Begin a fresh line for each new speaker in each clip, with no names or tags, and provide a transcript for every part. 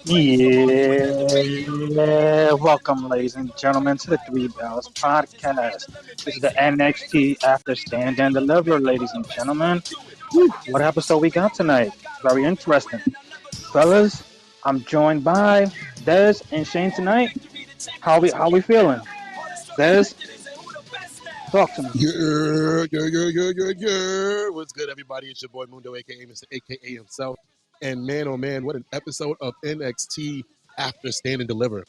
Yeah, welcome, ladies and gentlemen, to the Three Bells podcast. This is the NXT After Stand and Deliver, ladies and gentlemen. Whew, what episode we got tonight? Very interesting, fellas. I'm joined by Des and Shane tonight. How we feeling? Des, talk to me.
What's good, everybody? It's your boy Mundo, aka Mr. AKA himself. And man, oh man, what an episode of NXT After Stand and Deliver.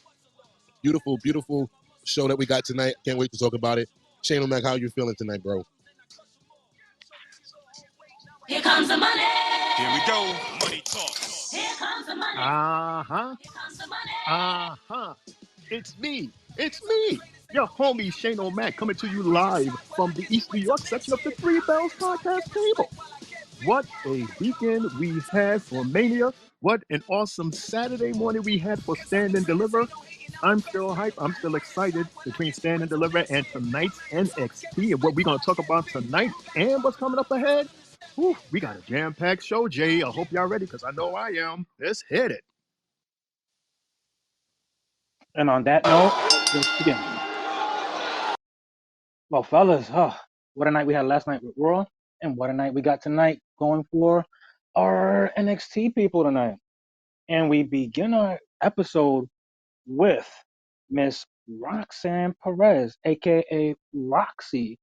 Beautiful, beautiful show that we got tonight. Can't wait to talk about it. Shane O'Mac, how you feeling tonight, bro?
Here comes the money.
Here we go. Money talk.
Here comes the money.
Uh-huh.
Here comes the money.
Uh-huh. It's me. Your homie Shane O'Mac coming to you live from the East New York section of the Three Bells podcast table. What a weekend we had for Mania. What an awesome Saturday morning we had for Stand and Deliver. I'm still hyped. I'm still excited between Stand and Deliver and tonight's NXT and what we're going to talk about tonight and what's coming up ahead. Whew, we got a jam-packed show, Jay. I hope y'all ready because I know I am. Let's hit it.
And on that note, let's begin. Well, fellas, what a night we had last night with Raw, and what a night we got tonight going for our NXT people tonight. And we begin our episode with Miss Roxanne Perez, aka Roxy,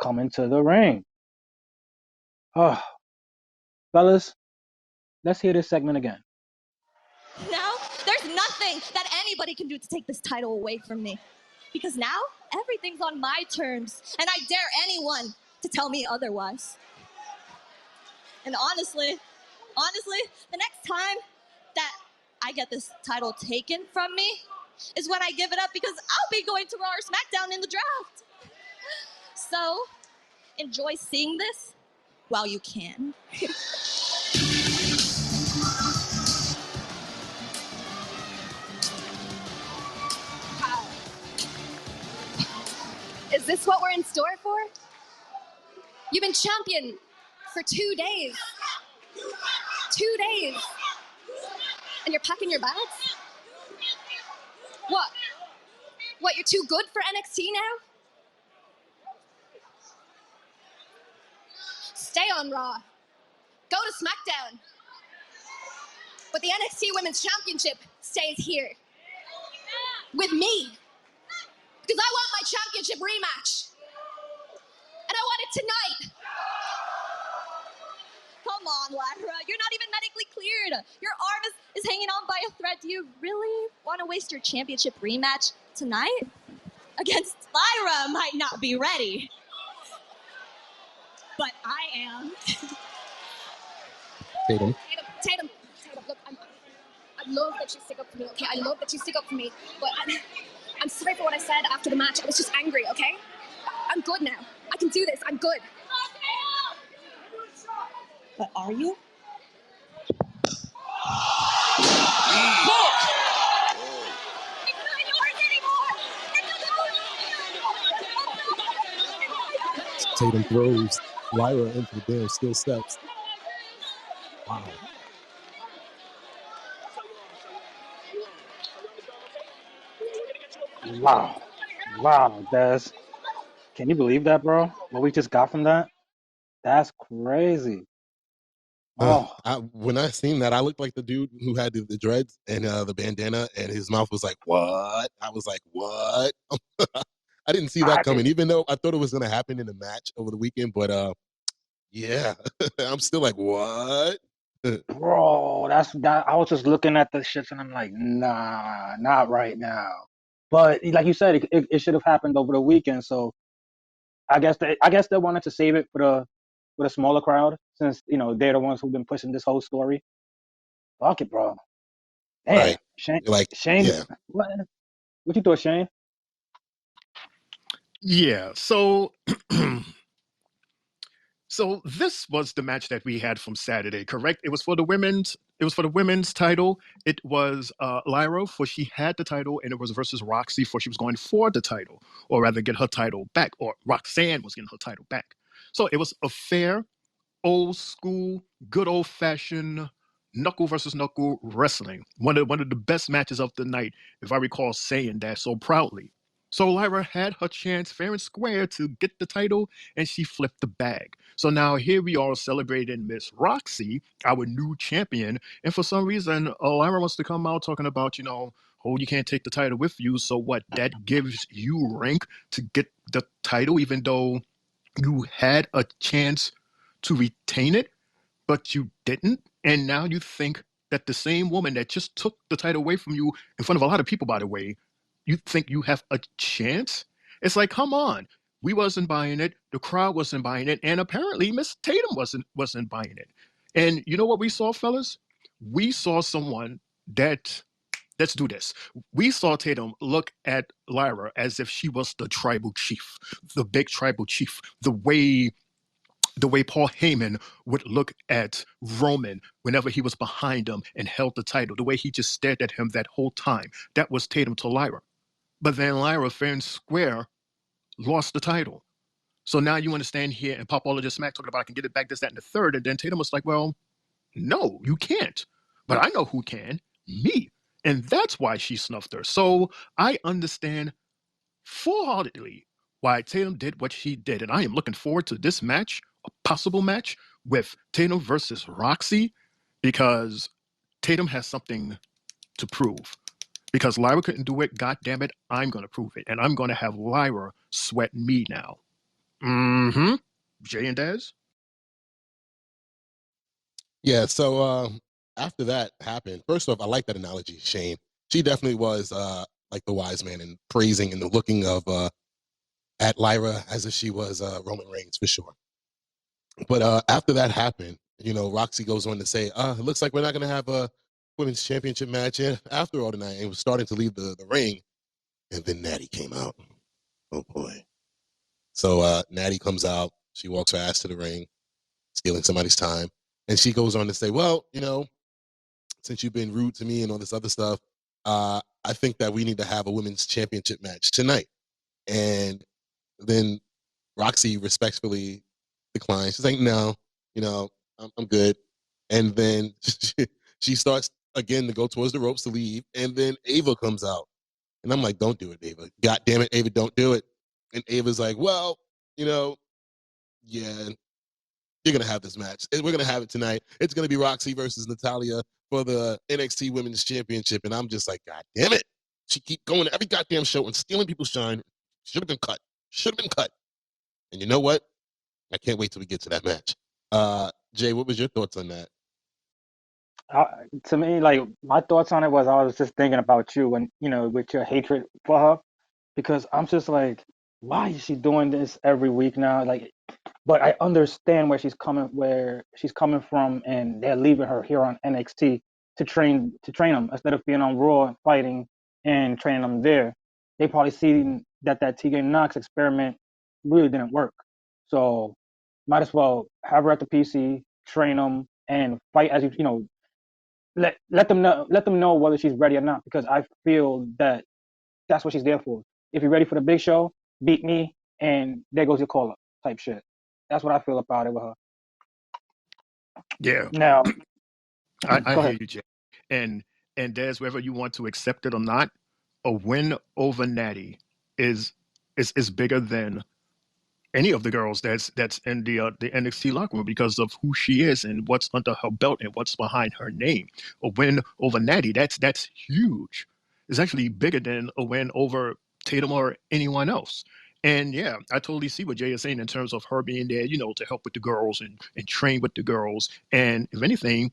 coming to the ring. Oh, fellas, let's hear this segment again.
Now, there's nothing that anybody can do to take this title away from me. Because now, everything's on my terms, and I dare anyone to tell me otherwise. And honestly, the next time that I get this title taken from me is when I give it up because I'll be going to Raw or SmackDown in the draft. So, enjoy seeing this while you can. Is this what we're in store for? You've been champion for 2 days. 2 days. And you're packing your bags? What? What, you're too good for NXT now? Stay on Raw. Go to SmackDown. But the NXT Women's Championship stays here. With me. Because I want my championship rematch. And I want it tonight. Come on, Lyra. You're not even medically cleared. Your arm is hanging on by a thread. Do you really want to waste your championship rematch tonight? Against Lyra might not be ready. But I am.
Tatum.
Look, I love that you stick up for me, okay? I love that you stick up for me. But I'm sorry for what I said after the match. I was just angry, okay? I'm good now. I can do this. I'm good. But are you?
Tatum throws Lyra into the damn steel steps. Wow.
Wow, Des. Can you believe that, bro? What we just got from that? That's crazy. Oh,
When I seen that, I looked like the dude who had the dreads and the bandana, and his mouth was like, "What?" I was like, "What?" I didn't see that coming, even though I thought it was going to happen in the match over the weekend. But yeah, I'm still like, "What?"
bro, that's that. I was just looking at the shits and I'm like, nah, not right now. But like you said, it should have happened over the weekend. So I guess they wanted to save it for the smaller crowd since they're the ones who've been pushing this whole story. Fuck it, bro. Damn,
Right?
Shane,
Like,
Shane,
yeah.
what you thought, Shane?
Yeah, so so this was the match that we had from Saturday, correct? It was for the women's title. It was Lyra for she had the title, and it was versus Roxy for she was going for the title, or rather get her title back, or Roxanne was getting her title back. So it was a fair, old school, good old fashioned knuckle versus knuckle wrestling. One of the best matches of the night, if I recall saying that so proudly. So Lyra had her chance fair and square to get the title, and she flipped the bag. So now here we are celebrating Miss Roxy, our new champion, and for some reason, Lyra wants to come out talking about, oh, you can't take the title with you. So what? That gives you rank to get the title, even though you had a chance to retain it, but you didn't. And now you think that the same woman that just took the title away from you in front of a lot of people, by the way, you think you have a chance? It's like, come on. We wasn't buying it. The crowd wasn't buying it. And apparently Miss Tatum wasn't buying it. And you know what we saw, fellas? We saw someone that let's do this. We saw Tatum look at Lyra as if she was the tribal chief, the big tribal chief, the way Paul Heyman would look at Roman whenever he was behind him and held the title, the way he just stared at him that whole time. That was Tatum to Lyra. But then Lyra, fair and square, lost the title. So now you understand here, and Pop all of this smack talking about I can get it back, this, that, and the third. And then Tatum was like, well, no, you can't. But I know who can. Me. And that's why she snuffed her. So I understand full-heartedly why Tatum did what she did. And I am looking forward to this match, a possible match with Tatum versus Roxy, because Tatum has something to prove. Because Lyra couldn't do it, god damn it, I'm going to prove it. And I'm going to have Lyra sweat me now. Mm-hmm. Jay and Dez?
Yeah, so after that happened, first off, I like that analogy, Shane. She definitely was like the wise man and praising and the looking of at Lyra as if she was Roman Reigns for sure. But after that happened, Roxy goes on to say, it looks like we're not going to have a women's championship match after all tonight. And was starting to leave the ring. And then Natty came out. Oh, boy. So Natty comes out. She walks her ass to the ring, stealing somebody's time. And she goes on to say, well, since you've been rude to me and all this other stuff, I think that we need to have a women's championship match tonight. And then Roxy respectfully declines. She's like, no, I'm good. And then she starts again to go towards the ropes to leave. And then Ava comes out. And I'm like, don't do it, Ava. God damn it, Ava, don't do it. And Ava's like, well, yeah, you're going to have this match. We're going to have it tonight. It's going to be Roxy versus Natalya for the NXT Women's Championship. And I'm just like, God damn it. She keep going to every goddamn show and stealing people's shine. Should have been cut. Should have been cut. And you know what? I can't wait till we get to that match. Jay, what was your thoughts on that?
To me, like, my thoughts on it was I was just thinking about you and, with your hatred for her, because I'm just like, why is she doing this every week now? Like, but I understand where she's coming from, and they're leaving her here on NXT to train them instead of being on Raw and fighting and training them there. They probably see that Tegan Knox experiment really didn't work, so might as well have her at the PC, train them, and fight as let them know whether she's ready or not, because I feel that that's what she's there for. If you're ready for the big show, beat me, and there goes your call up type shit. That's what I feel about it with her.
Yeah,
Now,
I
go
hear
ahead.
you, Jay. And Des, whether you want to accept it or not, a win over Natty is bigger than any of the girls that's in the NXT locker room because of who she is and what's under her belt and what's behind her name. A win over Natty, that's huge. It's actually bigger than a win over Tatum or anyone else. And yeah, I totally see what Jay is saying in terms of her being there, to help with the girls and train with the girls. And if anything,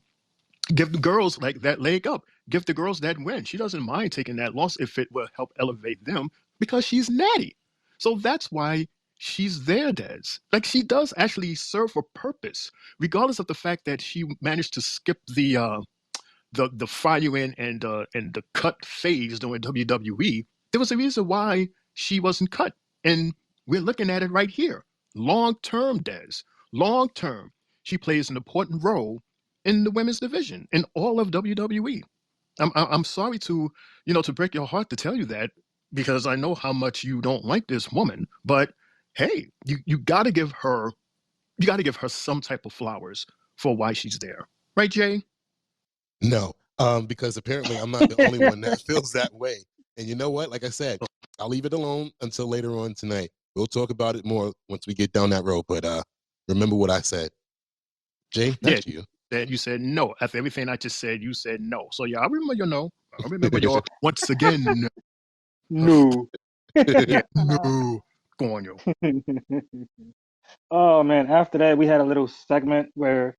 give the girls like that leg up. Give the girls that win. She doesn't mind taking that loss if it will help elevate them because she's Natty. So that's why she's there, Des. Like she does actually serve a purpose, regardless of the fact that she managed to skip the fire in and the cut phase during WWE. There was a reason why she wasn't cut, and we're looking at it right here. Long term, Des. Long term, she plays an important role in the women's division in all of WWE. I'm sorry to break your heart to tell you that because I know how much you don't like this woman, but hey, you got to give her some type of flowers for why she's there, right, Jay?
No, because apparently I'm not the only one that feels that way. And you know what? Like I said, I'll leave it alone until later on tonight. We'll talk about it more once we get down that road. But remember what I said. Jay,
Yeah,
that's you.
that you said no. After everything I just said, you said no. So yeah, I remember your no. I remember your once again.
No.
Yeah, no. Go on, yo.
Oh man! After that, we had a little segment where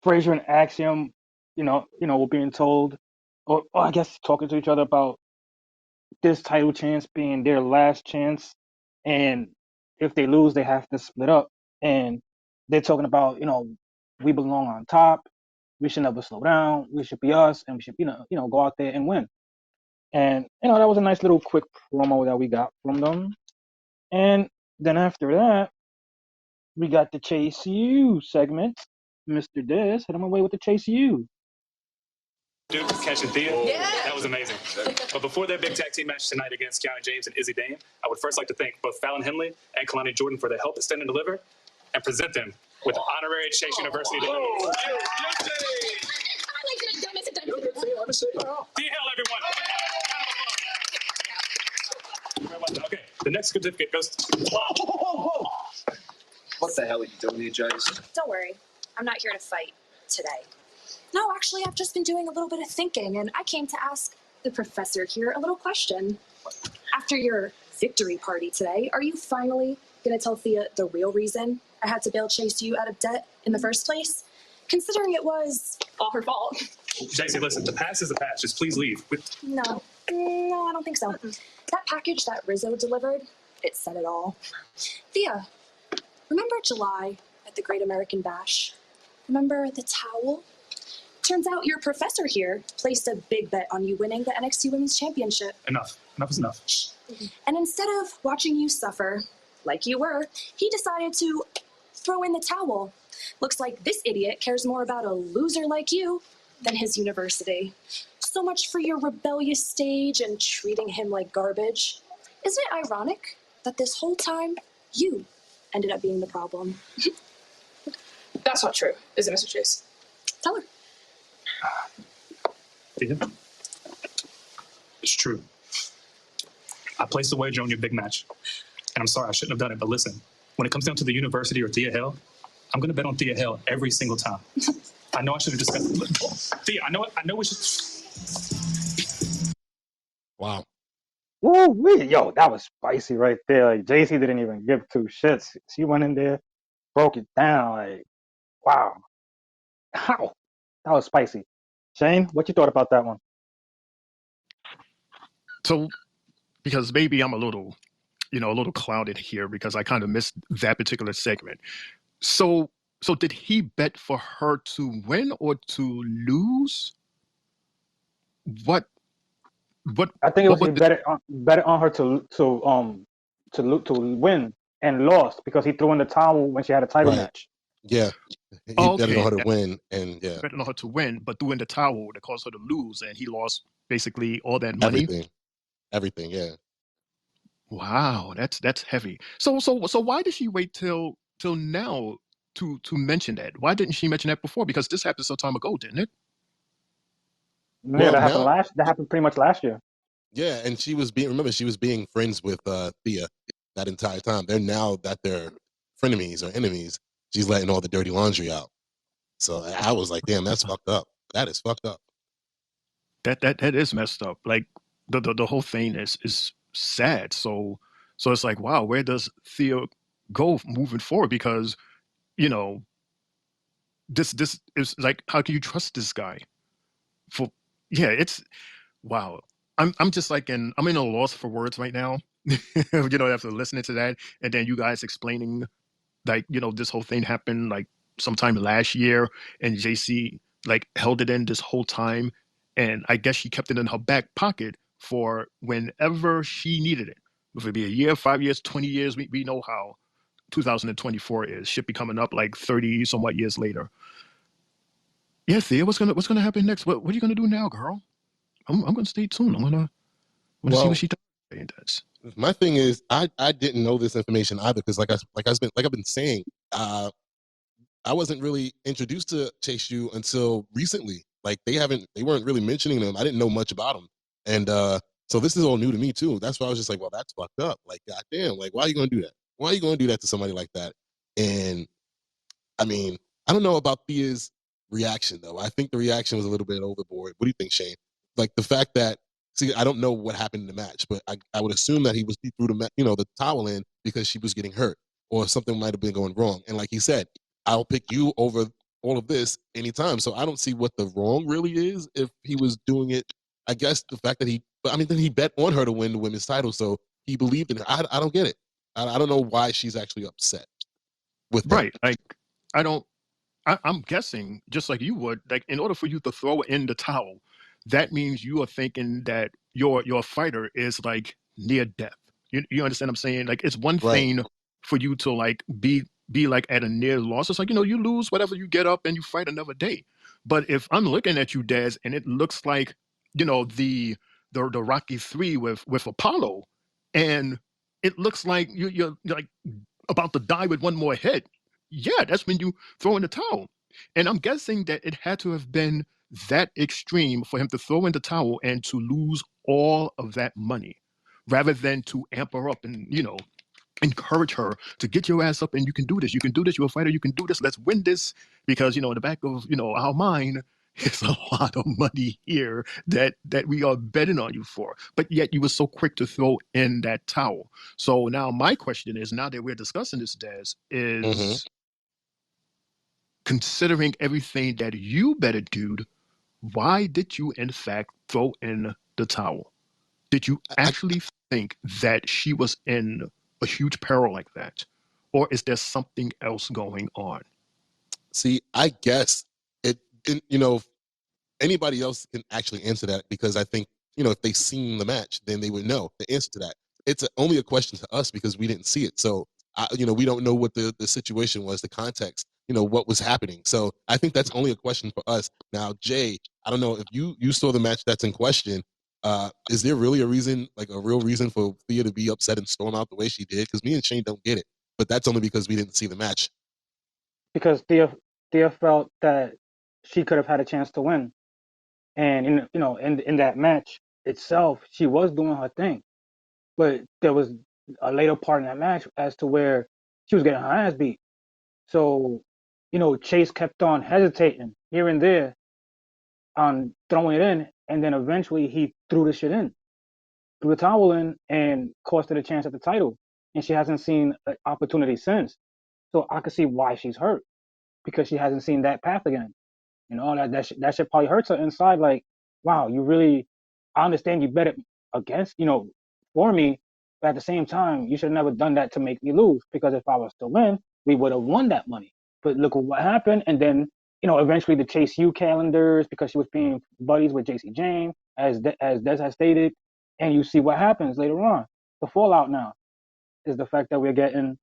Frazier and Axiom, were being told, or I guess talking to each other about this title chance being their last chance, and if they lose, they have to split up. And they're talking about, we belong on top. We should never slow down. We should be us, and we should, go out there and win. And that was a nice little quick promo that we got from them. And then after that, we got the Chase U segment. Mr. Dez, hit him away with the Chase U.
Dude, catching Thea, that was amazing. But before their big tag team match tonight against Kiana James and Izzy Dane, I would first like to thank both Fallon Henley and Kalani Jordan for their help at Stand and Deliver, and present them with honorary Chase University. Thea Hell, everyone. Okay, the next certificate goes to...
What the hell are you doing here, Jace?
Don't worry, I'm not here to fight today. No, actually, I've just been doing a little bit of thinking, and I came to ask the professor here a little question. After your victory party today, are you finally going to tell Thea the real reason I had to bail Chase you out of debt in the first place? Considering it was all her fault.
JC, listen, the past is the past. Just please leave.
No, I don't think so. That package that Rizzo delivered, it said it all. Thea, remember July at the Great American Bash? Remember the towel? Turns out your professor here placed a big bet on you winning the NXT Women's Championship.
Enough. Enough is enough.
And instead of watching you suffer, like you were, he decided to throw in the towel. Looks like this idiot cares more about a loser like you than his university. So much for your rebellious stage and treating him like garbage. Isn't it ironic that this whole time, you ended up being the problem?
That's not true, is it, Mr. Chase?
Tell her.
Thea, it's true. I placed a wager on your big match, and I'm sorry I shouldn't have done it, but listen, when it comes down to the university or Thea Hell, I'm going to bet on Thea Hell every single time. I know I should have discussed... Thea, I know we should...
Wow.
Woo, yo, that was spicy right there. Like, JC didn't even give two shits. She went in there, broke it down. Like, wow. How? That was spicy. Shane, what you thought about that one?
So, because maybe I'm a little clouded here because I kind of missed that particular segment. So did he bet for her to win or to lose? What?
I think it was he bet it on her to win and lost because he threw in the towel when she had a title match.
Yeah. He betted on her to win, and yeah.
Betting on her to win, but threw in the towel to cause her to lose, and he lost basically all that money.
Everything, yeah.
Wow, that's heavy. So why did she wait till now to mention that? Why didn't she mention that before? Because this happened some time ago, didn't it?
Yeah, well, that happened pretty much last year.
Yeah, and she was being friends with Thea that entire time. Now that they're frenemies or enemies, she's letting all the dirty laundry out. So I was like, damn, that's fucked up. That is fucked up.
That is messed up. Like the whole thing is sad. So it's like, wow, where does Thea go moving forward? Because this is like, how can you trust this guy? It's wow. I'm just like I'm in a loss for words right now. After listening to that, and then you guys explaining like this whole thing happened like sometime last year, and JC like held it in this whole time, and I guess she kept it in her back pocket for whenever she needed it. If it be a year, 5 years, 20 years, we know how 2024 is. Should be coming up like 30 somewhat years later. Yeah, Thea, what's gonna happen next? What are you gonna do now, girl? I'm gonna stay tuned. I'm gonna see what she does.
My thing is, I didn't know this information either because I've been saying, I wasn't really introduced to Chase U until recently. Like they weren't really mentioning him. I didn't know much about him, and so this is all new to me too. That's why I was just like, well, that's fucked up. Like, goddamn, like why are you gonna do that? Why are you gonna do that to somebody like that? And I mean, I don't know about Thea's reaction though. I think the reaction was a little bit overboard. What do you think, Shane? Like the fact that, see, I don't know what happened in the match, but I would assume that he threw the towel in because she was getting hurt or something might have been going wrong. And like he said, I'll pick you over all of this anytime. So I don't see what the wrong really is if he was doing it. I guess the fact that then he bet on her to win the women's title, so he believed in her. I don't get it. I don't know why she's actually upset with him.
Right. Like, I don't. I'm guessing, just like you would, like in order for you to throw in the towel, that means you are thinking that your fighter is like near death. You understand what I'm saying? Like it's one
Right.
thing for you to like be like at a near loss. It's like, you lose whatever, you get up and you fight another day. But if I'm looking at you, Dez, and it looks like, the Rocky 3 with Apollo, and it looks like you're like about to die with one more hit. Yeah, that's when you throw in the towel. And I'm guessing that it had to have been that extreme for him to throw in the towel and to lose all of that money rather than to amp her up and, encourage her to get your ass up and you can do this. You can do this. You're a fighter. You can do this. Let's win this. Because, in the back of, our mind, it's a lot of money here that we are betting on you for. But yet you were so quick to throw in that towel. So now my question is, now that we're discussing this, Des, is considering everything that you betted, dude, why did you in fact throw in the towel? Did you actually think that she was in a huge peril like that? Or is there something else going on?
See, I guess anybody else can actually answer that because I think, if they seen the match, then they would know the answer to that. It's only a question to us because we didn't see it. So, we don't know what the situation was, the context, what was happening. So I think that's only a question for us. Now, Jay, I don't know if you saw the match that's in question. Is there really a reason, like a real reason for Thea to be upset and storm out the way she did? Because me and Shane don't get it. But that's only because we didn't see the match.
Because Thea felt that she could have had a chance to win, and in that match itself, she was doing her thing, but there was a later part in that match as to where she was getting her ass beat. So, Chase kept on hesitating here and there on throwing it in, and then eventually he threw the shit in, threw the towel in, and cost her the chance at the title. And she hasn't seen an opportunity since. So I could see why she's hurt because she hasn't seen that path again. That shit probably hurts her inside. Like, wow, you really, I understand you bet it against, for me, but at the same time, you should have never done that to make me lose. Because if I was to win, we would have won that money. But look at what happened, and then eventually the Chase U calendars because she was being buddies with JC James, as Des has stated, and you see what happens later on. The fallout now is the fact that we're getting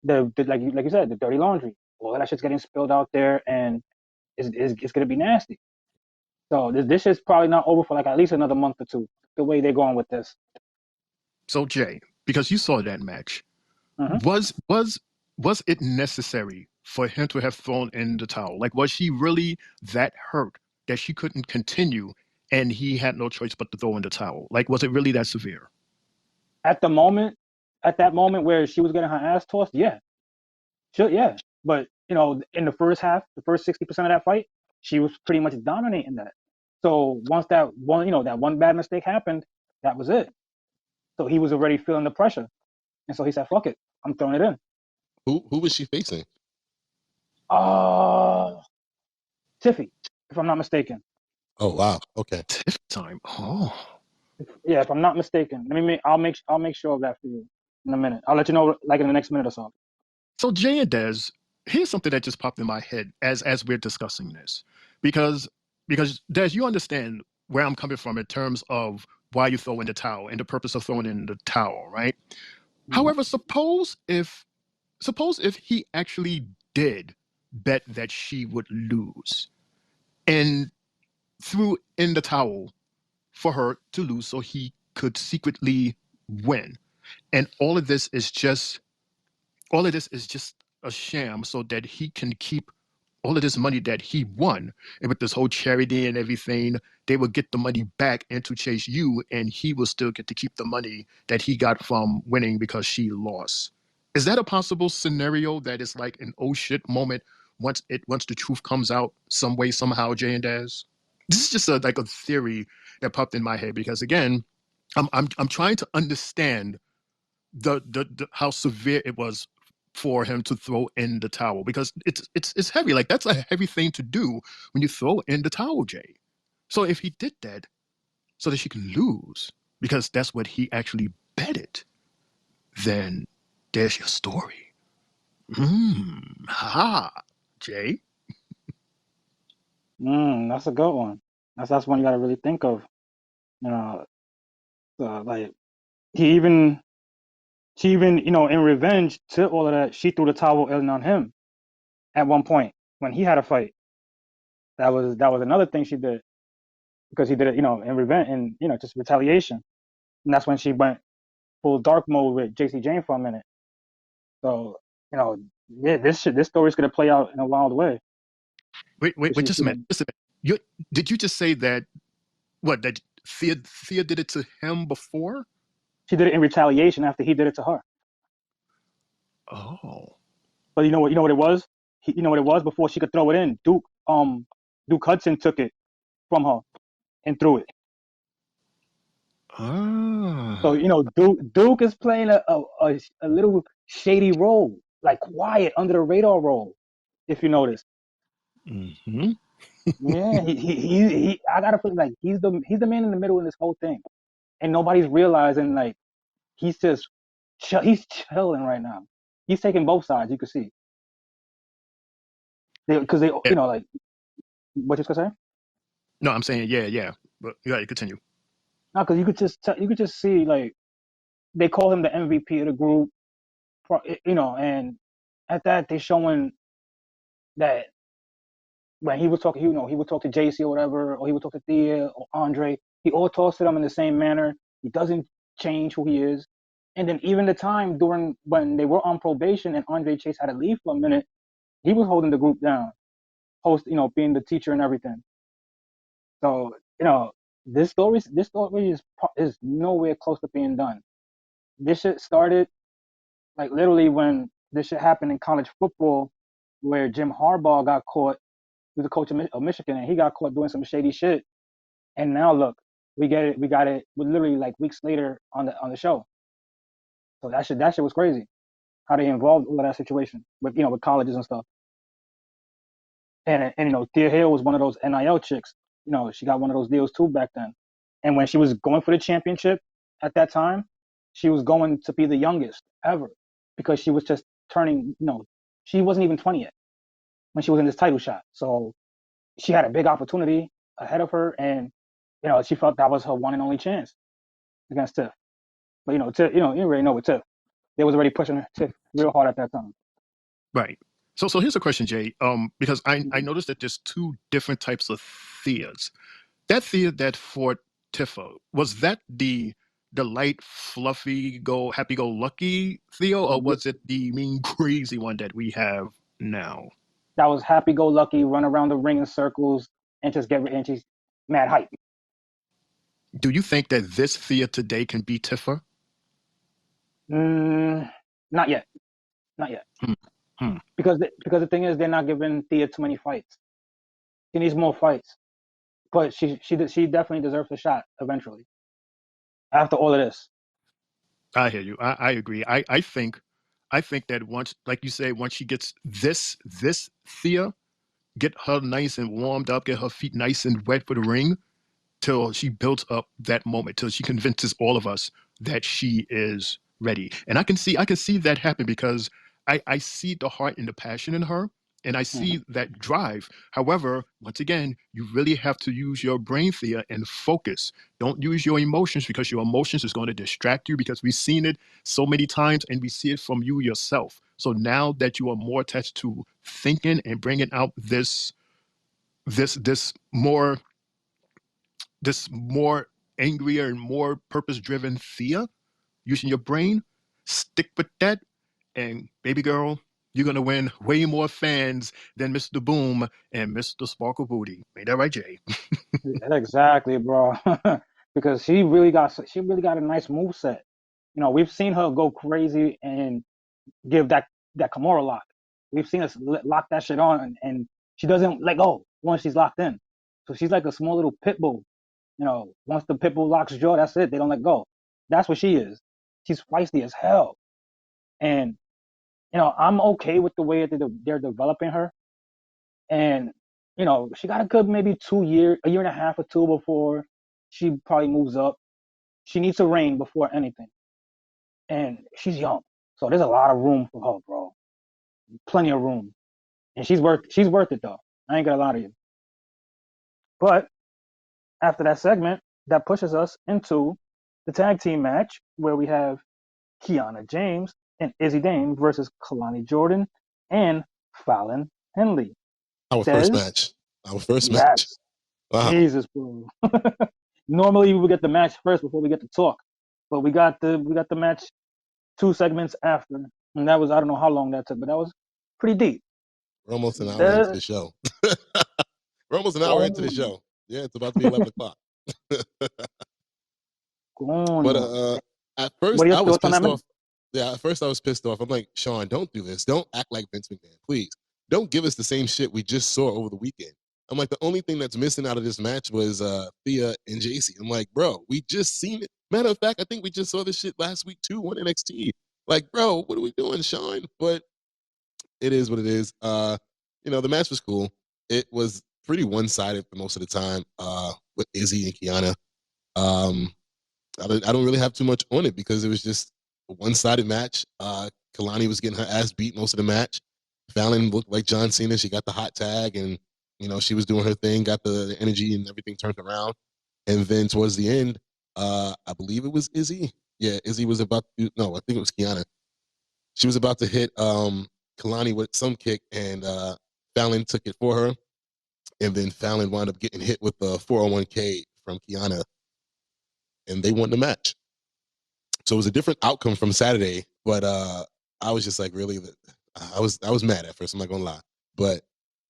the like you said, the dirty laundry. All that shit's getting spilled out there, and it's gonna be nasty. So this shit's probably not over for like at least another month or two. The way they're going with this.
So Jay, because you saw that match, was it necessary for him to have thrown in the towel? Like, was she really that hurt that she couldn't continue and he had no choice but to throw in the towel? Like, was it really that severe?
At that moment where she was getting her ass tossed, yeah, sure, yeah. But in the first half, the first 60% of that fight, she was pretty much dominating that. So once that one bad mistake happened, that was it. So he was already feeling the pressure, and so he said, "Fuck it, I'm throwing it in."
Who was she facing?
Tiffy, if I'm not mistaken.
Oh wow, okay.
Tiff time. Oh,
Yeah, if I'm not mistaken. I'll make sure of that for you in a minute. I'll let you know like in the next minute or so.
so Jay and Des, here's something that just popped in my head as we're discussing this, because Des, you understand where I'm coming from in terms of why you throw in the towel and the purpose of throwing in the towel, right? However, suppose if he actually did bet that she would lose and threw in the towel for her to lose so he could secretly win. And all of this is just a sham so that he can keep all of this money that he won, and with this whole charity and everything, they would get the money back and to chase you, and he will still get to keep the money that he got from winning because she lost. Is that a possible scenario that is like an oh shit moment once the truth comes out some way, somehow, Jay and Daz? This is just like a theory that popped in my head because again, I'm trying to understand the how severe it was for him to throw in the towel because it's heavy. Like that's a heavy thing to do when you throw in the towel, Jay. So if he did that so that she can lose because that's what he actually betted, then there's your story. Ha, Jay.
That's a good one. That's one you got to really think of. You know, like she even in revenge to all of that, she threw the towel in on him at one point when he had a fight. That was another thing she did because he did it in revenge and just retaliation. And that's when she went full dark mode with JC Jane for a minute. So yeah, this story's gonna play out in a wild way.
Wait, just a minute. Just a minute. Did you just say that that Thea did it to him before?
She did it in retaliation after he did it to her.
Oh.
But you know what it was? You know what it was before she could throw it in. Duke Hudson took it from her and threw it.
Ah.
So Duke is playing a little shady role, like quiet under the radar role, if you notice.
Mm-hmm.
Yeah, he I gotta feel like he's the man in the middle in this whole thing, and nobody's realizing like he's just he's chilling right now. He's taking both sides. You can see because they
Yeah.
like what you gonna say?
No, I'm saying yeah. But you gotta continue.
No, because you could just see like they call him the MVP of the group, and at that they showing that when he would talk, he would talk to JC or whatever, or he would talk to Thea or Andre. He all talks to them in the same manner. He doesn't change who he is. And then even the time during when they were on probation and Andre Chase had to leave for a minute, he was holding the group down, being the teacher and everything. So this story is nowhere close to being done. This shit started like literally when this shit happened in college football, where Jim Harbaugh got caught. He was the coach of Michigan, and he got caught doing some shady shit. And now look, we get it. We got it. Literally like weeks later on the show. So that shit was crazy. How they involved all of that situation with colleges and stuff. And Thea Hill was one of those NIL chicks. She got one of those deals too back then. And when she was going for the championship at that time, she was going to be the youngest ever because she was just turning. She wasn't even 20 yet when she was in this title shot. So she had a big opportunity ahead of her, and she felt that was her one and only chance against Tiff. But Tiff, you already know with Tiff, they was already pushing Tiff real hard at that time.
Right. So here's a question, Jay. Because I
Mhm.
noticed that there's two different types of Theas. That Thea that fought Tifa, was that the light, fluffy, happy go lucky Theo, or was it the mean crazy one that we have now?
That was happy-go-lucky, run around the ring in circles, and she's mad hype.
Do you think that this Thea today can beat Tifa?
Not yet, not yet.
Hmm.
Because the thing is, they're not giving Thea too many fights. She needs more fights, but she definitely deserves a shot eventually. After all of this,
I hear you. I agree. I think that once, like you say, once she gets this Thea, get her nice and warmed up, get her feet nice and wet for the ring, till she builds up that moment, till she convinces all of us that she is ready. And I can see that happen because I see the heart and the passion in her, and I see that drive. However, once again, you really have to use your brain, Thea, and focus. Don't use your emotions because your emotions is going to distract you because we've seen it so many times and we see it from you yourself. So now that you are more attached to thinking and bringing out this more angrier and more purpose-driven Thea using your brain, stick with that, and baby girl, you're going to win way more fans than Mr. Boom and Mr. Sparkle Booty. Ain't that right, Jay?
Exactly, bro. Because she really got a nice move set. You know, we've seen her go crazy and give that Kimura lock. We've seen us lock that shit on, and she doesn't let go once she's locked in. So she's like a small little pit bull. You know, once the pit bull locks her jaw, that's it. They don't let go. That's what she is. She's feisty as hell. And you know, I'm okay with the way that they're developing her. And you know, she got a good maybe a year and a half or two before she probably moves up. She needs to reign before anything. And she's young, so there's a lot of room for her, bro. Plenty of room, and she's worth it though. I ain't gonna lie to you. But after that segment, that pushes us into the tag team match where we have Kiana James and Izzy Dane versus Kalani Jordan and Fallon Henley.
Our first match. Our first match.
Yes.
Wow.
Jesus, bro. Normally we would get the match first before we get to talk, but we got the match 2 segments after, and that was, I don't know how long that took, but that was pretty deep.
We're almost an hour into the show. We're almost an hour into the show. Yeah, it's about to be 11 o'clock. But at first I was pissed off. Yeah, at first I was pissed off. I'm like, Sean, don't do this. Don't act like Vince McMahon, please. Don't give us the same shit we just saw over the weekend. I'm like, the only thing that's missing out of this match was Thea and JC. I'm like, bro, we just seen it. Matter of fact, I think we just saw this shit last week too on NXT. Like, bro, what are we doing, Sean? But it is what it is. You know, the match was cool. It was pretty one-sided for most of the time with Izzy and Kiana. I don't really have too much on it because it was just a one-sided match. Kalani was getting her ass beat most of the match. Fallon looked like John Cena. She got the hot tag, and you know she was doing her thing, got the energy and everything turned around. And then towards the end, I believe it was Izzy. Yeah, Izzy was about to. No, I think it was Kiana. She was about to hit Kalani with some kick, and Fallon took it for her. And then Fallon wound up getting hit with the 401k from Kiana, and they won the match. So it was a different outcome from Saturday, but I was just like, really, I was mad at first. I'm not gonna lie, but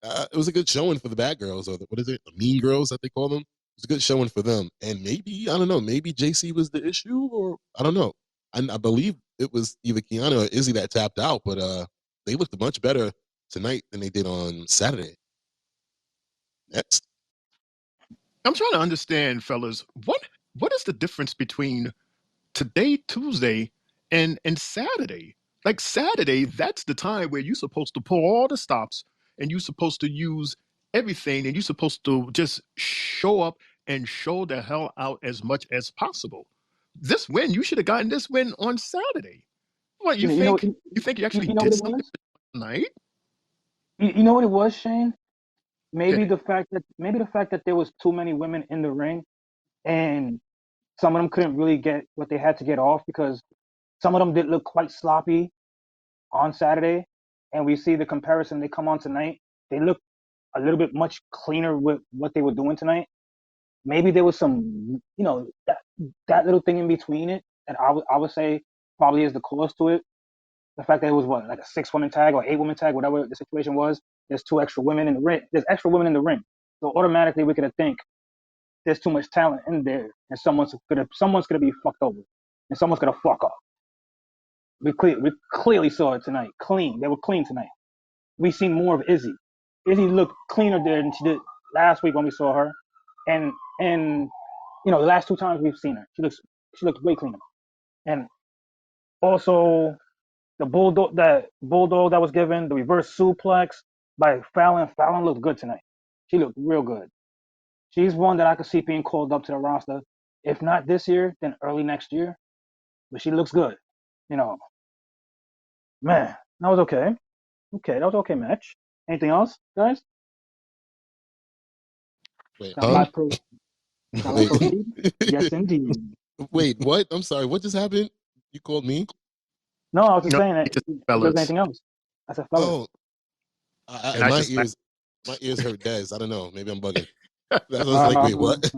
it was a good showing for the bad girls, or what is it, the mean girls that they call them. It was a good showing for them, and maybe I don't know, maybe JC was the issue, or I don't know. I believe it was either Kiana or Izzy that tapped out, but they looked much better tonight than they did on Saturday. Next.
I'm trying to understand, fellas, what is the difference between today, Tuesday, and Saturday? Like Saturday, that's the time where you're supposed to pull all the stops and you're supposed to use everything and you're supposed to just show up and show the hell out as much as possible. This win, you should have gotten this win on Saturday. What you think? You think you actually did something tonight?
You know what it was, Shane? Maybe the fact that there was too many women in the ring, and some of them couldn't really get what they had to get off because some of them did look quite sloppy on Saturday, and we see the comparison. They come on tonight, they look a little bit much cleaner with what they were doing tonight. Maybe there was some, you know, that little thing in between it that I would say probably is the cause to it. The fact that it was like a 6-woman tag or 8-woman tag, whatever the situation was. There's 2 extra women in the ring. There's extra women in the ring, so automatically we're gonna think there's too much talent in there, and someone's gonna be fucked over, and someone's gonna fuck up. We clearly saw it tonight. Clean. They were clean tonight. We seen more of Izzy. Izzy looked cleaner there than she did last week when we saw her, and you know the last 2 times we've seen her, she looks way cleaner. And also the bulldog that was given, the reverse suplex by Fallon. Fallon looked good tonight. She looked real good. She's one that I could see being called up to the roster, if not this year, then early next year. But she looks good. You know, man, that was okay. Okay, that was okay match. Anything else, guys?
Wait,
Shall I proceed? Yes, indeed.
Wait, what? I'm sorry. What just happened? You called me?
No, I was just saying that. If there's anything else, I said fellas.
Oh, my ears hurt Des. I don't know. Maybe I'm bugging. I was like, wait, what?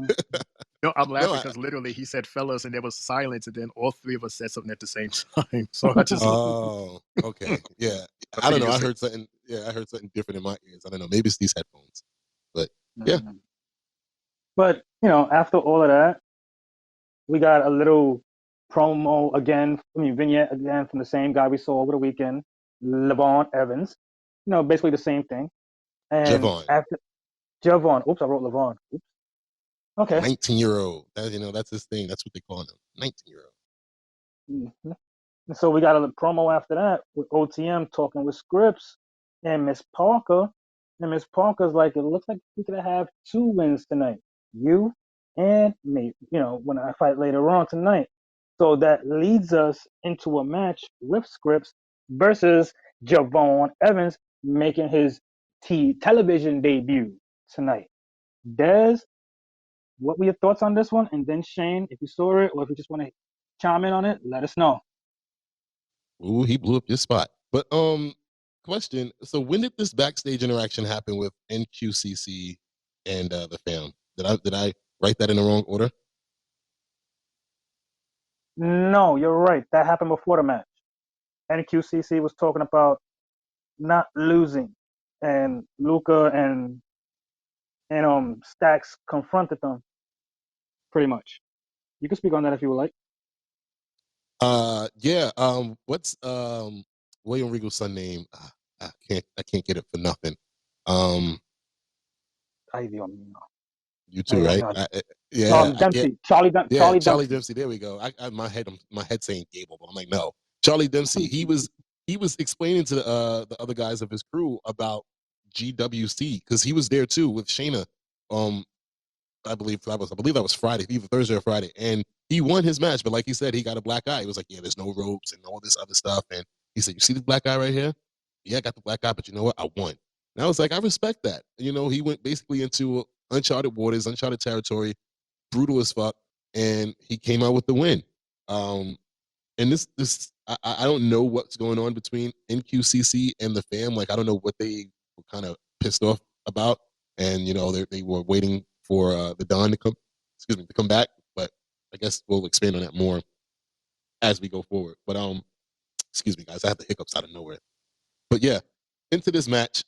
No, I'm laughing because literally he said fellas and there was silence and then all 3 of us said something at the same time. So I just.
Oh, okay. Yeah. I don't know. I heard something. Yeah, I heard something different in my ears. I don't know. Maybe it's these headphones. But yeah,
But after all of that, we got a little promo again. Vignette again from the same guy we saw over the weekend, Levon Evans. Basically the same thing. And
Javon,
after Javon, oops, I wrote Levon. Oops. Okay.
19-year-old. That's his thing. That's what they call him. 19-year-old.
Mhm. And so we got a promo after that with OTM talking with Scripps and Miss Parker. And Miss Parker's like, it looks like we could have 2 wins tonight. You and me, when I fight later on tonight. So that leads us into a match with Scripps versus Javon Evans making his television debut tonight. Des, what were your thoughts on this one? And then Shane, if you saw it or if you just want to chime in on it, let us know.
Ooh, he blew up your spot. But question. So when did this backstage interaction happen with NQCC and the fam? Did I write that in the wrong order?
No, you're right. That happened before the match. NQCC was talking about not losing, and Luca and Stacks confronted them. Pretty much. You can speak on that if you would like.
Yeah. What's William Regal's son name? I can't get it for nothing.
Ay, Dios mío.
You
Ay,
too,
Dios
right?
mío.
Yeah, I can't.
Dempsey. Charlie
Yeah,
Charlie
Charlie
Dempsey.
Dempsey. There we go. My head saying Gable, but I'm like, no, Charlie Dempsey. He was explaining to the other guys of his crew about GWC because he was there too with Shayna. I believe that was Friday, either Thursday or Friday, and he won his match. But like he said, he got a black eye. He was like, yeah, there's no ropes and all this other stuff. And he said, you see the black eye right here? Yeah, I got the black eye, but you know what? I won. And I was like, I respect that. He went basically into uncharted waters, uncharted territory, brutal as fuck, and he came out with the win. And I don't know what's going on between NQCC and the fam. Like I don't know what they were kind of pissed off about, and they were waiting for the Don to come back. But I guess we'll expand on that more as we go forward. But excuse me, guys, I have the hiccups out of nowhere. But yeah, into this match,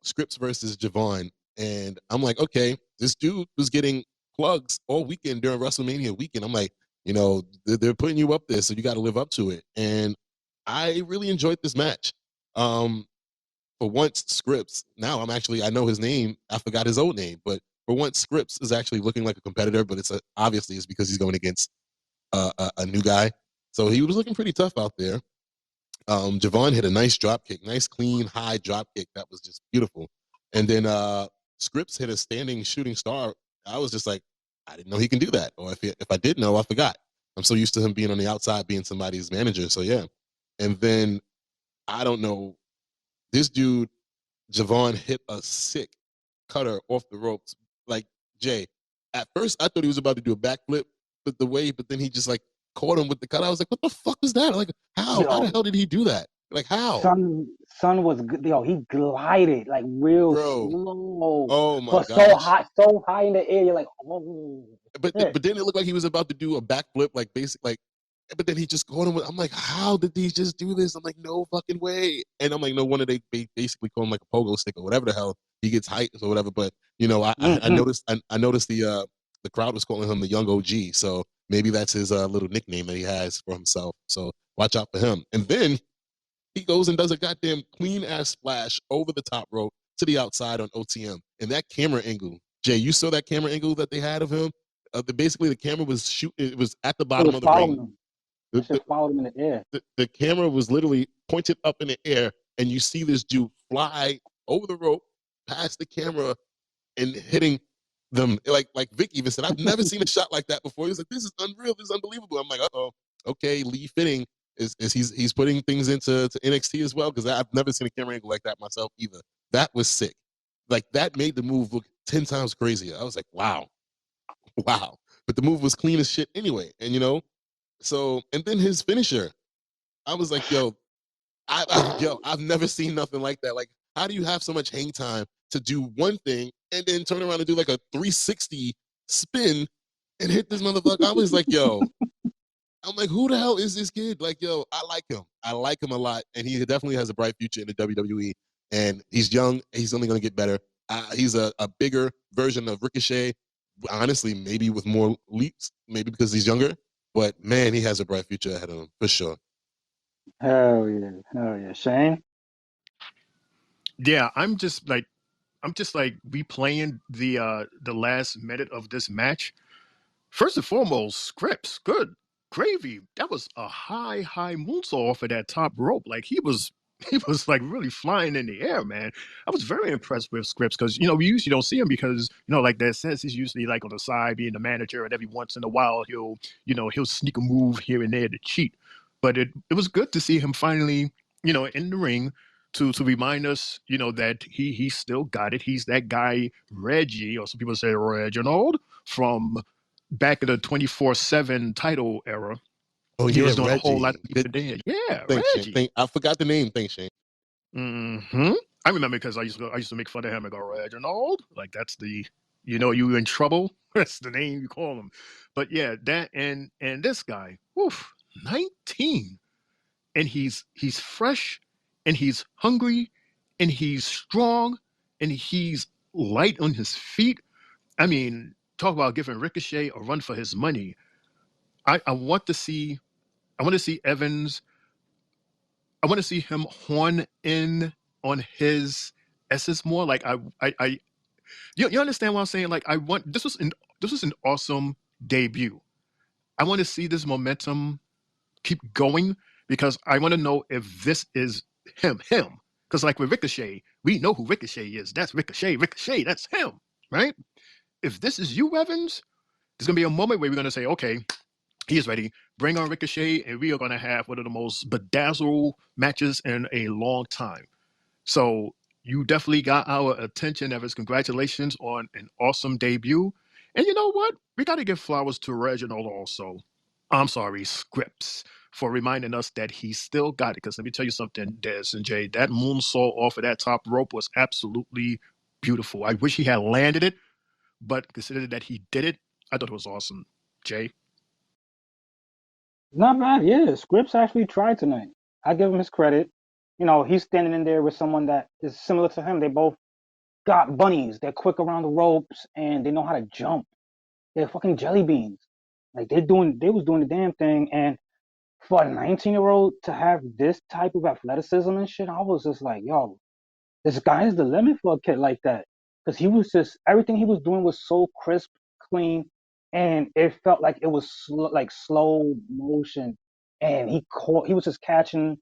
Scripps versus Javon, and I'm like, okay, this dude was getting plugs all weekend during WrestleMania weekend. I'm like, they're putting you up there, so you got to live up to it. And I really enjoyed this match. For once, Scripps. Now I know his name. I forgot his old name, but for once, Scripps is actually looking like a competitor. But obviously it's because he's going against a new guy. So he was looking pretty tough out there. Javon hit a nice drop kick, nice clean high drop kick that was just beautiful. And then Scripps hit a standing shooting star. I was just like, I didn't know he can do that. Or if I did know, I forgot. I'm so used to him being on the outside, being somebody's manager. So yeah. And then I don't know, this dude Javon hit a sick cutter off the ropes. Like Jay, at first I thought he was about to do a backflip, but then he just like caught him with the cut. I was like, what the fuck was that? Like, how? How the
Yo,
hell did he do that? Like, how?
son was good. Yo, he glided like real
Bro.
slow,
Oh my
but
gosh.
so high in the air. You're like, oh
But
shit.
then it looked like he was about to do a backflip, but then he just caught him. I'm like, how did he just do this? I'm like, no fucking way. And I'm like, no wonder they basically call him like a pogo stick or whatever the hell he gets height or whatever. But I noticed the crowd was calling him the young OG. So maybe that's his little nickname that he has for himself. So watch out for him. And then he goes and does a goddamn clean ass splash over the top rope to the outside on OTM. And that camera angle, Jay, you saw that camera angle that they had of him? Basically, the camera was shooting. It was at the
It
bottom
was
of the ring.
following him.
The,
That shit followed him in the air.
the camera was literally pointed up in the air, and you see this dude fly over the rope past the camera and hitting them. Like Vic even said, I've never seen a shot like that before. He was like, this is unreal. This is unbelievable. I'm like, okay, Lee Fitting is he's putting things into NXT as well, because I've never seen a camera angle like that myself either. That was sick. Like that made the move look 10 times crazier. I was like, wow. Wow. But the move was clean as shit anyway. And so, and then his finisher, I was like, yo, I've never seen nothing like that. Like, how do you have so much hang time to do one thing and then turn around and do like a 360 spin and hit this motherfucker? I was like, yo, I'm like, who the hell is this kid? Like, yo, I like him. I like him a lot, and he definitely has a bright future in the WWE. And he's young. He's only going to get better. He's a bigger version of Ricochet. Honestly, maybe with more leaps, maybe because he's younger. But man, he has a bright future ahead of him for sure.
Hell yeah, Shane.
Yeah, I'm just like replaying the last minute of this match. First and foremost, scripts, good gravy. That was a high moonsault off of that top rope. Like he was like really flying in the air, man. I was very impressed with Scripps because we usually don't see him because like that says he's usually like on the side being the manager, and every once in a while he'll sneak a move here and there to cheat. But it was good to see him finally in the ring to remind us that he still got it. He's that guy Reggie, or some people say Reginald from back in the 24/7 title era.
Oh
He
yeah,
was doing a whole lot
Reggie.
of people there. Yeah,
Thanks,
Reggie.
Shane. I forgot the name. Thanks, Shane.
I remember because I used to make fun of him and go, Reginald, like that's the you in trouble. That's the name you call him. But yeah, that and this guy, 19, and he's fresh, and he's hungry, and he's strong, and he's light on his feet. I mean, talk about giving Ricochet a run for his money. I want to see Evans. I want to see him horn in on his essence more. Like you understand what I'm saying? Like this was an awesome debut. I want to see this momentum keep going because I want to know if this is him. Because like with Ricochet, we know who Ricochet is. That's Ricochet. Ricochet, that's him, right? If this is you, Evans, there's gonna be a moment where we're gonna say, okay, he is ready. Bring on Ricochet, and we are going to have one of the most bedazzled matches in a long time. So you definitely got our attention, Evans. Congratulations on an awesome debut. And you know what? We got to give flowers to Reginald also. I'm sorry, Scripps, for reminding us that he still got it. Because let me tell you something, Des and Jay, that moonsault off of that top rope was absolutely beautiful. I wish he had landed it, but considering that he did it, I thought it was awesome. Jay?
Not bad. Yeah, Scripps actually tried tonight. I give him his credit. He's standing in there with someone that is similar to him. They both got bunnies. They're quick around the ropes and they know how to jump. They're fucking jelly beans. Like they was doing the damn thing. And for a 19-year-old to have this type of athleticism and shit, I was just like, yo, this guy is the limit for a kid like that. Because he was just everything he was doing was so crisp, clean, and it felt like it was like slow motion. And he was just catching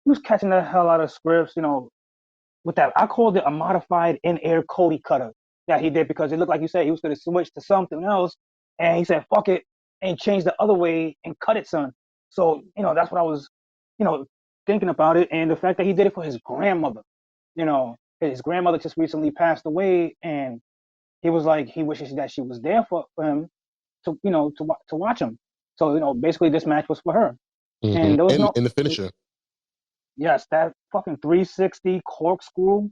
the hell out of Scripps, with that. I called it a modified in-air Cody cutter that he did because it looked like you said he was going to switch to something else, and he said fuck it and change the other way and cut it, son. So that's what I was, you know, thinking about it, and the fact that he did it for his grandmother. His grandmother just recently passed away, and he was like he wishes that she was there for him to watch him. So basically this match was for her, and there was
And
no.
the finisher.
Yes, that fucking 360 corkscrew.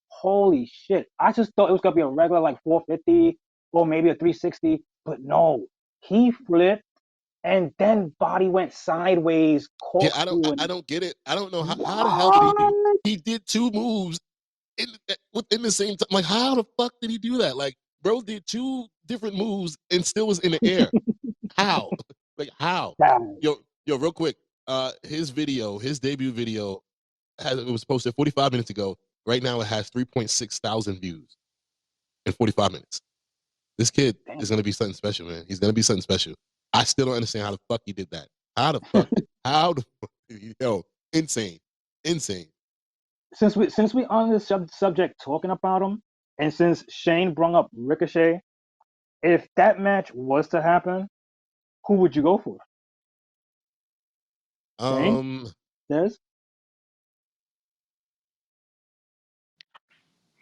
Holy shit. I just thought it was gonna be a regular like 450 or maybe a 360, but no. He flipped and then body went sideways,
Yeah,
corkscrew
I
and
don't get it. I don't know how the hell did he do?
what?
He did two moves within the same time. Like, how the fuck did he do that? Like, bro did two different moves and still was in the air. How? Like, how?
Damn.
Yo, real quick. His debut video, it was posted 45 minutes ago. Right now, it has 3.6 thousand views in 45 minutes. This kid is gonna be something special, man. He's gonna be something special. I still don't understand how the fuck he did that. How the fuck? Yo, insane, insane.
Since we on this subject talking about him, and since Shane brung up Ricochet, if that match was to happen, who would you go for? Shane?
Um,
Des?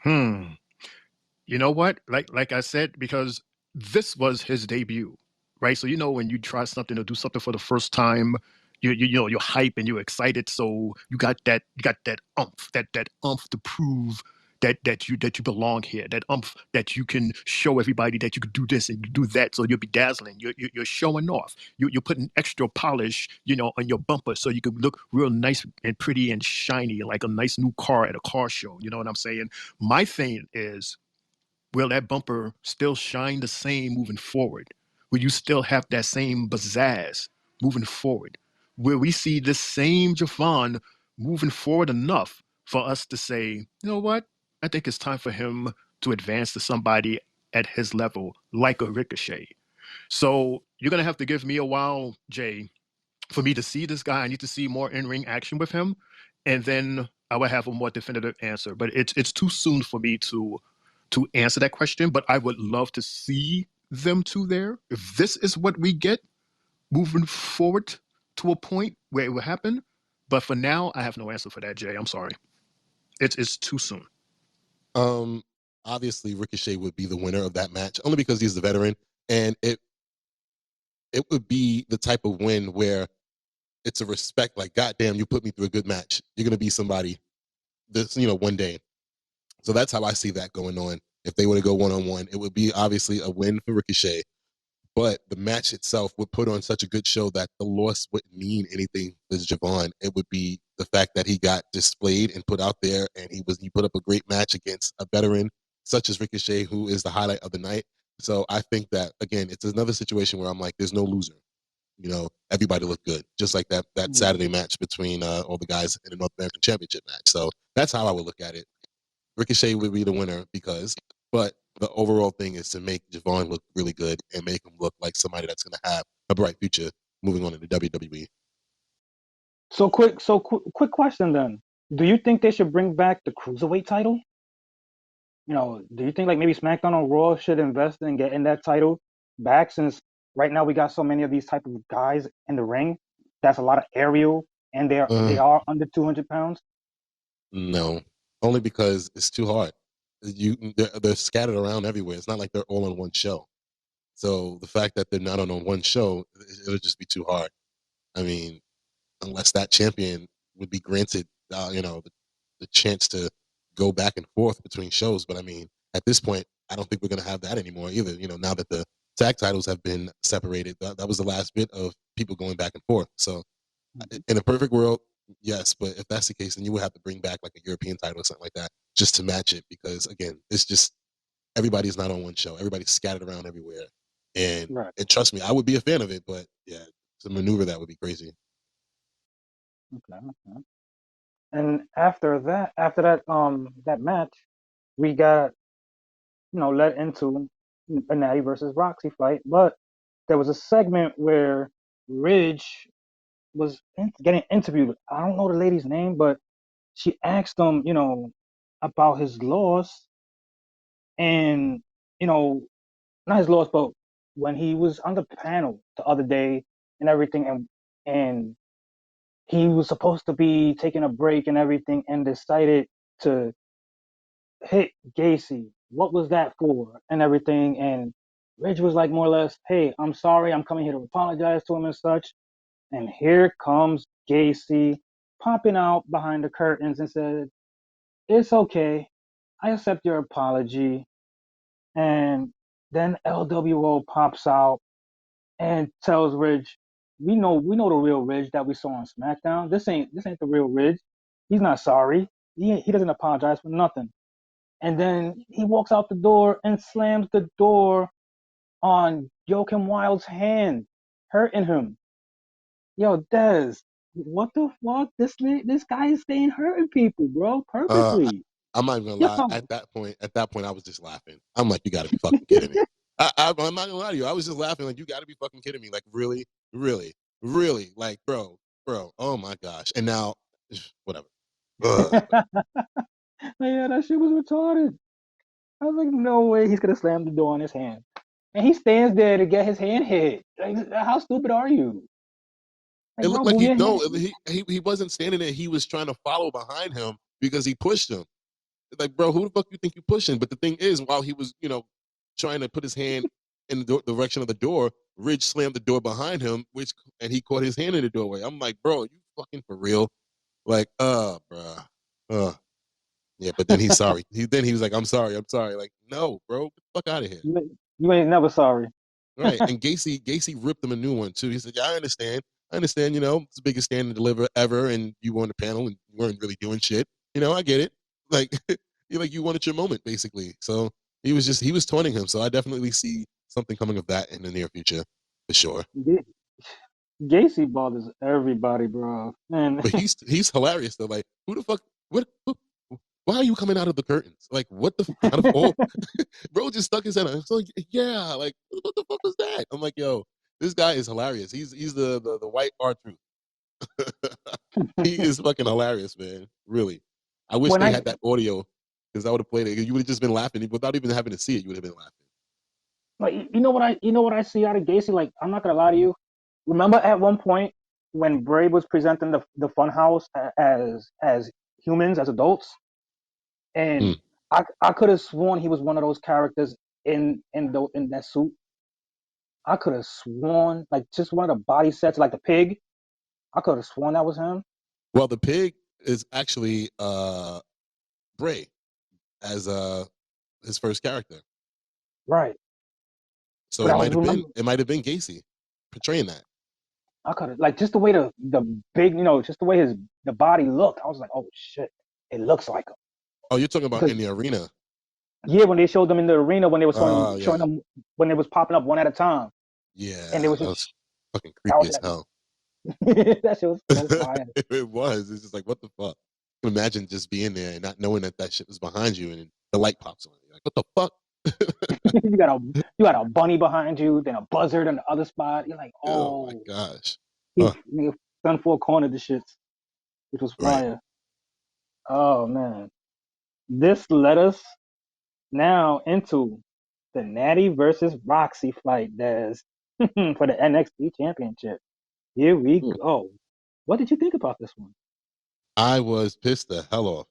Hmm. You know what? Like I said, because this was his debut, right? So when you try something or do something for the first time, you're hype and you're excited. So you got that umph to prove that you belong here, that that you can show everybody that you can do this and you do that, so you'll be dazzling. You're showing off. You're putting extra polish, on your bumper, so you can look real nice and pretty and shiny, like a nice new car at a car show. You know what I'm saying? My thing is, will that bumper still shine the same moving forward? Will you still have that same pizzazz moving forward? Will we see the same Javon moving forward enough for us to say, you know what? I think it's time for him to advance to somebody at his level, like a Ricochet. So you're going to have to give me a while, Jay, for me to see this guy. I need to see more in-ring action with him, and then I will have a more definitive answer. But it's too soon for me to answer that question. But I would love to see them two there. If this is what we get moving forward to a point where it will happen. But for now, I have no answer for that, Jay. I'm sorry. It's too soon.
Obviously Ricochet would be the winner of that match, only because he's the veteran, and it would be the type of win where it's a respect, like, God damn, you put me through a good match. You're gonna be somebody this, one day. So that's how I see that going on. If they were to go one-on-one, it would be obviously a win for Ricochet, but the match itself would put on such a good show that the loss wouldn't mean anything to Javon. It would be the fact that he got displayed and put out there, and he put up a great match against a veteran such as Ricochet, who is the highlight of the night. So I think that, again, it's another situation where I'm like, there's no loser. Everybody looked good, just like that Saturday match between all the guys in the North American Championship match. So that's how I would look at it. Ricochet would be the winner but the overall thing is to make Javon look really good and make him look like somebody that's going to have a bright future moving on into WWE.
Quick question then. Do you think they should bring back the Cruiserweight title? Do you think like maybe SmackDown or Raw should invest in getting that title back, since right now we got so many of these type of guys in the ring? That's a lot of aerial, and they are under 200 pounds.
No, only because it's too hard. They're scattered around everywhere. It's not like they're all on one show. So the fact that they're not on one show, it'll just be too hard. I mean, unless that champion would be granted, the chance to go back and forth between shows. But I mean, at this point, I don't think we're going to have that anymore either. Now that the tag titles have been separated, that was the last bit of people going back and forth. So in a perfect world, yes. But if that's the case, then you would have to bring back like a European title or something like that just to match it. Because again, it's just, everybody's not on one show. Everybody's scattered around everywhere. And trust me, I would be a fan of it, but yeah, to maneuver that would be crazy.
Okay. And after that match, we got led into a Natty versus Roxy fight, but there was a segment where Ridge was getting interviewed. I don't know the lady's name, but she asked him, about his loss, and not his loss, but when he was on the panel the other day and everything, and he was supposed to be taking a break and everything, and decided to hit Gacy. What was that for? And everything. And Ridge was like, more or less, hey, I'm sorry. I'm coming here to apologize to him and such. And here comes Gacy popping out behind the curtains and said, it's okay. I accept your apology. And then LWO pops out and tells Ridge, we know the real Ridge that we saw on SmackDown. This ain't the real Ridge. He's not sorry. He doesn't apologize for nothing. And then he walks out the door and slams the door on Joakim Wild's hand, hurting him. Yo, Dez, what the fuck? This guy is staying hurting people, bro, purposely.
I'm not even gonna lie. At that point, I was just laughing. I'm like, you got to be fucking kidding me. I'm not gonna lie to you. I was just laughing, like, you got to be fucking kidding me. Like, really, really, really, like, bro. Oh my gosh. And now, whatever.
Yeah, that shit was retarded. I was like, no way he's gonna slam the door on his hand, and he stands there to get his hand hit. Like, how stupid are you? Like,
It
bro,
looked like
move
he wasn't standing there. He was trying to follow behind him because he pushed him. Like, bro, who the fuck you think you pushing? But the thing is, while he was, trying to put his hand in the direction of the door, Ridge slammed the door behind him, and he caught his hand in the doorway. I'm like, bro, you fucking for real? Like, bruh. Yeah, but then he's sorry. He was like, I'm sorry. Like, no, bro, get the fuck out of here.
You ain't never sorry.
Right. And Gacy ripped him a new one too. He said, yeah, I understand. You know, it's the biggest Stand Deliver ever, and you were on the panel and you weren't really doing shit. You know, I get it. Like you wanted your moment, basically. So he was taunting him. So I definitely see something coming of that in the near future, for sure.
Gacy bothers everybody, bro. And
But he's hilarious though. Like, who the fuck what why are you coming out of the curtains? Like, what the out of all bro just stuck his head out. So yeah, like what the fuck was that? I'm like, yo, this guy is hilarious. He's the white R-Truth. He is fucking hilarious, man. Really. I wish
when
they
I
had that audio because I would have played it. You would have just been laughing without even having to see it. You would have been laughing.
like you know what I see out of Gacy. Like I'm not gonna lie to you. Remember at one point when Bray was presenting the Funhouse as humans as adults, and
Mm.
I could have sworn he was one of those characters in that suit. I could have sworn like just one of the body sets like the pig. I could have sworn that was him.
Well, the pig is actually Bray as his first character.
Right.
So
But
it
I was
might have been
remember
Gacy portraying that.
I could have like just the way the big just the way the body looked. I was like, oh shit, it looks like him.
Oh, you're talking about
Because
in the arena.
yeah, when they showed them in the arena when they were
Oh
showing
yeah.
them when they was popping up one at a time, and it
Yeah.
was
That
just
was fucking
that
creepy
was
as hell.
that shit was so fire.
It was. It's just like, what the fuck? Imagine just being there and not knowing that shit was behind you and the light pops on. You're like, what the fuck?
You got a bunny behind you, then a buzzard in the other spot. You're like,
Oh my
oh,
gosh.
he
Huh.
nigga done four cornered the shits, which was
Right.
fire. Oh man, this led us now into the Natty versus Roxy fight, Des, for the NXT Championship. Here we
Hmm.
go. What did you think about this one?
I was pissed the hell off.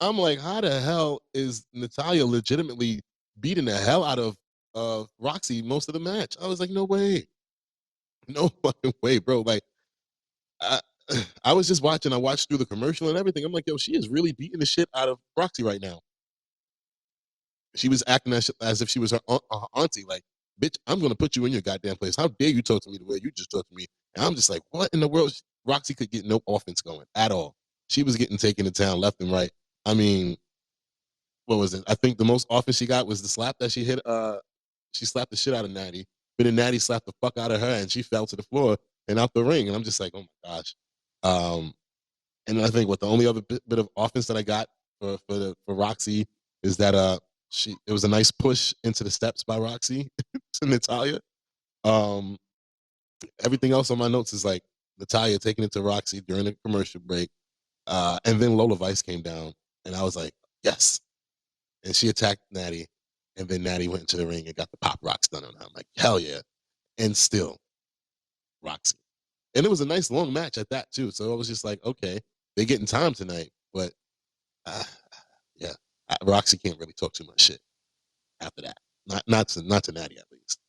I'm like, how the hell is Natalia legitimately beating the hell out of Roxy most of the match? I was like, no way. No fucking way, bro. Like, I, I was just watching. I watched through the commercial and everything. I'm like, yo, she is really beating the shit out of Roxy right now. She was acting as if she was her auntie. Like, bitch, I'm gonna put you in your goddamn place. How dare you talk to me the way you just talked to me? And I'm just like, what in the world? Roxy could get no offense going at all. She was getting taken to town left and right. I mean, what was it? I think the most offense she got was the slap that she hit. She slapped the shit out of Natty, but then Natty slapped the fuck out of her, and she fell to the floor and out the ring. And I'm just like, oh my gosh. And I think what the only other bit of offense that I got for Roxy is that it was a nice push into the steps by Roxy to Natalia. Um, Everything else on my notes is like Natalia taking it to Roxy during the commercial break, and then Lola Vice came down, and I was like, yes. And she attacked Natty, and then Natty went into the ring and got the pop rocks done on her. I'm like, hell yeah. And still, Roxy. And it was a nice long match at that too. So I was just like, okay, they getting time tonight, but uh, yeah, Roxy can't really talk too much shit after that. Not to Natty at least.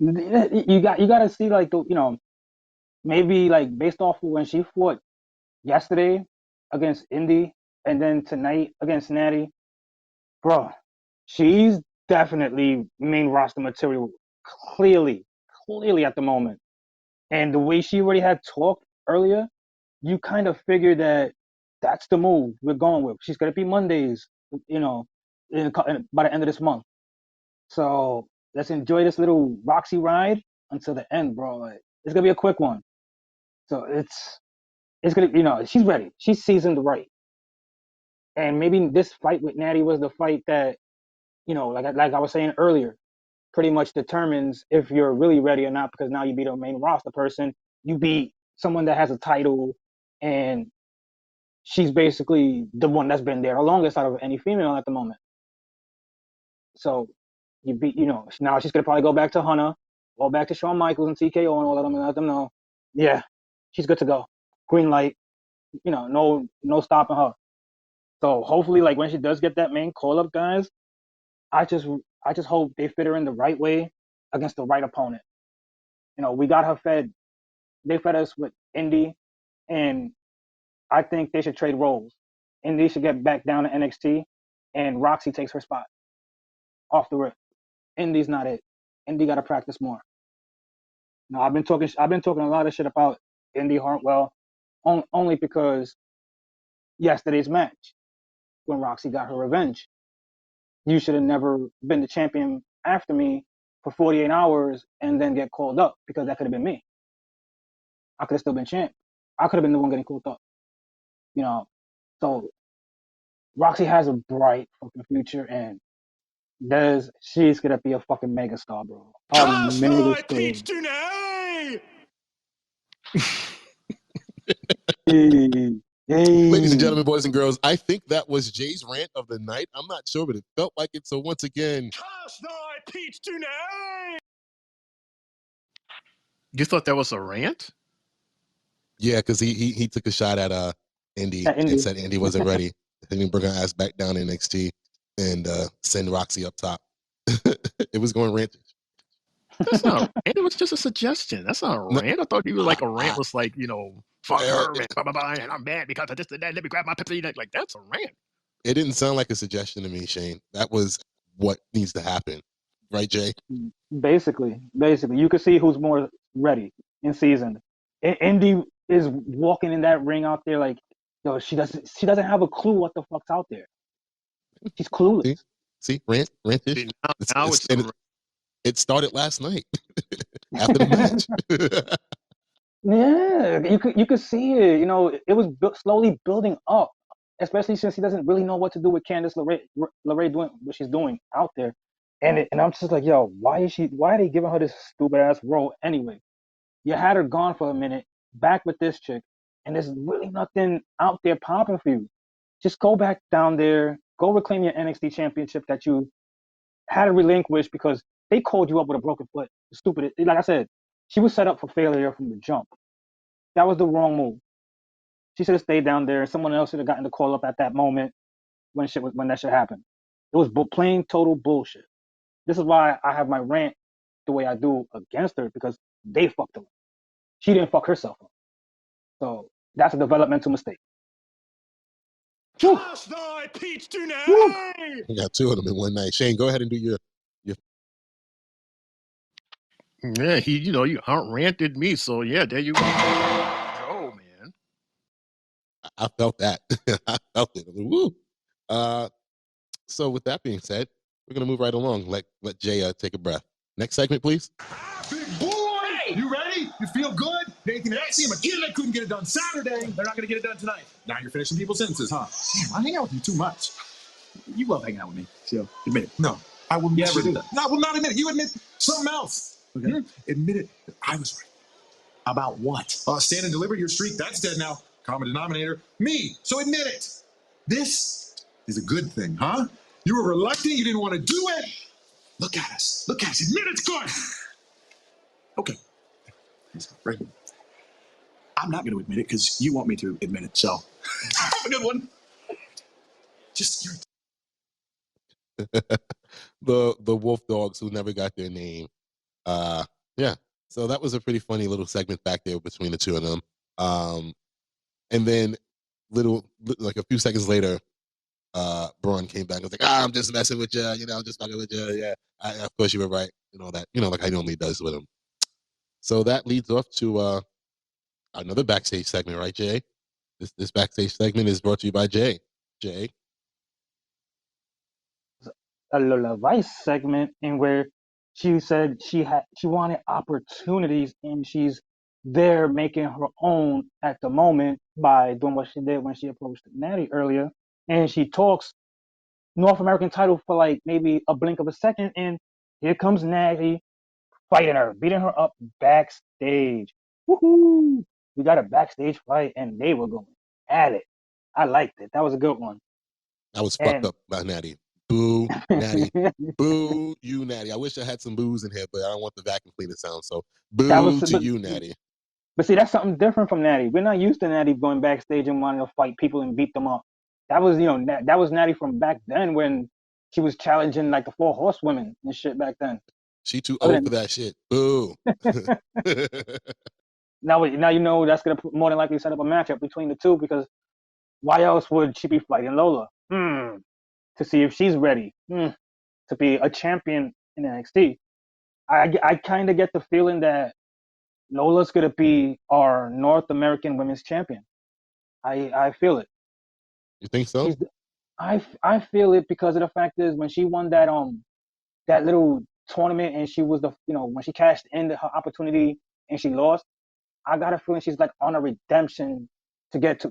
You got to see like the maybe like based off of when she fought yesterday against Indy and then tonight against Natty, bro. She's definitely main roster material clearly, clearly at the moment. And the way she already had talked earlier, you kind of figure that that's the move we're going with. She's gonna be Mondays, you know, by the end of this month. So let's enjoy this little Roxy ride until the end, bro. Like, it's gonna be a quick one. So it's gonna, she's ready. She's seasoned right. And maybe this fight with Natty was the fight that, like I was saying earlier, pretty much determines if you're really ready or not. Because now you beat a main roster person, you beat someone that has a title, and she's basically the one that's been there the longest out of any female at the moment. So you beat, now she's gonna probably go back to Hunter, go back to Shawn Michaels and TKO and all of them, and let them know, yeah, she's good to go. Green light, no stopping her. So hopefully, like when she does get that main call up, guys, I just I just hope they fit her in the right way against the right opponent. We got her fed. They fed us with Indy, and I think they should trade roles. Indy should get back down to NXT, and Roxy takes her spot off the rip. Indy's not it. Indy got to practice more. Now I've been talking a lot of shit about Indy Hartwell, only because yesterday's match when Roxy got her revenge. You should have never been the champion after me for 48 hours and then get called up, because that could have been me. I could have still been champ. I could have been the one getting called up. You know, so Roxy has a bright fucking future, and she's gonna be a fucking megastar, bro. A
Just my
megastar.
peach today!
Hey,
Ladies and
hey.
gentlemen, boys and girls, I think that was Jay's rant of the night. I'm not sure, but it felt like it. So once again,
Just my peach today!
You thought that was a rant?
yeah, because he took a shot at Indy
At
and
Indy.
said Indy wasn't ready. He didn't bring her ass back down in NXT and send Roxy up top. It was going rantish.
That's not a rant. It was just a suggestion. That's not a
No,
rant. I thought you were like a rant
I-
was like, fuck
well,
her and blah, blah, blah, and I'm mad because of this and that. Let me grab my Pepsi. Like, that's a rant.
it didn't sound like a suggestion to me, Shane. That was what needs to happen. Right, Jay?
Basically, you can see who's more ready in season. Indy is walking in that ring out there like, yo, she doesn't have a clue what the fuck's out there. She's clueless.
See, rantish.
See, now it's a rant.
It started last night after the match.
Yeah, you could see it. You know, it was slowly building up, especially since he doesn't really know what to do with Candice LeRae doing what she's doing out there, and I'm just like, yo, why are they giving her this stupid ass role anyway? You had her gone for a minute, back with this chick, and there's really nothing out there popping for you. Just go back down there, go reclaim your NXT championship that you had to relinquish because they called you up with a broken foot. Stupid. Like I said, she was set up for failure from the jump. That was the wrong move. She should have stayed down there. Someone else should have gotten the call up at that moment when that shit happened. It was plain total bullshit. This is why I have my rant the way I do against her, because they fucked her. She didn't fuck herself up. So that's a developmental mistake.
Just my peach today!
We got two of them in one night. Shane, go ahead and do your.
Yeah, you out-ranted me. So, yeah, there you go. Oh, man.
I felt that. I felt it. Woo. So with that being said, we're gonna move right along. Let Jay take a breath. Next segment, please.
Big boy! Hey! You ready? You feel good? Nathan Axiom again, they couldn't get it done Saturday. They're not going to get it done tonight. Now you're finishing people's sentences, huh? Damn, I hang out with you too much. You love hanging out with me, so admit it. No, I will never do that. No, I will not admit it. You admit something else. Okay. Admit it. I was right. About what? Stand and Deliver, your streak, that's dead now. Common denominator, me. So admit it. This is a good thing, huh? You were reluctant. You didn't want to do it. Look at us. Look at us. Admit it's good. Okay. Right. I'm not going to admit it because you want me to admit it. So, have a good one. Just
the wolf dogs who never got their name. Yeah. So that was a pretty funny little segment back there between the two of them. And then like a few seconds later, Braun came back and was like, I'm just messing with you, I'm just fucking with you. Yeah. Of course you were right. And all that, like I normally does with him. So that leads off to another backstage segment, right, Jay? This backstage segment is brought to you by Jay. Jay.
A Lola Vice segment in where she said she wanted opportunities, and she's there making her own at the moment by doing what she did when she approached Natty earlier. And she talks North American title for like maybe a blink of a second, and here comes Natty fighting her, beating her up backstage. Woohoo! We got a backstage fight, and they were going at it. I liked it. That was a good one.
I was fucked up by Natty. Boo, Natty. Boo, you, Natty. I wish I had some booze in here, but I don't want the vacuum cleaner sound. So, boo to you, Natty.
But see, that's something different from Natty. We're not used to Natty going backstage and wanting to fight people and beat them up. That was, that was Natty from back then when she was challenging like the 4 horsewomen and shit back then.
She too old for that shit. Boo.
Now that's gonna more than likely set up a matchup between the two, because Why else would she be fighting Lola? To see if she's ready to be a champion in NXT. I kind of get the feeling that Lola's gonna be our North American Women's Champion. I feel it.
You think so?
She's I feel it because of the fact is when she won that little tournament and she was when she cashed in her opportunity and she lost, I got a feeling she's like on a redemption to get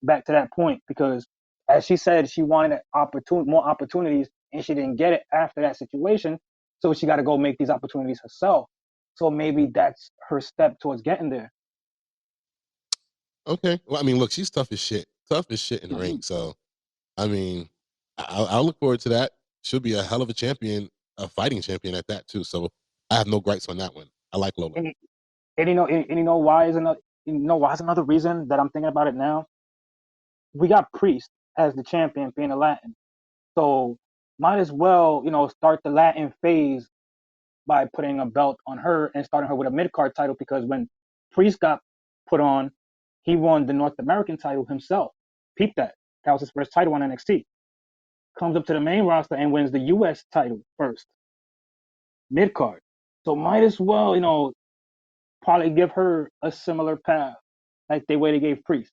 back to that point because as she said she wanted more opportunities and she didn't get it after that situation, so she got to go make these opportunities herself. So maybe that's her step towards getting there.
Okay. Well, I mean, look, she's tough as shit. Tough as shit in the ring. So, I mean, I'll look forward to that. She'll be a hell of a champion, a fighting champion at that too. So I have no gripes on that one. I like Lola.
And you know why is another reason that I'm thinking about it now? We got Priest as the champion being a Latin. So might as well, start the Latin phase by putting a belt on her and starting her with a mid card title because when Priest got put on, he won the North American title himself. Peep that. That was his first title on NXT. Comes up to the main roster and wins the US title first. Mid card. So might as well, probably give her a similar path like the way they gave Priest.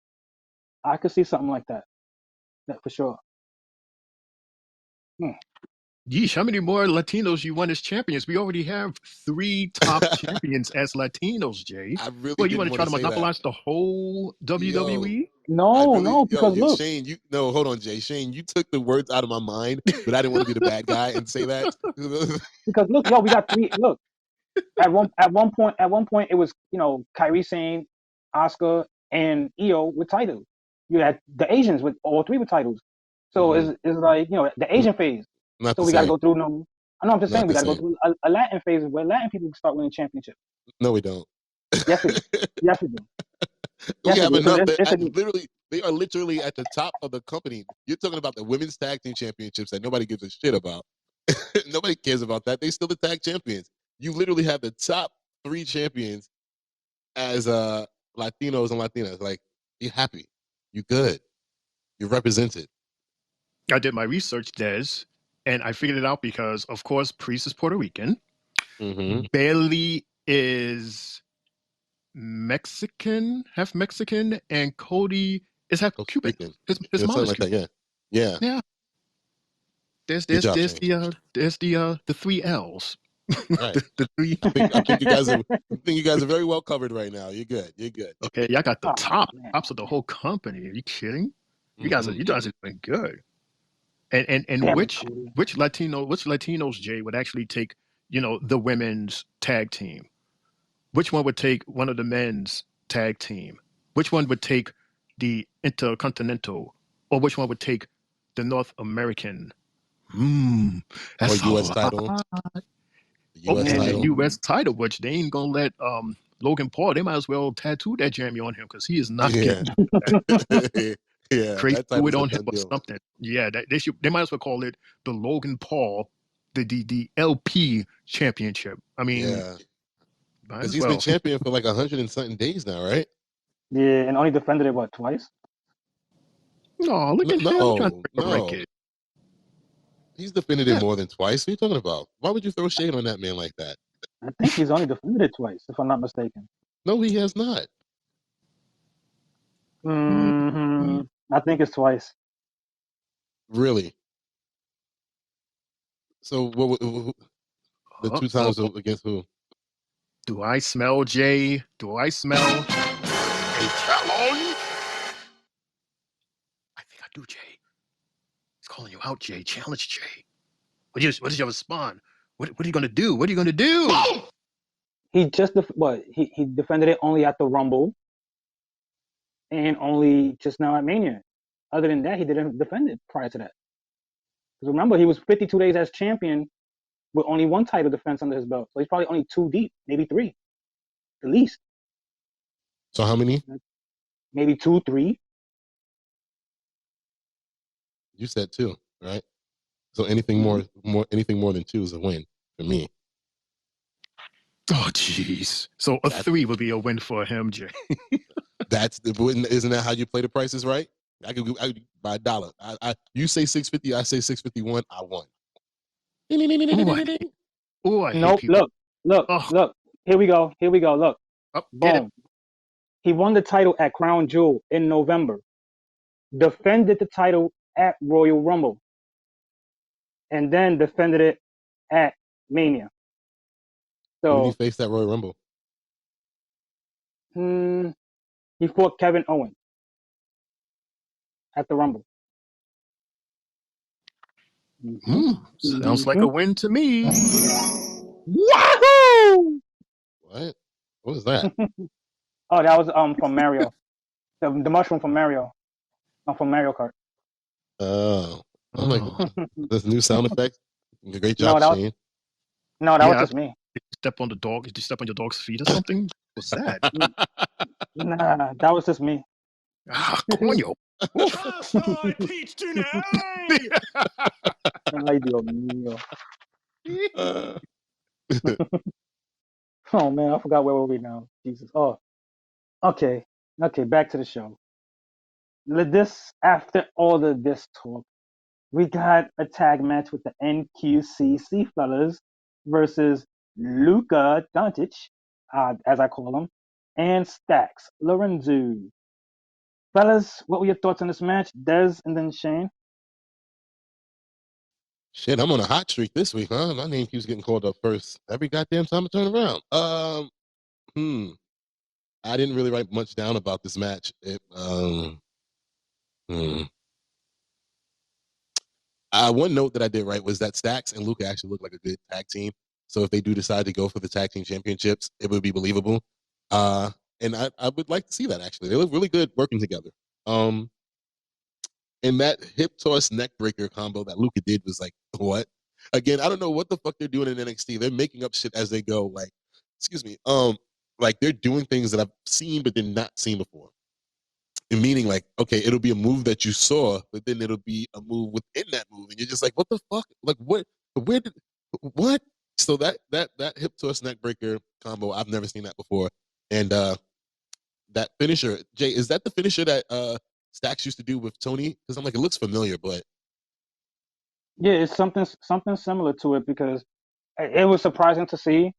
I could see something like that. That for sure.
Yeesh, how many more Latinos you want as champions? We already have 3 top champions as Latinos, Jay.
I really
Well, you
didn't
want to try to
say that.
monopolize the whole WWE?
No, because look.
Shane, hold on, Jay. Shane, you took the words out of my mind, but I didn't want to be the bad guy and say that.
Because look, we got 3. Look, at one point, it was Kairi Sane, Asuka, and Io with titles. You had the Asians with all 3 with titles. So it's like the Asian phase.
Not
so
the
we got to
same.
go through. No, I'm just saying we got to go
same.
through a Latin phase where Latin people start winning championships.
No, we don't.
Yes, we do. Yes, we do.
We
Yes,
have
we do.
enough. They are literally at the top of the company. You're talking about the women's tag team championships that nobody gives a shit about. Nobody cares about that. They still the tag champions. You literally have the top 3 champions as Latinos and Latinas. Like, you're happy. You're good. You're represented.
I did my research, Des, and I figured it out because, of course, Priest is Puerto Rican. Bailey is Mexican, half Mexican, and Cody is half Cuban. His mom is Cuban.
Yeah.
There's the 3 L's.
Right.
the 3.
I think you guys are very well covered right now. You're good.
Okay, y'all got the tops of the whole company. Are you kidding? You guys are doing good. And which Latinos, Jay, would actually take the women's tag team? Which one would take one of the men's tag team? Which one would take the Intercontinental? Or which one would take the North American? That's
or U.S. title.
The U.S. title, which they ain't gonna let Logan Paul. They might as well tattoo that jammy on him because he is not getting that. Create it on him or something. Yeah, they might as well call it the Logan Paul, the LP championship. I mean,
because he's been champion for like 100 and something days now, right?
Yeah, and only defended it twice.
No, look at him trying to break it.
He's defended it more than twice. What are you talking about? Why would you throw shade on that man like that?
I think he's only defended it twice, if I'm not mistaken.
No, he has not.
I think it's twice.
Really? So the 2 times against who?
Do I smell, Jay? Do I smell a challenge? I think I do, Jay. He's calling you out, Jay. Challenge, Jay. What is your response? What are you gonna do? What are you gonna do?
He just he defended it only at the Rumble and only just now at Mania. Other than that, he didn't defend it prior to that. Because remember, he was 52 days as champion with only 1 title defense under his belt. So he's probably only 2 deep, maybe 3, at least.
So how many?
Maybe 2, 3.
You said 2, right? So anything more than 2 is a win for me.
Oh, jeez. So a 3 would be a win for him, Jay.
Isn't that how you play the prices right? I could buy $1. You say 650, I say 651. I won.
Oh, I hate
Nope.
people. Oh,
Look. Here we go. Look.
get it.
Boom. He won the title at Crown Jewel in November. Defended the title at Royal Rumble. And then defended it at Mania.
Who did he
So
face that Royal Rumble?
he fought Kevin Owens at the Rumble.
Sounds like a win to me.
Wahoo!
What? What was that?
Oh, that was from Mario. The mushroom from Mario. From Mario Kart.
Oh, I'm like, this new sound effect. Great
No,
job,
that was,
Shane.
no, that was just me.
Did you step on the dog? Did you step on your dog's feet or something? What's that?
Nah, that was just me.
Ah, coño.
Hostile Peach tonight!
Ay, Dios mío. Oh man, I forgot where were we now. Jesus. Oh, okay. Back to the show. After all of this talk, we got a tag match with the NQCC fellas versus Luka Doncic, as I call him, and Stax Lorenzo. Fellas, what were your thoughts on this match? Dez and then Shane.
Shit, I'm on a hot streak this week, huh? My name keeps getting called up first every goddamn time I turn around. I didn't really write much down about this match. One note that I did write was that Stax and Luca actually look like a good tag team. So if they do decide to go for the tag team championships, it would be believable. And I would like to see that actually. They look really good working together. And that hip toss neck breaker combo that Luca did was like, what? Again, I don't know what the fuck they're doing in NXT. They're making up shit as they go. Like, excuse me. Like they're doing things that I've seen but did not seen before. And meaning like, okay, it'll be a move that you saw, but then it'll be a move within that move, and you're just like, what the fuck? Like, what? Where did? What? So that hip toss neck breaker combo, I've never seen that before. And that finisher, Jay, is that the finisher that Stax used to do with Tony? Because I'm like, it looks familiar, but
Yeah, it's something similar to it because it was surprising to see. And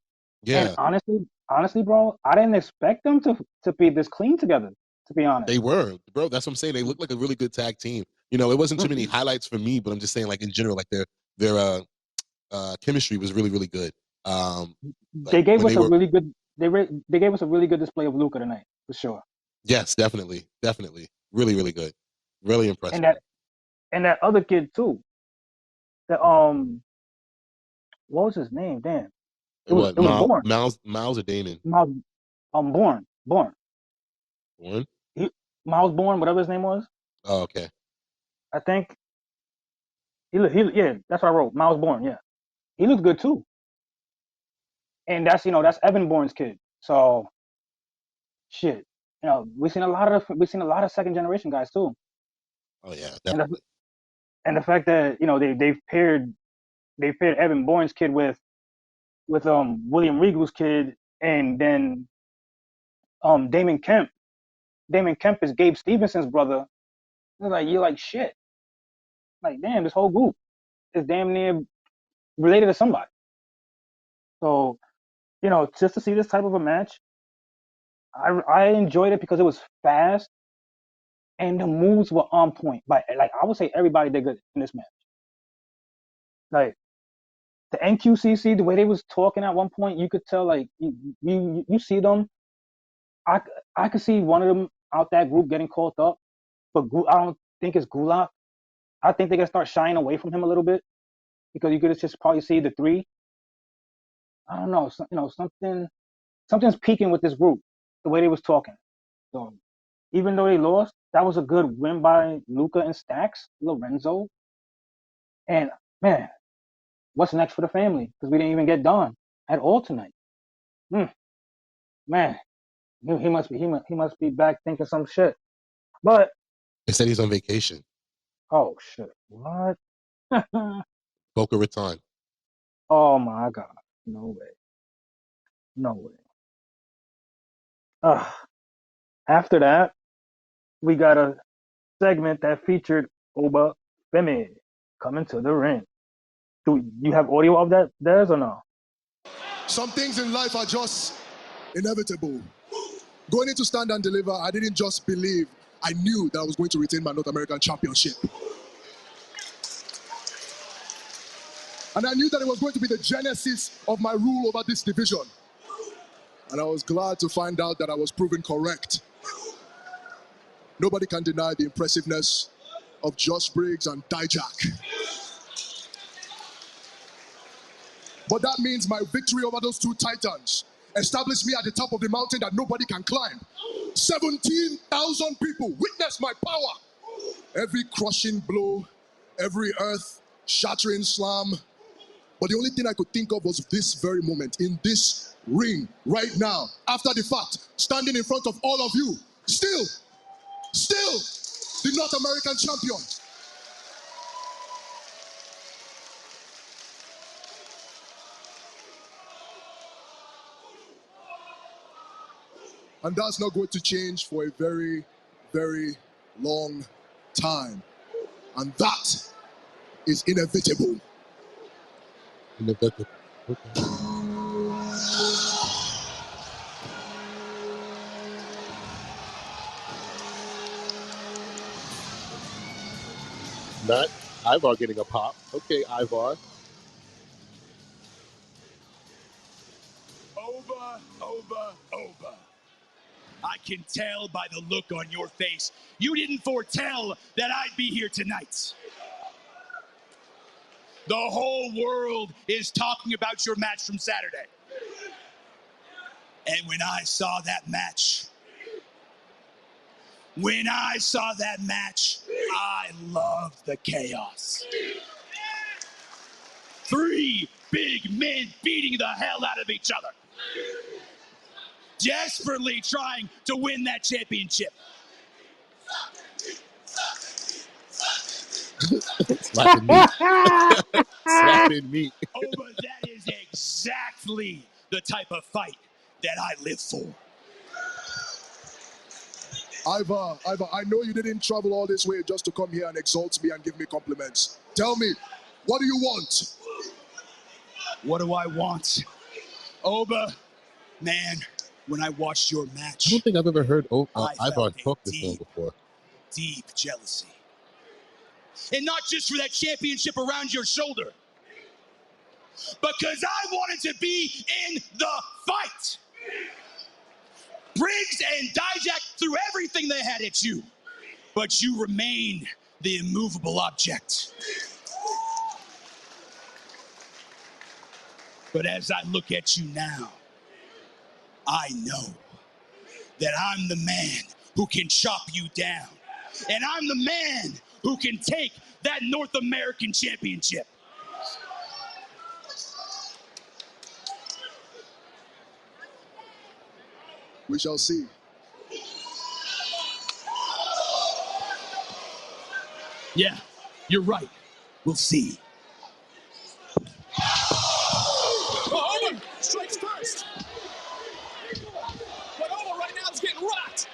yeah,
honestly, bro, I didn't expect them to be this clean together. To be honest,
they were, bro. That's what I'm saying. They look like a really good tag team. You know, it wasn't too many highlights for me, but I'm just saying, like in general, like their chemistry was really, really good. Like
they gave
when
us
they
a
were,
really good they gave us a really good display of Luca tonight for sure.
yes, definitely, really, really good, really impressed
And
me.
that other kid too. The what was his name? Damn,
What
it was Born.
Miles or Damon?
Miles, Born,
Born?
he, Miles Born, whatever his name was.
Oh, okay.
I think yeah, that's what I wrote. Miles Born, yeah, he looked good too. And that's Evan Bourne's kid. So shit, we've seen a lot of second generation guys too.
Oh yeah,
And
definitely.
the fact that they've paired Evan Bourne's kid with William Regal's kid, and then Damon Kemp. Damon Kemp is Gabe Stevenson's brother. You're like shit. Like damn, this whole group is damn near related to somebody. So just to see this type of a match, I enjoyed it because it was fast and the moves were on point. But like I would say, everybody did good in this match. Like the NQCC, the way they was talking at one point, you could tell like you see them. I I could see one of them out that group getting caught up, but I don't think it's Gulak. I think they gotta start shying away from him a little bit because you could just probably see the three. I don't know, something's peaking with this group, the way they was talking. So even though they lost, that was a good win by Luca and Stax Lorenzo. And man, what's next for the family? Because we didn't even get Don at all tonight. Man, he must be back thinking some shit. But
They said he's on vacation.
oh shit, what?
Boca Raton.
Oh my god, no way, no way. After that, we got segment that featured Oba Femi coming to the ring. Do you have audio of that, Des, or no?
Some things in life are just inevitable. Going into Stand and Deliver, I didn't just believe, I knew that I was going to retain my North American Championship. And I knew that it was going to be the genesis of my rule over this division. And I was glad to find out that I was proven correct. Nobody can deny the impressiveness of Josh Briggs and Dijak. But that means my victory over those two titans established me at the top of the mountain that nobody can climb. 17,000 people witnessed my power. Every crushing blow, every earth-shattering slam. But the only thing I could think of was this very moment, in this ring, right now, after the fact, standing in front of all of you, still the North American champion. And that's not going to change for a very, very long time. And that is inevitable.
Inevitable. Okay. Not Ivar getting a pop. Okay, Ivar.
Over. I can tell by the look on your face, you didn't foretell that I'd be here tonight. The whole world is talking about your match from Saturday. And when I saw that match, I loved the chaos. 3 big men beating the hell out of each other. Desperately trying to win that championship.
Slapping me. Slapping me.
Oh, but that is exactly the type of fight that I live for.
Ivar, I know you didn't travel all this way just to come here and exalt me and give me compliments. Tell me, what do you want?
What do I want? Oba, man, when I watched your match,
I don't think I've ever heard
I
Ivar
felt
talk
a
this long before.
deep jealousy. And not just for that championship around your shoulder, because I wanted to be in the fight. Briggs and Dijak threw everything they had at you, but you remained the immovable object. But as I look at you now, I know that I'm the man who can chop you down. And I'm the man who can take that North American championship.
We shall see.
Yeah, you're right. We'll see.
Oh, Oba strikes first. But Oba right now is getting rocked.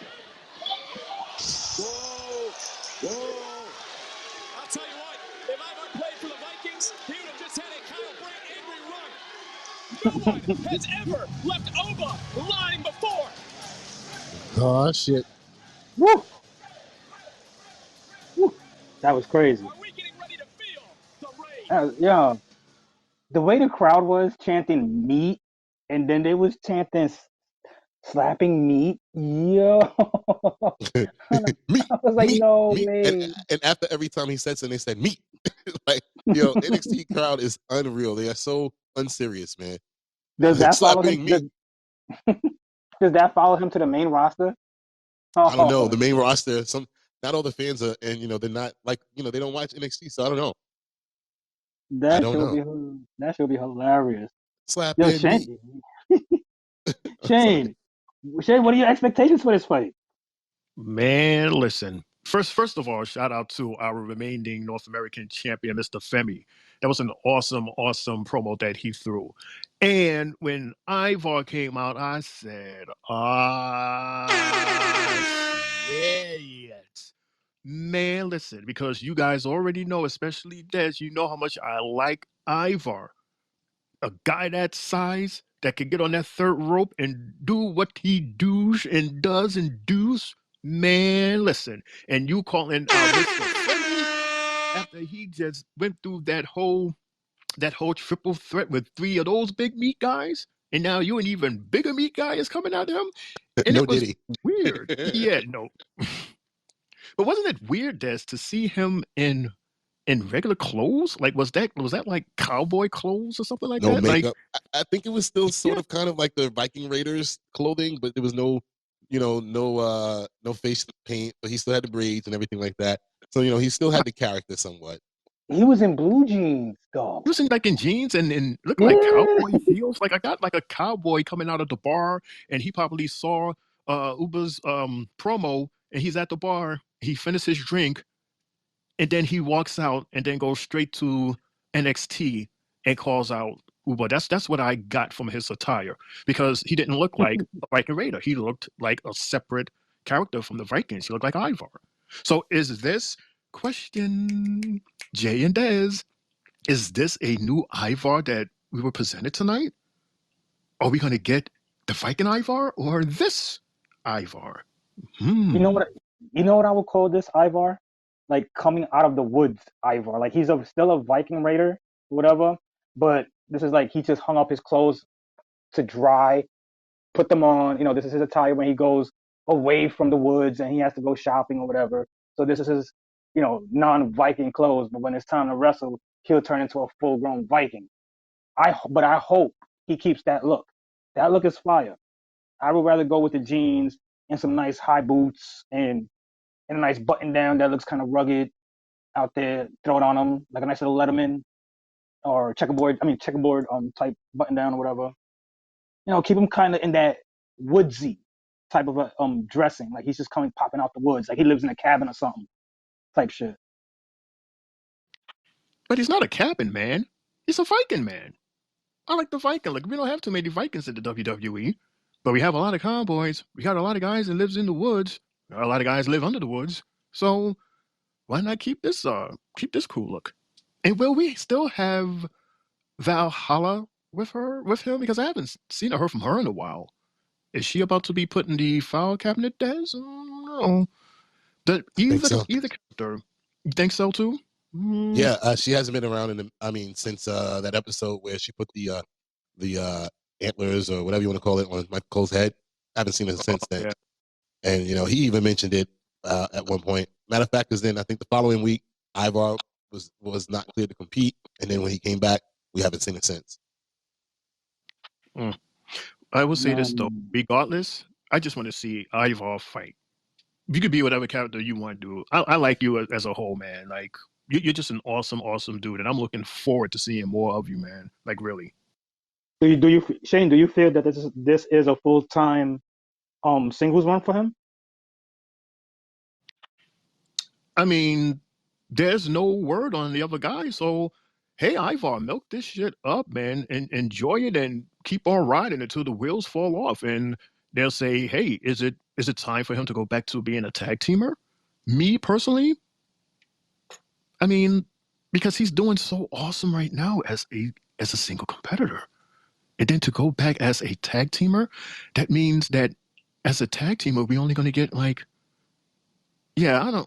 Whoa. I'll tell you what, if Ivar played for the Vikings, he would have just had a Kyle Brandt angry run. No one has ever left Oba lying before.
Oh, shit.
Woo! That was crazy.
Are we getting ready to feel the rage?
Yeah, the way the crowd was chanting meat, and then they was chanting slapping meat. Yo,
Meat.
I was like, no
Meat.
way.
And after every time he said something, they said meat. Like, yo, NXT crowd is unreal. They are so unserious, man.
Does that follow him?
Slapping meat.
Does that follow him to the main roster?
I don't know.
Oh,
The main roster, not all the fans are, and they're not like, they don't watch NXT, so I don't know.
that should be hilarious. Yo,
Slapping meat.
Shane, what are your expectations for this fight?
Man, listen. First of all, shout out to our remaining North American champion, Mr. Femi. That was an awesome promo that he threw. And when Ivar came out, I said, shit. Man, listen, because you guys already know, especially Des, you know how much I like Ivar. A guy that size that can get on that third rope and do what he does and does and does. Man, listen, and you calling out Mr. Philly after he just went through that whole triple threat with three of those big meat guys, and now you an even bigger meat guy is coming out of him, and
No
it was
Diddy.
weird. Yeah, no, but wasn't it weird, Des, to see him in regular clothes? Like, was that like cowboy clothes or something like
No
that? Like,
makeup. I think it was still sort
yeah,
of kind of like the Viking Raiders clothing, but there was no face paint, but he still had the braids and everything like that. So, he still had the character somewhat.
He was in blue jeans, though.
he was in like in jeans and looking like
Yeah.
cowboy heels. Like I got like a cowboy coming out of the bar, and he probably saw Uber's promo, and he's at the bar. He finished his drink, and then he walks out, and then goes straight to NXT and calls out Uber. That's what I got from his attire, because he didn't look like a Viking Raider. He looked like a separate character from the Vikings. He looked like Ivar. So is this question, Jay and Dez? Is this a new Ivar that we were presented tonight? Are we going to get the Viking Ivar or this Ivar?
You know what? You know what I would call this Ivar? Like coming out of the woods Ivar. Like he's still a Viking raider, whatever. But this is like he just hung up his clothes to dry, put them on. This is his attire when he goes away from the woods and he has to go shopping or whatever. So this is his, non-Viking clothes. But when it's time to wrestle, he'll turn into a full-grown Viking. But I hope he keeps that look. That look is fire. I would rather go with the jeans and some nice high boots and a nice button down that looks kind of rugged out there. Throw it on him like a nice little Letterman or checkerboard type button down or whatever. Keep him kind of in that woodsy type of dressing, like he's just popping out the woods, like he lives in a cabin or something, type shit.
But he's not a cabin man. He's a Viking man. I like the Viking. Like, we don't have too many Vikings in the WWE, but we have a lot of cowboys. We got a lot of guys that lives in the woods. A lot of guys live under the woods. So why not keep this cool look? And will we still have Valhalla with him? Because I haven't seen or heard from her in a while. Is she about to be put in the file cabinet, Des? No.
Think so.
Either character. You think so too?
Yeah, she hasn't been around since that episode where she put the antlers or whatever you want to call it on Michael Cole's head. I haven't seen her since then.
Yeah.
And he even mentioned it at one point. Matter of fact, because then I think the following week Ivar was not clear to compete, and then when he came back, we haven't seen it since.
I will say this though, regardless, I just want to see Ivar fight. You could be whatever character you want to do. I like you as a whole, man. Like you're just an awesome, awesome dude, and I'm looking forward to seeing more of you, man. Like really.
Shane, do you feel that this is a full-time singles run for him?
I mean, there's no word on the other guy, so hey, Ivar, milk this shit up, man, and enjoy it and keep on riding until the wheels fall off. And they'll say, hey, is it time for him to go back to being a tag teamer? Me personally, I mean, because he's doing so awesome right now as a single competitor. And then to go back as a tag teamer, that means that as a tag teamer, we're only going to get like, yeah,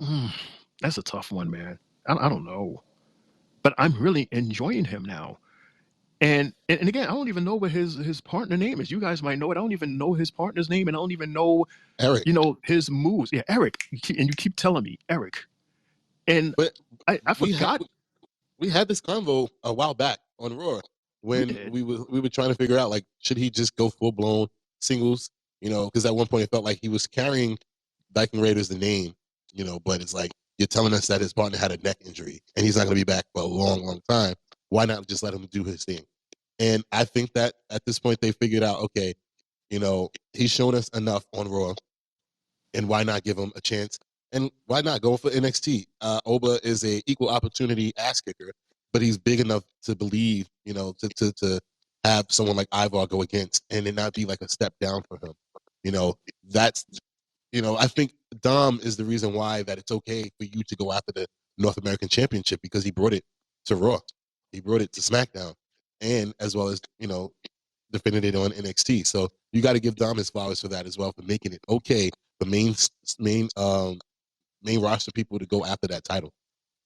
that's a tough one, man. I don't know. But I'm really enjoying him now. And again, I don't even know what his partner name is. You guys might know it. I don't even know his partner's name, and I don't even know
Eric.
His moves. Yeah, Eric. And you keep telling me Eric. And
but
I forgot.
We had this convo a while back on Raw when we were trying to figure out, like, should he just go full blown singles? Because at one point it felt like he was carrying Viking Raiders the name, but it's like you're telling us that his partner had a neck injury and he's not going to be back for a long, long time. Why not just let him do his thing? And I think that at this point they figured out, okay, he's shown us enough on Raw, and why not give him a chance? And why not go for NXT? Oba is a equal opportunity ass kicker, but he's big enough to believe, to have someone like Ivar go against and it not be like a step down for him. That's, I think Dom is the reason why that it's okay for you to go after the North American Championship, because he brought it to Raw, he brought it to SmackDown, and as well as defended it on NXT. So you got to give Dom his flowers for that as well, for making it okay for main roster people to go after that title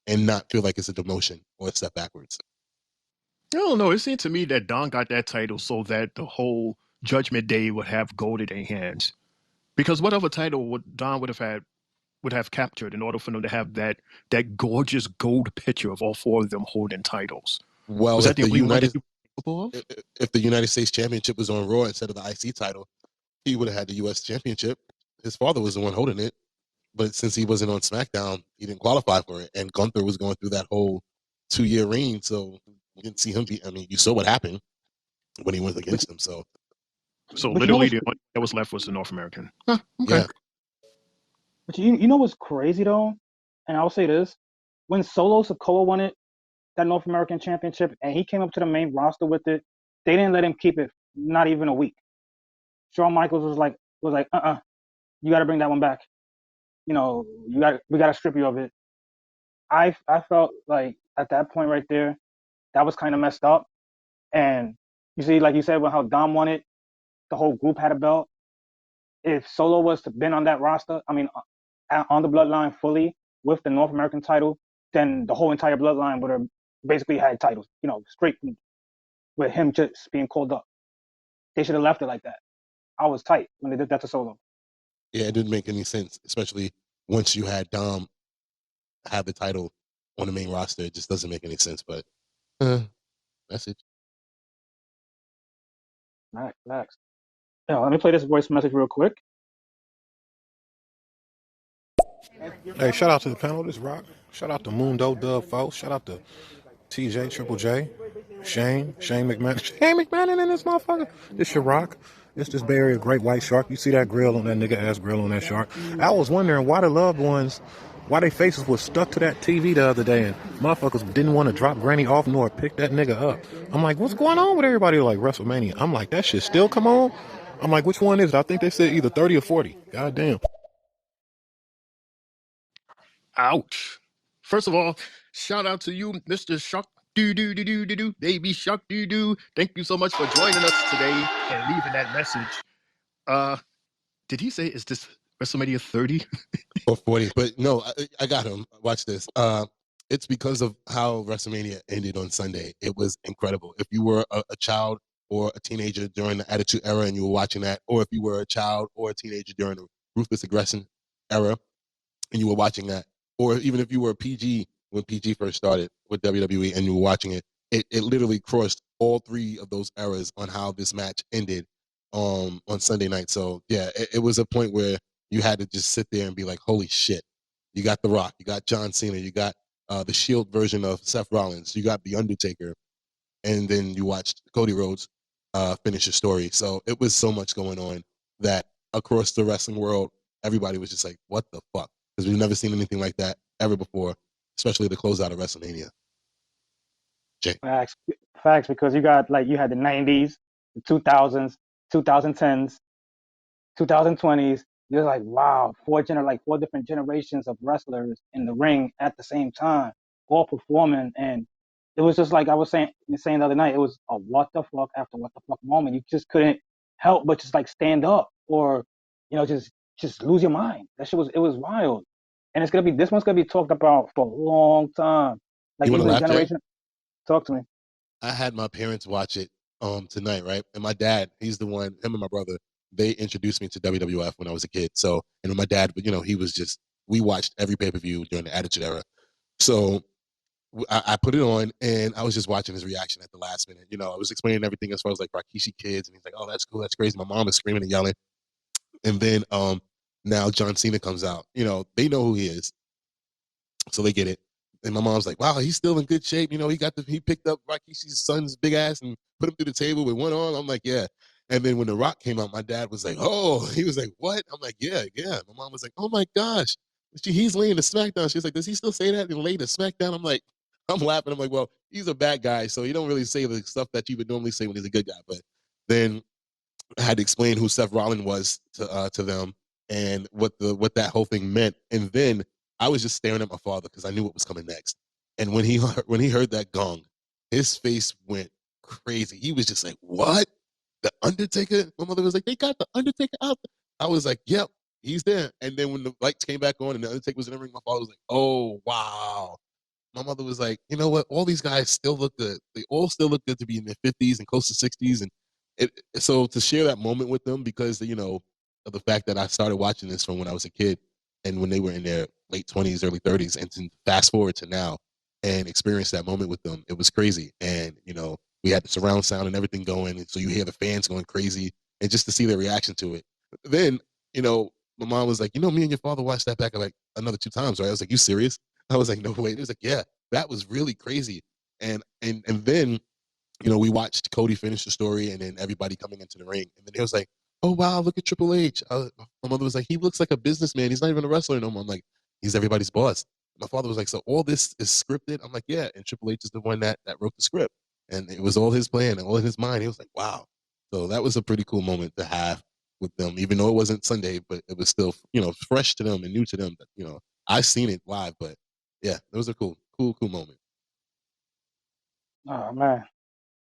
and not feel like it's a demotion or a step backwards.
I don't know. It seemed to me that Don got that title so that the whole Judgment Day would have gold in their hands. Because what other title would Don would have captured in order for them to have that gorgeous gold picture of all four of them holding titles?
Well,
Was that the only one that you were capable of?
if the United States Championship was on Raw instead of the IC title, he would have had the US Championship. His father was the one holding it, but since he wasn't on SmackDown, he didn't qualify for it. And Gunther was going through that whole 2-year reign, so you didn't see him beat. I mean, you saw what happened when he went against him. So
literally, the only that was left was the North American. Huh, okay.
Yeah.
But you know what's crazy though, and I'll say this: when Solo Sikoa won it, that North American Championship, and he came up to the main roster with it, they didn't let him keep it not even a week. Shawn Michaels was like, you got to bring that one back. We got to strip you of it. I felt like at that point right there, that was kind of messed up. And you see, like you said, how Dom won it, the whole group had a belt. If Solo was to been on that roster, I mean, on the Bloodline fully with the North American title, then the whole entire Bloodline would have basically had titles, straight with him just being called up. They should have left it like that. I was tight when they did that to Solo.
Yeah, it didn't make any sense, especially once you had Dom have the title on the main roster. It just doesn't make any sense, but that's it.
Relax. Let me play this voice message real quick.
Hey, shout out to the panel. This Rock. Shout out to Mundo, Dub, folks. Shout out to TJ, Triple J, Shane McMahon. Shane McMahon in this motherfucker. This your Rock. It's this Bay Area great white shark. You see that grill on that nigga ass grill on that shark. I was wondering why the loved ones, why their faces was stuck to that TV the other day and motherfuckers didn't want to drop Granny off nor pick that nigga up. I'm like, what's going on with everybody like WrestleMania? I'm like, that shit still come on? I'm like, which one is it? I think they said either 30 or 40. God damn.
Ouch. First of all, shout out to you, Mr. Shuck Doo, baby Shuck Doo. Thank you so much for joining us today and leaving that message. Did he say, is this WrestleMania 30?
Or 40, but no, I got him. Watch this. It's because of how WrestleMania ended on Sunday. It was incredible. If you were a child or a teenager during the Attitude Era and you were watching that, or if you were a child or a teenager during the Ruthless Aggression Era and you were watching that, or even if you were a PG when PG first started with WWE and you were watching it, it literally crossed all three of those eras on how this match ended on Sunday night. So yeah, it was a point where you had to just sit there and be like, holy shit. You got The Rock, you got John Cena, you got the Shield version of Seth Rollins, you got The Undertaker, and then you watched Cody Rhodes finish his story. So it was so much going on that across the wrestling world, everybody was just like, what the fuck? Because we've never seen anything like that ever before, especially the closeout of WrestleMania. Jay.
Facts, because you had the 90s, the 2000s, 2010s, 2020s. You're like, wow, four different generations of wrestlers in the ring at the same time, all performing, and it was just like I was saying the other night. It was a what the fuck after what the fuck moment. You just couldn't help but just like stand up or just lose your mind. It was wild, and this one's gonna be talked about for a long time. Like
You
even the
laugh,
generation. Talk to me.
I had my parents watch it tonight, right? And my dad, he's the one, him and my brother, they introduced me to WWF when I was a kid. So, and my dad, he was just, we watched every pay-per-view during the Attitude Era. So I put it on and I was just watching his reaction at the last minute. I was explaining everything as far as like Rikishi kids, and he's like, oh, that's cool, that's crazy. My mom is screaming and yelling. And then now John Cena comes out. They know who he is. So they get it. And my mom's like, wow, he's still in good shape. He picked up Rikishi's son's big ass and put him through the table with one arm. I'm like, yeah. And then when The Rock came out, my dad was like, oh, he was like, what? I'm like, yeah. My mom was like, oh my gosh, he's laying the SmackDown. She's like, does he still say that and lay the SmackDown? I'm laughing. I'm like, well, he's a bad guy, so you don't really say the stuff that you would normally say when he's a good guy. But then I had to explain who Seth Rollins was to them. and what that whole thing meant. And then I was just staring at my father because I knew what was coming next. And when he heard that gong, his face went crazy. He was just like, "What? The Undertaker?" My mother was like, "They got the Undertaker out there." I was like, "Yep, he's there." And then when the lights came back on and the Undertaker was in the ring, my father was like, "Oh wow." My mother was like, "You know what? All these guys still look good. They all still look good to be in their 50s and close to 60s." And so to share that moment with them, because of the fact that I started watching this from when I was a kid and when they were in their late 20s, early 30s, and to fast forward to now and experience that moment with them, it was crazy. And we had the surround sound and everything going, and so you hear the fans going crazy, and just to see their reaction to it. Then my mom was like, "Me and your father watched that back like another 2 times, right?" I was like, "You serious?" I was like, "No way." It was like, "Yeah, that was really crazy." And then we watched Cody finish the story, and then everybody coming into the ring, and then it was like, "Oh wow, look at Triple H." My mother was like, "He looks like a businessman. He's not even a wrestler no more." I'm like, "He's everybody's boss." My father was like, "So all this is scripted?" I'm like, "Yeah." And Triple H is the one that wrote the script, and it was all his plan and all in his mind. He was like, "Wow." So that was a pretty cool moment to have with them, even though it wasn't Sunday, but it was still fresh to them and new to them. I've seen it live, but yeah, it was a cool moment.
Oh man,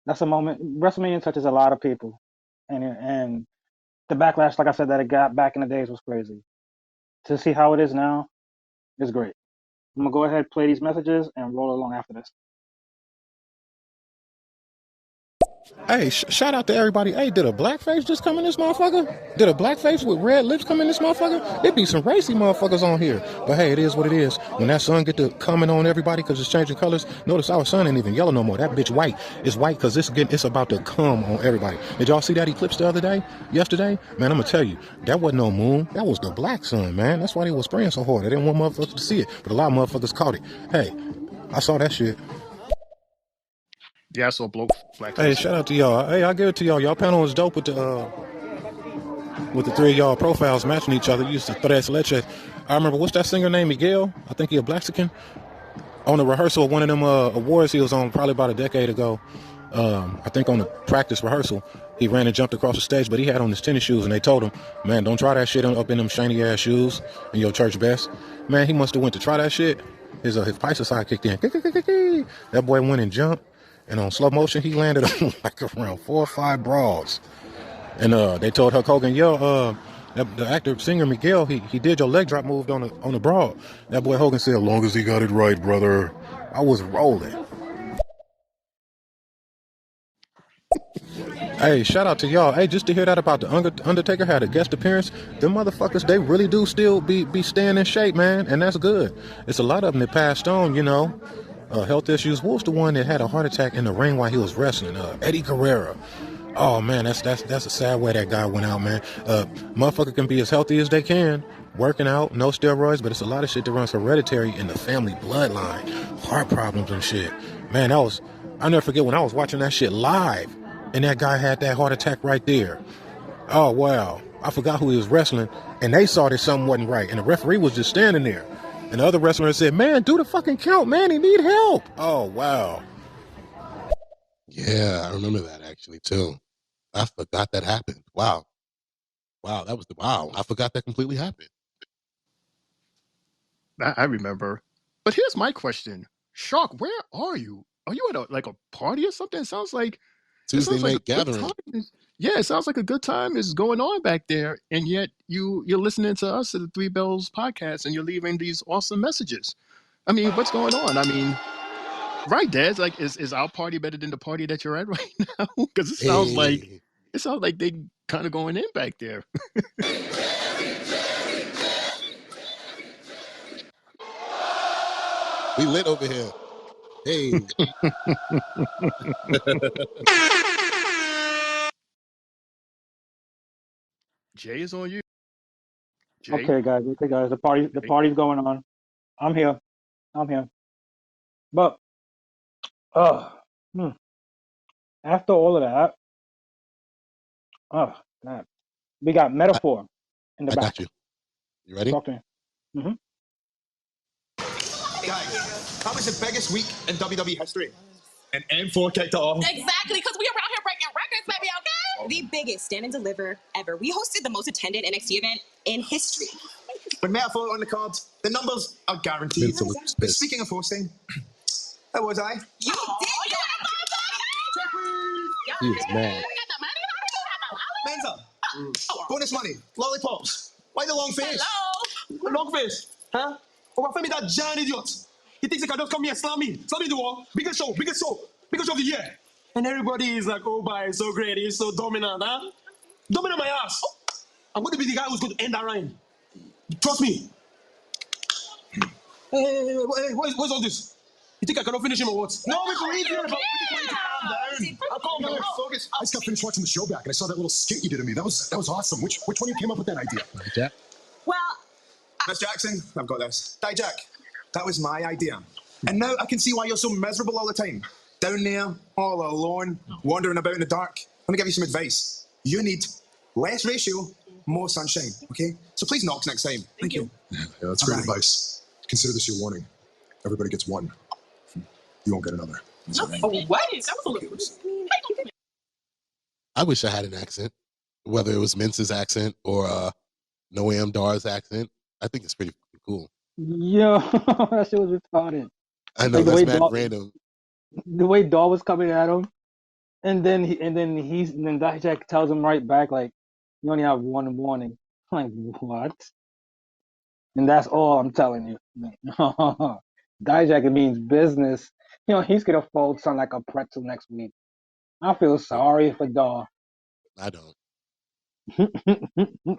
that's a moment. WrestleMania touches a lot of people, and the backlash, like I said, that it got back in the days was crazy. To see how it is now is great. I'm gonna go ahead, play these messages, and roll along after this.
Hey, shout out to everybody. Hey, did a blackface just come in this motherfucker? Did a blackface with red lips come in this motherfucker? It be some racy motherfuckers on here. But hey, it is what it is. When that sun get to coming on everybody because it's changing colors, notice our sun ain't even yellow no more. That bitch white. It's white because it's about to come on everybody. Did y'all see that eclipse the other day? Yesterday? Man, I'm going to tell you, that wasn't no moon. That was the black sun, man. That's why they was spraying so hard. They didn't want motherfuckers to see it. But a lot of motherfuckers caught it. Hey, I saw that shit.
Yeah, I saw bloke blackface.
Hey, shout out to y'all. Hey, I give it to y'all. Y'all panel was dope with the three of y'all profiles matching each other. You used to tres leches. I remember, what's that singer named Miguel? I think he a Blaxican. On the rehearsal of one of them awards he was on probably about a decade ago. I think on the practice rehearsal, he ran and jumped across the stage, but he had on his tennis shoes, and they told him, "Man, don't try that shit up in them shiny ass shoes in your church best." Man, he must have went to try that shit. His Pisces side kicked in. That boy went and jumped, and on slow motion, he landed on like around 4 or 5 broads. And they told Hulk Hogan, "Yo, the actor singer Miguel, he did your leg drop move on the broad." That boy Hogan said, "As long as he got it right, brother." I was rolling. Hey, shout out to y'all. Hey, just to hear that about the Undertaker had a guest appearance, them motherfuckers, they really do still be staying in shape, man, and that's good. It's a lot of them that passed on, health issues. What was the one that had a heart attack in the ring while he was wrestling? Eddie Guerrero. Oh man, that's a sad way that guy went out, man. Motherfucker can be as healthy as they can, working out, no steroids, but it's a lot of shit that runs hereditary in the family bloodline, heart problems and shit. Man, I'll never forget when I was watching that shit live, and that guy had that heart attack right there. Oh wow, I forgot who he was wrestling, and they saw that something wasn't right, and the referee was just standing there, and the other wrestler said, "Man, do the fucking count, man. He need help." Oh wow.
Yeah, I remember that actually too. I forgot that happened. Wow. That was wow. I forgot that completely happened.
I remember. But here's my question. Shark, where are you? Are you at a party or something? It sounds like
Tuesday night gathering.
It sounds like a good time is going on back there, and yet you're listening to us at the Three Bells podcast, and you're leaving these awesome messages. I mean, what's going on? I mean, right, Dad? Like, is our party better than the party that you're at right now? Because it sounds like they kind of going in back there.
We lit over here. Hey.
Jay is on you. Jay?
Okay, guys. The party's going on. I'm here. But after all of that, man, we got Metaphor in the
I
back.
got you. You ready?
Talk to me. Mm-hmm.
Guys, how was the biggest week in WWE history? And M4 kicked it off.
Exactly, because we around here breaking records, baby, okay?
the biggest Stand and Deliver ever. We hosted the most attended NXT event in history.
When Metaphor on the card, the numbers are guaranteed.
Vince was
But
pissed.
speaking of hosting, how was I?
You did
He was mad.
Mensa, bonus money, lollipops. Why the long face? Hello. Long face, huh? Oh, my family that giant idiot. He thinks he can just come here and slam me the wall. Biggest show of the year. And everybody is like, oh, boy, he's so great, he's so dominant, huh? Dominant my ass. I'm going to be the guy who's going to end that reign. Trust me. Hey, what's all this? You think I cannot finish him or what? No, we believe you, but we just want you to calm down. I'll calm down. Focus.
I just got finished watching the show back, and I saw that little skit you did of me. That was awesome. Which one of you came up with that idea?
Jack?
Well,
Miss Jackson, I've got this. Jack, that was my idea. And now I can see why you're so miserable all the time. Down there, all alone, wandering about in the dark. Let me give you some advice. You need less ratio, more sunshine, okay? So please knocks next time. Thank you.
Yeah, that's great advice. Consider this your warning. Everybody gets one. You won't get another.
Oh, what? That was a little.
I wish I had an accent, whether it was Mince's accent or Noam Dar's accent. I think it's pretty cool.
Yo, that shit was retarded.
I know,
Like the
that's
way
mad
Dar,
random.
the way Dar was coming at him, and then Dijak tells him right back like, "You only have one warning." I'm like, what? And that's all I'm telling you. Dijak means business. You know, he's gonna fold something like a pretzel next week. I feel sorry for Dar.
I don't.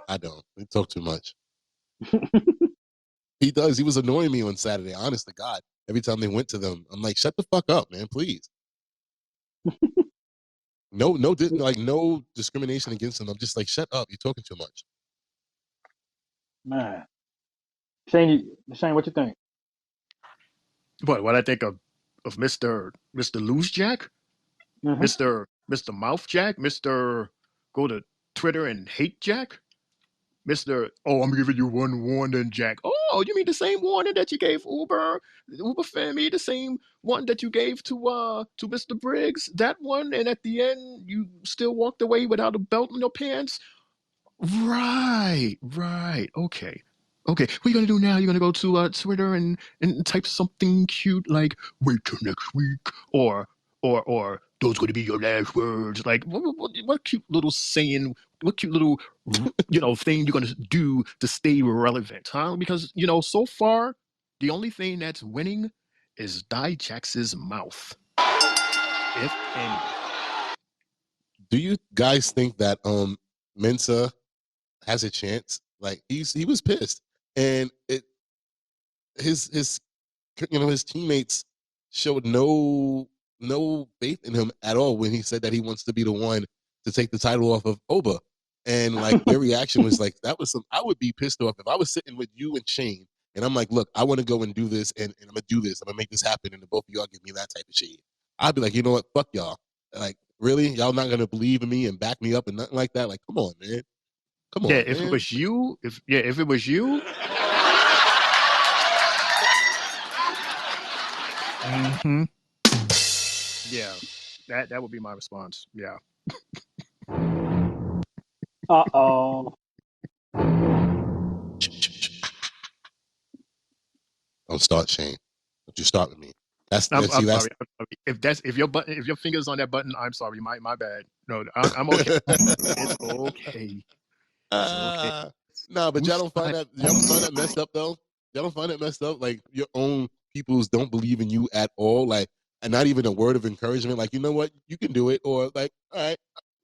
I don't. We talk too much. He does. He was annoying me on Saturday. Honest to God, every time they went to them, I'm like, shut the fuck up, man, please. No discrimination against him. I'm just like, shut up. You're talking too much.
Man, Shane, what you think?
What I think of Mr. Loose Jack,
Mm-hmm.
Mr. Mouth Jack, Mr. Go to Twitter and hate Jack, Mr. Oh, I'm giving you one warning, Jack. Oh, you mean the same warning that you gave Uber Femi, the same one that you gave to Mr. Briggs, that one, and at the end you still walked away without a belt in your pants? Right. Okay. What are you gonna do now? You're gonna go to Twitter and type something cute like "wait till next week" or "those gonna be your last words." Like what cute little saying? What cute little thing you're gonna do to stay relevant, huh? Because so far the only thing that's winning is Dijax's mouth, if any.
Do you guys think that Mensa has a chance? Like he was pissed, and his teammates showed no faith in him at all when he said that he wants to be the one to take the title off of Oba, and like their reaction was like, that was I would be pissed off if I was sitting with you and Shane and I'm like, look, I want to go and do this and I'm gonna do this, I'm gonna make this happen, and the both of y'all give me that type of shit. I'd be like, you know what, fuck y'all. Like, really, y'all not gonna believe in me and back me up and nothing like that? Like, come on, man. Come on.
Yeah, if it was you, if it was you. Mm-hmm. Yeah, that would be my response. Yeah.
Uh-oh.
Don't start, Shane. Don't you start with me.
I'm sorry. If your finger's on that button, I'm sorry. My bad. No, I'm okay. It's okay.
No, but y'all don't find that messed up though. Y'all don't find that messed up. Like your own peoples don't believe in you at all. Like, and not even a word of encouragement. Like, you know what, you can do it. Or like, all right.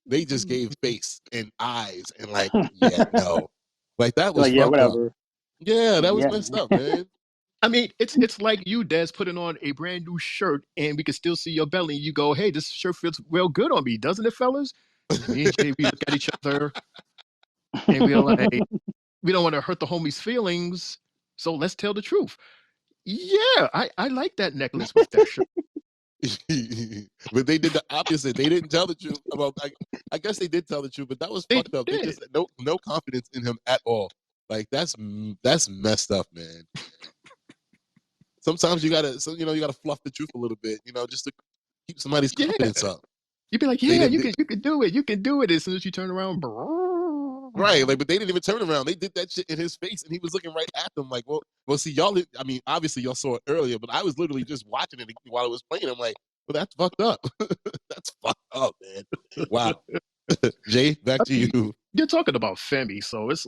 They just gave face and eyes and like, yeah, no. Like that was
like, yeah,
fucked
whatever.
up. Yeah, that was messed up, man.
I mean, it's like you, Des, putting on a brand new shirt and we can still see your belly. You go, hey, this shirt feels real good on me, doesn't it, fellas? And me and Jay, we look at each other and we're like, we don't want to hurt the homie's feelings, so let's tell the truth. Yeah, I like that necklace with that shirt.
But they did the opposite. They didn't tell the truth about. I guess they did tell the truth, but that was fucked up. They just no confidence in him at all. Like that's messed up, man. Sometimes you gotta fluff the truth a little bit, just to keep somebody's confidence up.
You'd be like, yeah, you can do it. You can do it. As soon as you turn around,
right? Like, but they didn't even turn around. They did that shit in his face, and he was looking right at them. Like, well, see, y'all. I mean, obviously, y'all saw it earlier, but I was literally just watching it while it was playing. I'm like, well, that's fucked up. That's fucked up, man. Wow. Jay, back to you.
You're talking about Femi, so it's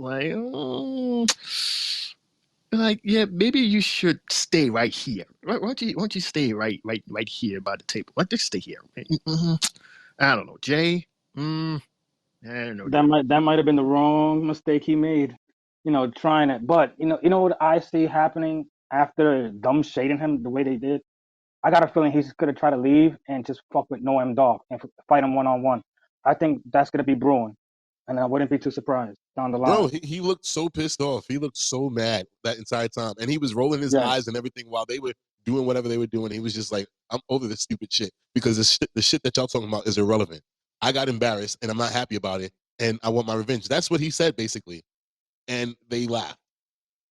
like, yeah, maybe you should stay right here. Why don't you stay right here by the table? Like, just stay here. I don't know, Jay. I don't know.
That might have been the wrong mistake he made. Trying it. But you know what I see happening after them shading him the way they did. I got a feeling he's gonna try to leave and just fuck with Noam Dar and fight him 1-on-1. I think that's gonna be brewing, and I wouldn't be too surprised down the line.
Bro, he looked so pissed off. He looked so mad that entire time, and he was rolling his eyes and everything while they were doing whatever they were doing. He was just like, "I'm over this stupid shit because the shit that y'all talking about is irrelevant. I got embarrassed, and I'm not happy about it, and I want my revenge." That's what he said basically, and they laughed.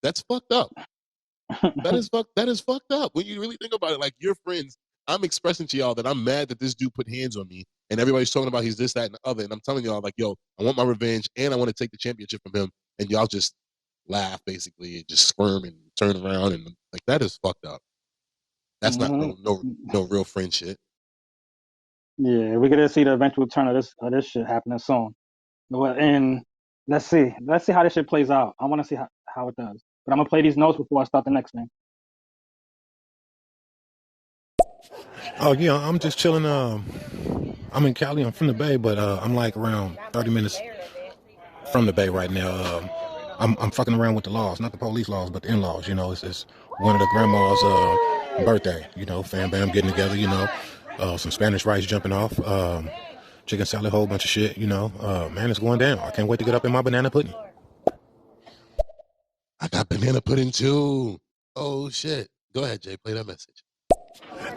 That's fucked up. That is fucked up. When you really think about it, like, your friends, I'm expressing to y'all that I'm mad that this dude put hands on me, and everybody's talking about he's this, that, and the other, and I'm telling y'all, like, yo, I want my revenge, and I want to take the championship from him, and y'all just laugh, basically, and just squirm and turn around, and like, that is fucked up. That's not no real friend shit.
Yeah, we're gonna see the eventual turn of this shit happening soon. And let's see how this shit plays out. I want to see how it does. But I'm gonna play these notes before I start the next thing.
Oh yeah, I'm just chilling. I'm in Cali. I'm from the Bay, but I'm like around 30 minutes from the Bay right now. I'm fucking around with the laws, not the police laws, but the in-laws. It's one of the grandma's birthday. Fam bam getting together. Some Spanish rice jumping off. Chicken salad, whole bunch of shit. Man, it's going down. I can't wait to get up in my banana pudding.
I got banana pudding too. Oh shit. Go ahead, Jay. Play that message.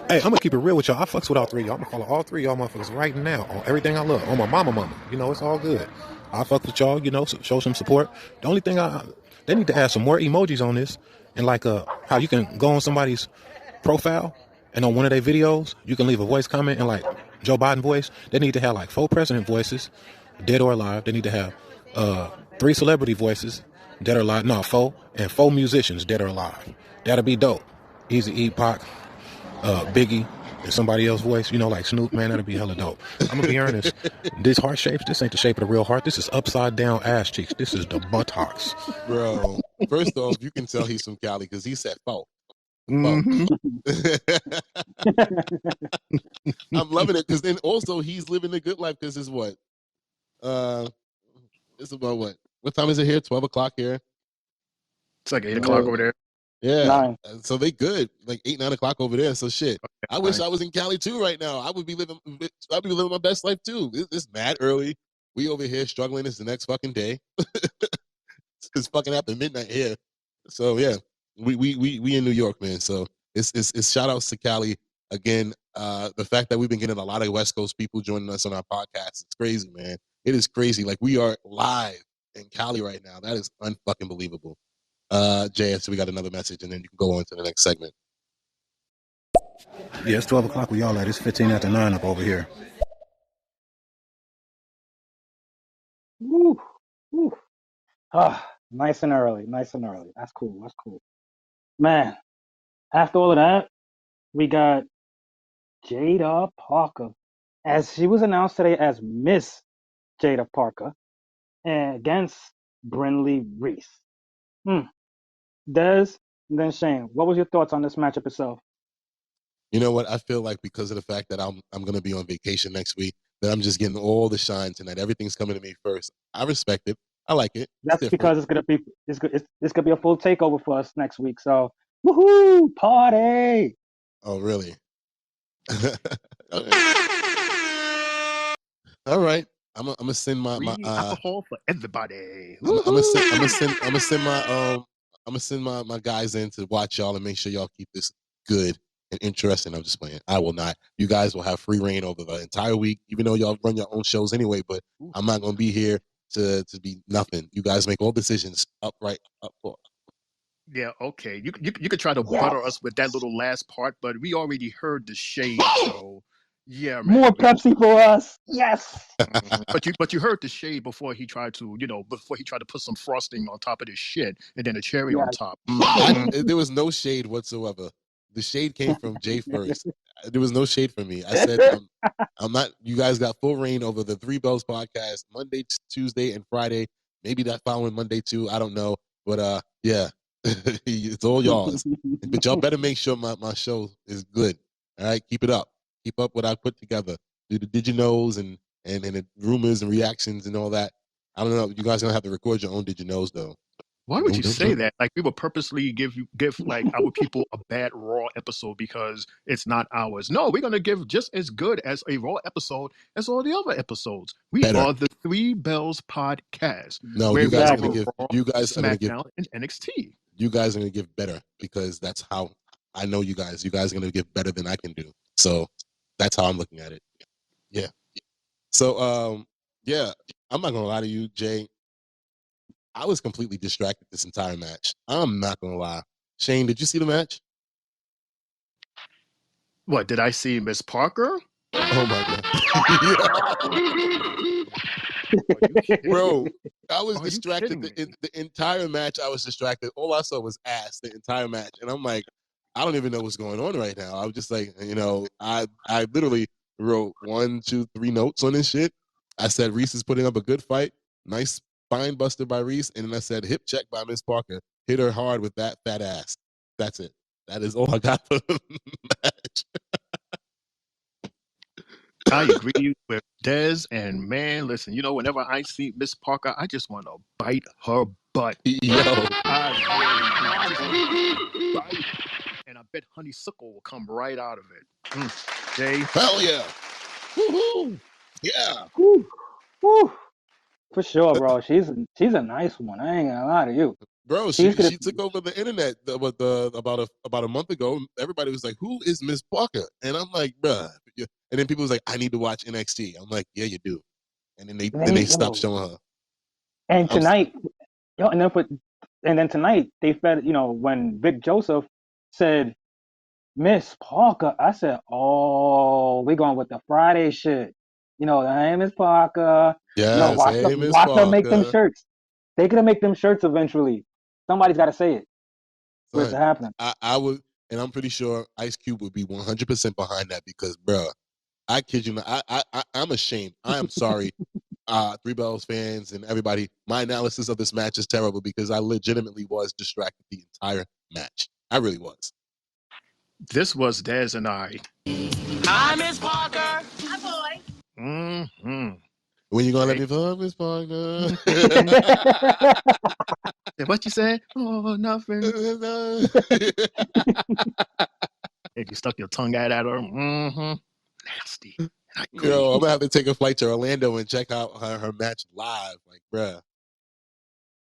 Hey, I'm gonna keep it real with y'all. I fucks with all three of y'all. I'm gonna follow all three of y'all motherfuckers right now on everything I love. On my mama. It's all good. I fuck with y'all, show some support. The only thing they need to add some more emojis on this, and like how you can go on somebody's profile and on one of their videos you can leave a voice comment and like Joe Biden voice. They need to have like 4 president voices, dead or alive. They need to have 3 celebrity voices, dead or alive. No, 4, and 4 musicians, dead or alive. That'll be dope. Easy E, Pac, Biggie, and somebody else's voice, like Snoop, man, that'd be hella dope. I'm gonna be honest. These heart shapes, this ain't the shape of the real heart. This is upside down ass cheeks. This is the buttocks.
Bro, first off, you can tell he's from Cali because he said "fo."
Mm-hmm.
I'm loving it because then also he's living the good life because it's what? It's about what? What time is it here? 12 o'clock here?
It's like 8 o'clock over there.
Yeah.
9.
So they good. Like 8, 9 o'clock over there. So shit. I wish I was in Cali too right now. I'd be living my best life too. It's mad early. We over here struggling. It's the next fucking day. It's fucking after midnight here. So yeah. We in New York, man. So it's shout outs to Cali again. The fact that we've been getting a lot of West Coast people joining us on our podcast, it's crazy, man. It is crazy. Like, we are live in Cali right now. That is unfucking believable. Jay, so we got another message, and then you can go on to the next segment.
Yeah, it's 12 o'clock. We all at. It's 15 after 9 up over here.
Woo, woo. Nice and early. That's cool. Man, after all of that, we got Jada Parker, as she was announced today as Miss Jada Parker, and against Brinley Reese. Des, and then Shane, what was your thoughts on this matchup itself?
You know what? I feel like because of the fact that I'm going to be on vacation next week, that I'm just getting all the shine tonight. Everything's coming to me first. I respect it. I like it.
That's because it's gonna be a full takeover for us next week. So, woohoo, party!
Oh, really? All right. I'm gonna send my
alcohol for everybody.
I'm gonna send my guys in to watch y'all and make sure y'all keep this good and interesting. I'm just playing. I will not. You guys will have free reign over the entire week, even though y'all run your own shows anyway. But I'm not gonna be here to be nothing. You guys make all decisions up front.
Yeah, okay. You could try to butter us with that little last part, but we already heard the shade, so Yeah, man.
More Pepsi for us. Yes.
But you heard the shade before he tried to put some frosting on top of this shit and then a cherry on top.
There was no shade whatsoever. The shade came from Jay first. There was no shade from me. I said, I'm not. You guys got full reign over the Three Bells podcast Monday, Tuesday, and Friday. Maybe that following Monday too. I don't know, but yeah, it's all yours. But y'all better make sure my show is good. All right, keep it up. Keep up what I put together. Do the Diginos and the rumors and reactions and all that. I don't know. You guys gonna have to record your own Diginos though.
Why would you say that? Like we will purposely give like our people a bad Raw episode because it's not ours. No, we're gonna give just as good as a Raw episode as all the other episodes. We
Better.
are the Three Bells podcast.
No,
where
you guys
we
are gonna give.
Raw,
You guys are gonna give.
SmackDown, and NXT.
You guys are gonna give better because that's how I know you guys. You guys are gonna give better than I can do. So that's how I'm looking at it. Yeah. So yeah, I'm not gonna lie to you, Jay. I was completely distracted this entire match. I'm not gonna lie. Shane, did you see the match?
What did I see, Miss Parker?
Oh my god, bro! I was distracted the entire match. I was distracted. All I saw was ass the entire match, and I'm like, I don't even know what's going on right now. I was just like, I literally wrote 1, 2, 3 notes on this shit. I said Reese is putting up a good fight. Nice spine buster by Reese, and then I said hip check by Miss Parker. Hit her hard with that fat ass. That's it. That is all I got for the match.
I agree with Dez, and man, listen, whenever I see Miss Parker, I just want to bite her butt.
Yo.
And I bet honeysuckle will come right out of it. Jay.
Hell yeah. Woo-hoo. Yeah.
Woo. Woo. For sure, bro. She's a nice one. I ain't gonna lie to you.
Bro, she took over the internet about a month ago. Everybody was like, "Who is Miss Parker?" And I'm like, "Bruh." And then people was like, "I need to watch NXT." I'm like, "Yeah, you do." And then they stopped showing her.
And tonight, and then tonight they fed. When Vic Joseph said Miss Parker, I said, "Oh, we going with the Friday shit." Hey, Miss Parker.
Yes,
watch her make them shirts. They gonna make them shirts eventually. Somebody's got to say it for it to happen.
I would, and I'm pretty sure Ice Cube would be 100% behind that because, bro, I kid you not, I'm ashamed. I am sorry, Three Bells fans and everybody. My analysis of this match is terrible because I legitimately was distracted the entire match. I really was.
This was Dez and I.
Hi, Miss Parker. Hi, boy.
Mm-hmm.
When you gonna let me fuck Miss Parker?
What you said? Oh, nothing. If you stuck your tongue out at her, nasty.
Yo, I'm gonna have to take a flight to Orlando and check out her match live. Like, bruh.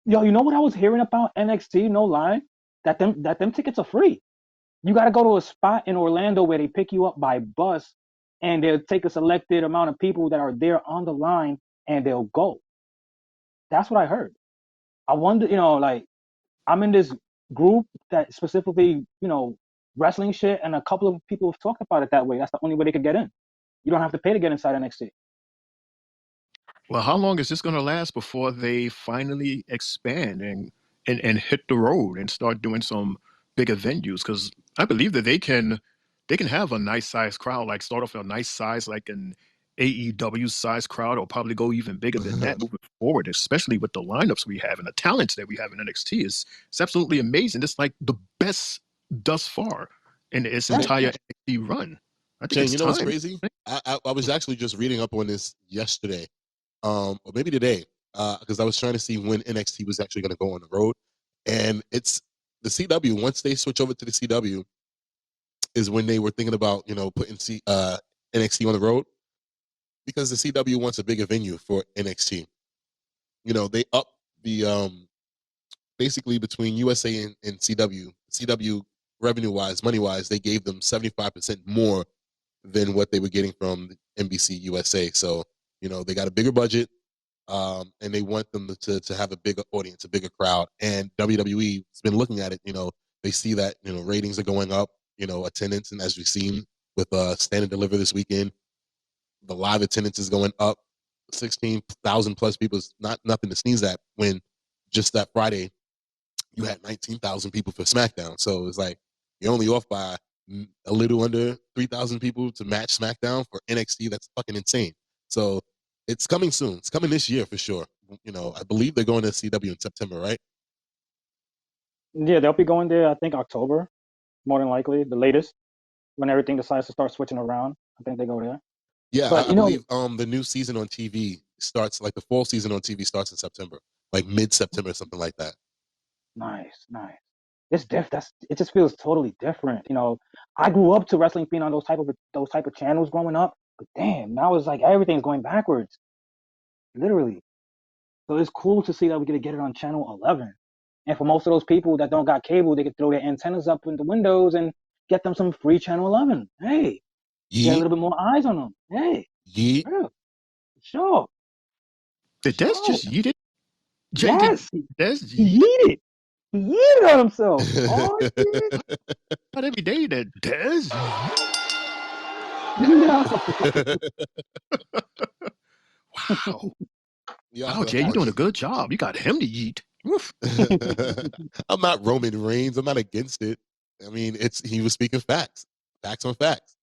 Yo, you know what I was hearing about NXT? No lie, that them tickets are free. You got to go to a spot in Orlando where they pick you up by bus, and they'll take a selected amount of people that are there on the line, and they'll go. That's what I heard. I wonder, I'm in this group that specifically, wrestling shit, and a couple of people have talked about it that way. That's the only way they could get in. You don't have to pay to get inside NXT.
Well, how long is this going to last before they finally expand and hit the road and start doing some bigger venues? Because I believe that they can have a nice size crowd, like start off a nice size, like an AEW size crowd, or probably go even bigger than that moving forward, especially with the lineups we have and the talents that we have in NXT. It's absolutely amazing. It's like the best thus far in its entire NXT run. I think
Jane,
it's
you know what's
time.
crazy? I was actually just reading up on this yesterday, or maybe today, because I was trying to see when NXT was actually going to go on the road, and it's the CW. Once they switch over to the CW, is when they were thinking about putting NXT on the road, because the CW wants a bigger venue for NXT. They up the basically between USA and CW. CW revenue wise, money wise, they gave them 75% more than what they were getting from NBC USA. So, they got a bigger budget, and they want them to have a bigger audience, a bigger crowd. And WWE has been looking at it. They see that ratings are going up, attendance, and as we've seen, with Stand and Deliver this weekend. The live attendance is going up. 16,000 plus people is not nothing to sneeze at when just that Friday you had 19,000 people for SmackDown. So it's like you're only off by a little under 3,000 people to match SmackDown for NXT. That's fucking insane. So it's coming soon. It's coming this year for sure. You know, I believe they're going to CW in September, right?
Yeah, they'll be going there, I think, October, more than likely, the latest, when everything decides to start switching around. I think they go there.
Yeah,
But,
I believe the new season on TV starts, like the fall season on TV starts in September, like mid-September, something like that.
nice. It's it just feels totally different. You know, I grew up to wrestling being on those type of channels growing up, but damn, now it's like everything's going backwards, literally. So it's cool to see that we get it on channel 11. And for most of those people that don't got cable, they can throw their antennas up in the windows and get them some free channel 11. Hey, get a
Yeet,
little bit more eyes on them. Hey,
yeet.
yeah, sure,
Did Des
sure.
just yeet it? Jay, did
Yes,
Des
he
yeet?
yeeted. He yeeted on himself. Oh shit.
Not every day that Des.
No.
Wow.
Yo,
Wow, Jay, you're doing a good job. You got him to yeet. Oof.
I'm not Roman Reigns. I'm not against it. I mean, he was speaking facts on facts.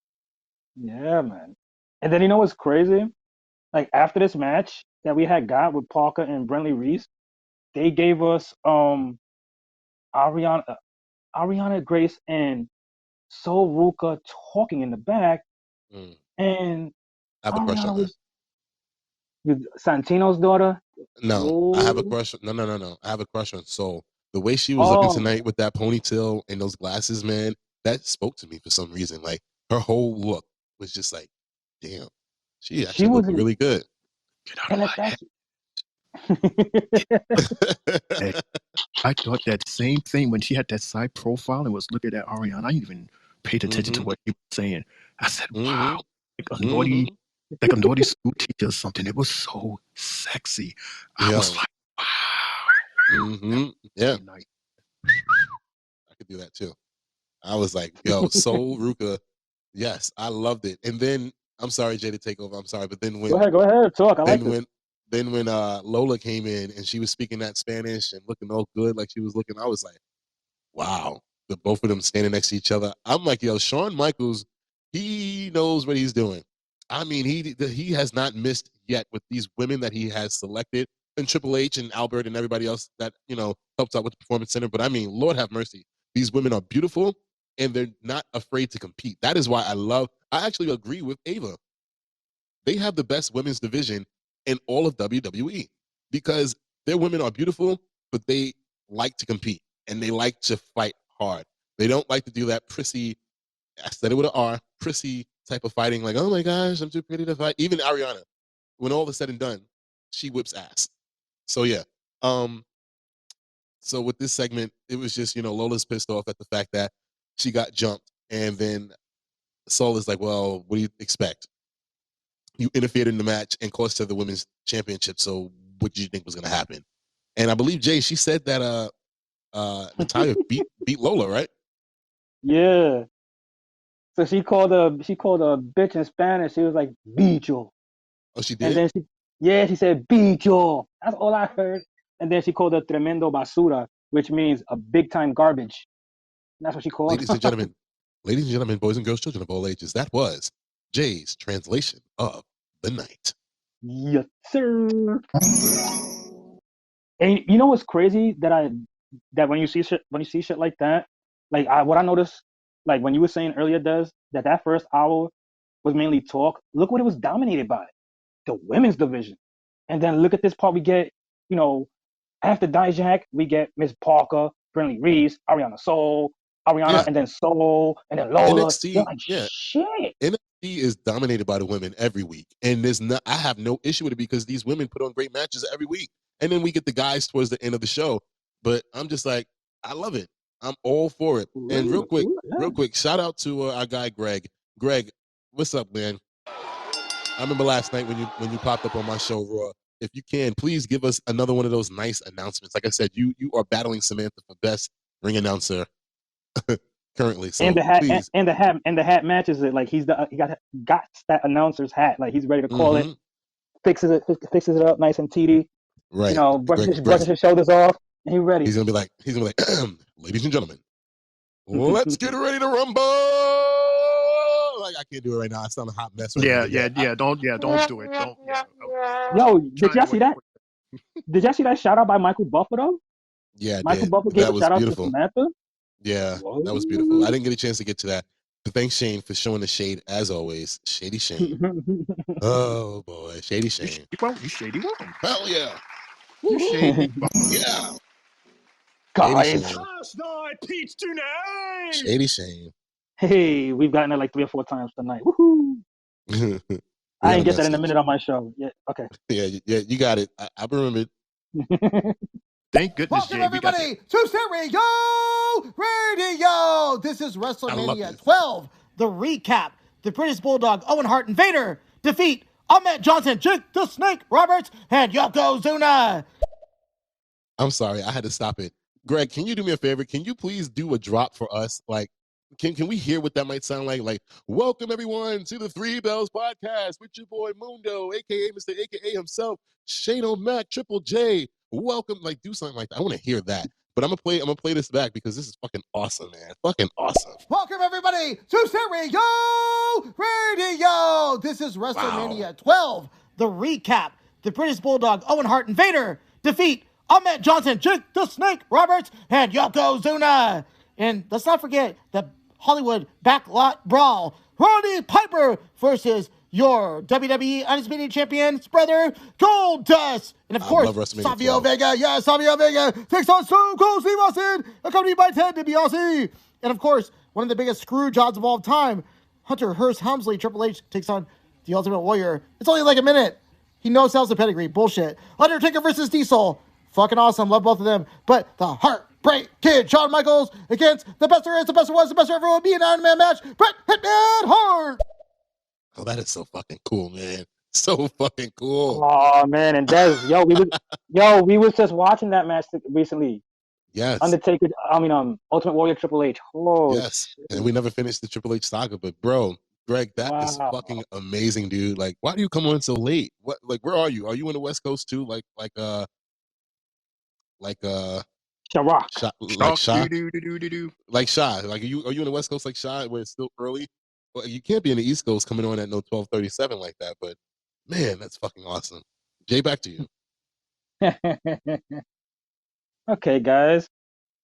Yeah, man. And then you know what's crazy? Like after this match that we had got with Parker and Brentley Reese, they gave us Ariana Ariana Grace and Sol Ruka talking in the back,
Mm.
and
I have a crush on
Ariana
that.
was with Santino's daughter.
No, I have a
Oh,
crush. No. I have a crush on Soul. The way she was looking
oh,
tonight with that ponytail and those glasses, man, that spoke to me for some reason. Like her whole look was just like, damn, she
she
actually
was
looked
in,
really good.
Get out of
and
my
if
head.
that's
Hey, I thought that same thing when she had that side profile and was looking at Ariana. I didn't even paid attention to
Mm-hmm.
what he was saying. I said,
Mm-hmm.
wow,
Mm-hmm.
like a naughty school teacher or something. It was so sexy. I was
Yo.
like, wow.
Mm-hmm. Yeah,
Nice.
I could do that too. I was like, yo, Soul Ruka, yes, I loved it. And then I'm sorry, Jay, to take over. I'm sorry, but then
go ahead, talk. I like
then
this.
when when Lola came in and she was speaking that Spanish and looking all good like she was looking, I was like, wow. The both of them standing next to each other. I'm like, yo, Shawn Michaels, he knows what he's doing. I mean, he has not missed yet with these women that he has selected, and Triple H and Albert and everybody else that helped out with the Performance Center. But I mean, Lord have mercy, these women are beautiful and they're not afraid to compete. That is why I actually agree with Ava. They have the best women's division in all of WWE because their women are beautiful, but they like to compete and they like to fight hard. They don't like to do that prissy, I said it with an R, prissy type of fighting, like, oh my gosh, I'm too pretty to fight. Even Ariana, when all is said and done, she whips ass. So yeah. So with this segment, it was just, Lola's pissed off at the fact that she got jumped. And then Sol is like, well, what do you expect? You interfered in the match and cost her the women's championship. So what did you think was going to happen? And I believe Jay, she said that Natalia beat Lola, right?
Yeah. So she called a bitch in Spanish. She was like bicho,
Oh, she
and
did?
then she said bicho. That's all I heard. And then she called her tremendo basura, which means a big time garbage. And that's what she called.
Ladies and gentlemen, boys and girls, children of all ages, that was Jay's translation of the night.
Yes, sir. And you know what's crazy that when you see shit like that, like what I noticed, like when you were saying earlier, Des, that first hour was mainly talk. Look what it was dominated by, the women's division. And then look at this part we get, you know, after Dijak, we get Miss Parker, Brinley Reese, Ariana Ariana,
Yeah.
and then Soul, and then Lola. You're
NXT,
like,
yeah.
shit.
NXT is dominated by the women every week. And I have no issue with it because these women put on great matches every week. And then we get the guys towards the end of the show. But I'm just like, I love it. I'm all for it. And real quick, shout out to our guy Greg. Greg, what's up, man? I remember last night when you popped up on my show, Raw. If you can, please give us another one of those nice announcements. Like I said, you are battling Samantha for best ring announcer currently. So
And the hat
please.
and the hat matches it. Like he got that announcer's hat. Like he's ready to call it. Fixes it up nice and teedy.
Right.
You know, brushes his shoulders off, and he's ready.
He's gonna be like, ladies and gentlemen, let's get ready to rumble. Like I can't do it right now. I sound a hot mess right now.
Don't do it. Don't.
Yo, did y'all see that? Did y'all see that shout out by Michael Buffer though?
Yeah, I
Michael
did.
Buffer gave
That
a
was
shout out to
beautiful.
Samantha.
Yeah, that was beautiful. I didn't get a chance to get to that. But thanks, Shane, for showing the shade as always. Shady Shane. Oh boy, Shady Shane.
You shady well.
Hell yeah.
You shady well.
Yeah.
Guys.
Last night, Pete's tonight.
Shady Shane.
Hey, we've gotten it like 3 or 4 times tonight. Woohoo! I didn't get that in a minute on my show. Yeah, okay.
Yeah, you got it. I remembered.
Thank goodness,
Welcome, everybody, to Stereo Radio. This is WrestleMania 12, the recap. The British Bulldog, Owen Hart and Vader defeat Ahmed Johnson, Jake the Snake Roberts, and Yokozuna.
I'm sorry, I had to stop it. Greg, can you do me a favor? Can you please do a drop for us? Like, can we hear what that might sound like? Like, welcome everyone to the Three Bells Podcast with your boy Mundo, aka Mr. AKA himself, Shane O'Mac, Triple J. Welcome, like, do something like that. I want to hear that. But I'm gonna play this back because this is fucking awesome, man. Fucking awesome.
Welcome, everybody, to Stereo Radio. This is WrestleMania 12, the recap. The British Bulldog, Owen Hart and Vader defeat Ahmed Johnson, Jake the Snake Roberts, and Yokozuna. And let's not forget the Hollywood Backlot Brawl. Roddy Piper versus your WWE Undisputed Champion's brother, Goldust. And of course, Savio Vega. Yeah, Savio Vega takes on Stone Cold Steve Austin, accompanied by Ted DiBiase. And of course, one of the biggest screw jobs of all time, Hunter Hearst Helmsley, Triple H, takes on the Ultimate Warrior. It's only like a minute. He no-sells the pedigree. Bullshit. Undertaker versus Diesel. Fucking awesome. Love both of them. But the Heartbreak Kid, Shawn Michaels, against the best there is, the best there was, the best there ever will be an Iron Man match, Bret Hitman Hart.
Oh, that is so fucking cool, man. So fucking cool.
Oh man, and Des, we was just watching that match recently.
Yes.
Undertaker, Ultimate Warrior Triple H. Oh,
yes. Shit. And we never finished the Triple H saga, but bro, Greg, that is fucking amazing, dude. Like, why do you come on so late? What, like, where are you? Are you on the West Coast too? Like
Sharrock.
Like Shy? Like Shy. Like, are you on the West Coast like Shy where it's still early? Well, you can't be in the East Coast coming on at no 12:37 like that, but man, that's fucking awesome. Jay, back to you.
Okay, guys.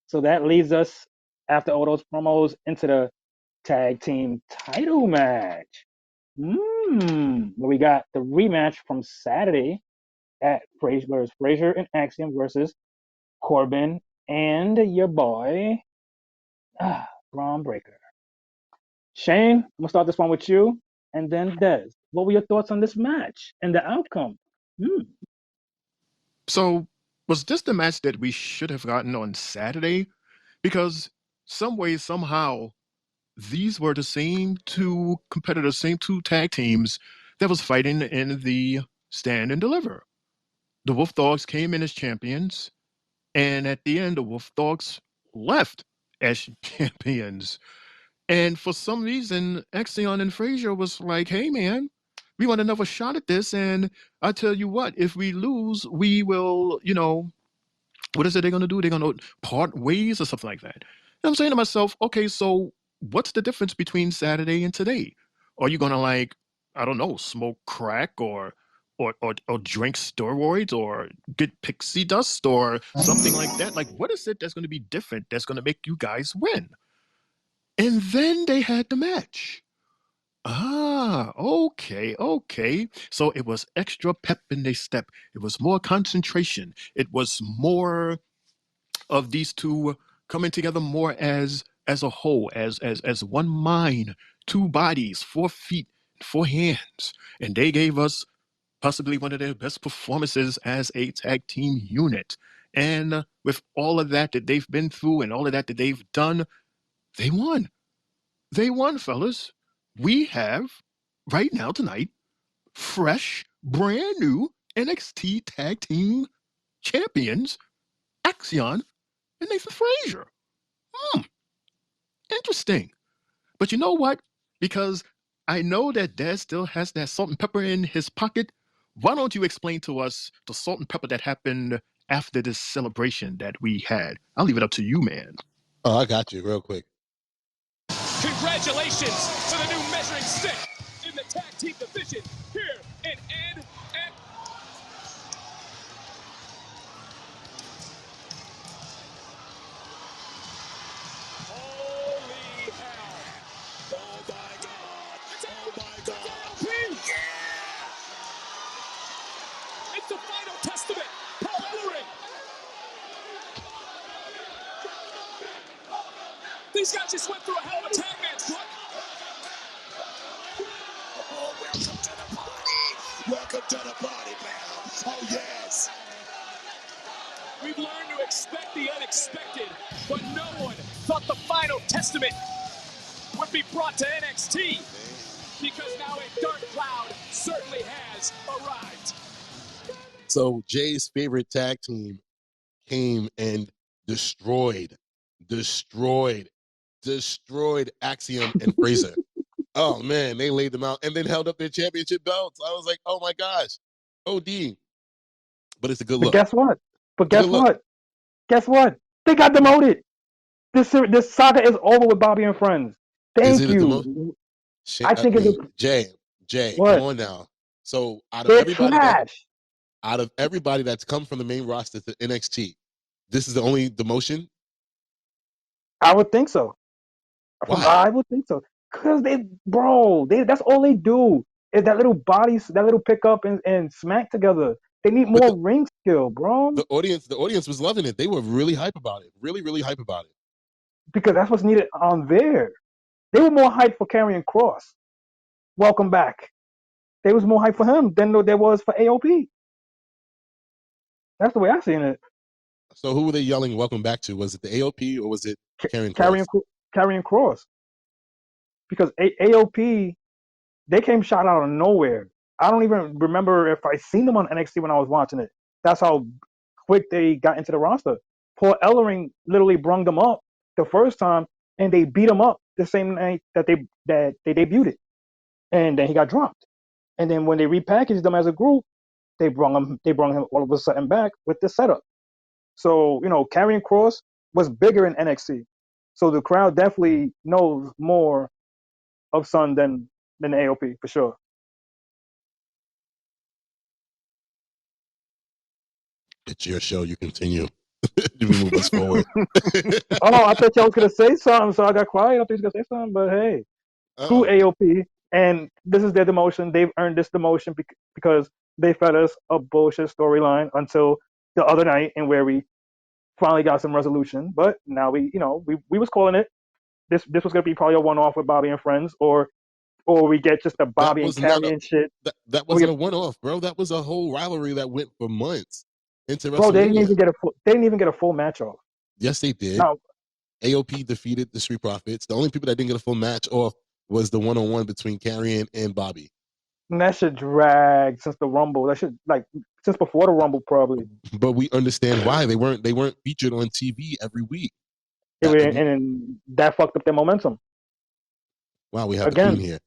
So that leads us, after all those promos, into the tag team title match. Where we got the rematch from Saturday at Frazier and Axiom versus Corbin and your boy, Braun Breaker. Shane, I'm gonna start this one with you, and then Des. What were your thoughts on this match and the outcome?
So, was this the match that we should have gotten on Saturday? Because some way, somehow, these were the same two competitors, same two tag teams that was fighting in the Stand and Deliver. The Wolf Dogs came in as champions, and at the end, the Wolf Dogs left as champions. And for some reason, Axiom and Frazier was like, hey, man, we want another shot at this. And I tell you what, if we lose, we will, what is it they're going to do? They're going to part ways or something like that. And I'm saying to myself, okay, so what's the difference between Saturday and today? Are you going to, like, I don't know, smoke crack or drink steroids or get pixie dust or something like that? Like, what is it that's going to be different that's going to make you guys win? And then they had the match. Okay. So it was extra pep in their step. It was more concentration. It was more of these two coming together more as a whole, as one mind, two bodies, 4 feet, 4 hands. And they gave us possibly one of their best performances as a tag team unit. And with all of that they've been through and all of that they've done, they won. They won, fellas. We have, right now, tonight, fresh, brand new NXT Tag Team Champions, Axiom and Nathan Frazier. interesting. But you know what? Because I know that Dad still has that salt and pepper in his pocket. Why don't you explain to us the salt and pepper that happened after this celebration that we had? I'll leave it up to you, man.
Oh, I got you real quick.
Congratulations to the new measuring stick in the tag team division here in NXT. Holy hell. Oh my God. Oh my God. Yeah. It's the final testament. Paul Ellering. These guys just went through a hell of a tag match, bro. Oh, welcome to the party. Welcome to the party, pal. Oh, yes. We've learned to expect the unexpected, but no one thought the final testament would be brought to NXT, because now a dark cloud certainly has arrived.
So Jay's favorite tag team came and destroyed Axiom and Fraser. Oh man, they laid them out and then held up their championship belts. I was like, oh my gosh, OD. But it's a good look.
But guess what? They got demoted. This saga is over with Bobby and friends. Thank you. I think it's
Jay.
What?
Come on now. So out of everybody that's come from the main roster to NXT, this is the only demotion?
I would think so.
Why?
I would think so. Cause that's all they do is that little pickup and smack together. They need more ring skill, bro.
The audience was loving it. They were really hype about it. Really, really hype about it.
Because that's what's needed on there. They were more hyped for Karrion Kross. Welcome back. They was more hyped for him than there was for AOP. That's the way I seen it.
So who were they yelling welcome back to? Was it the AOP or was it Karrion Kross?
Karrion Kross. Because AOP, they came shot out of nowhere. I don't even remember if I seen them on NXT when I was watching it. That's how quick they got into the roster. Paul Ellering literally brung them up the first time, and they beat him up the same night that they debuted it, and then he got dropped. And then when they repackaged them as a group, they brung him all of a sudden back with the setup. So Karrion Kross was bigger in NXT, so the crowd definitely knows more of Sun than AOP for sure.
It's your show. You continue. We move us forward.
Oh, I thought y'all was gonna say something, so I got quiet. I thought you was gonna say something, but hey, screw AOP. And this is their demotion. They've earned this demotion because they fed us a bullshit storyline until the other night, and where we finally got some resolution. But now we was calling it. This was gonna be probably a one-off with Bobby and friends, or we get just a Bobby and Karrion shit.
That wasn't a one-off, bro. That was a whole rivalry that went for months into WrestleMania.
Bro, they didn't even get a full match off.
Yes, they did.
No.
AOP defeated the Street Profits. The only people that didn't get a full match off was the one-on-one between Karrion and Bobby.
And that should drag since the Rumble. That should since before the Rumble probably.
But we understand why they weren't featured on TV every week.
And that fucked up their momentum.
Wow, we have the Queen here.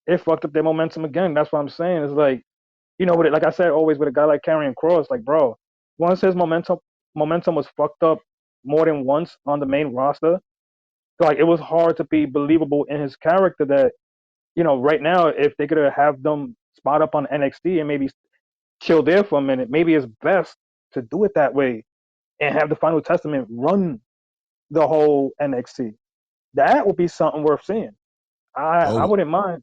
It fucked up their momentum again. That's what I'm saying. It's like, like I said, always with a guy like Karrion Kross, like, bro, once his momentum was fucked up more than once on the main roster, like, it was hard to be believable in his character that, right now, if they could have them spot up on NXT and maybe chill there for a minute, maybe it's best to do it that way and have the Final Testament run the whole NXT. That would be something worth seeing. I wouldn't mind.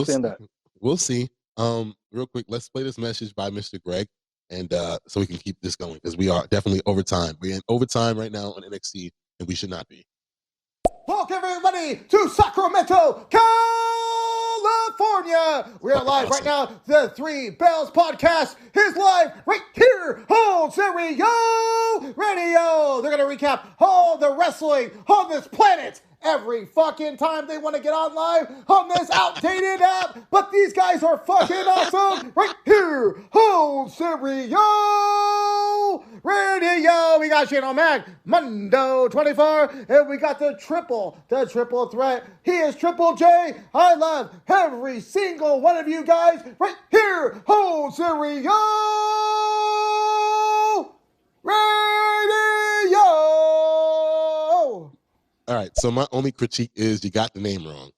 Seeing that.
We'll see. Real quick, let's play this message by Mr. Greg, and so we can keep this going because we are definitely overtime. We're in overtime right now on NXT, and we should not be.
Welcome everybody to Sacramento, California. We are live right now. The Three Bells Podcast is live right here on Stereo Radio. They're going to recap all the wrestling on this planet every fucking time they want to get on live on this outdated app. But these guys are fucking awesome right here. Home Stereo Radio. We got Shane O'Mac, Mundo 24, and we got the triple threat. He is Triple J. I love every single one of you guys right here. Home Stereo Radio.
All right, so my only critique is you got the name wrong.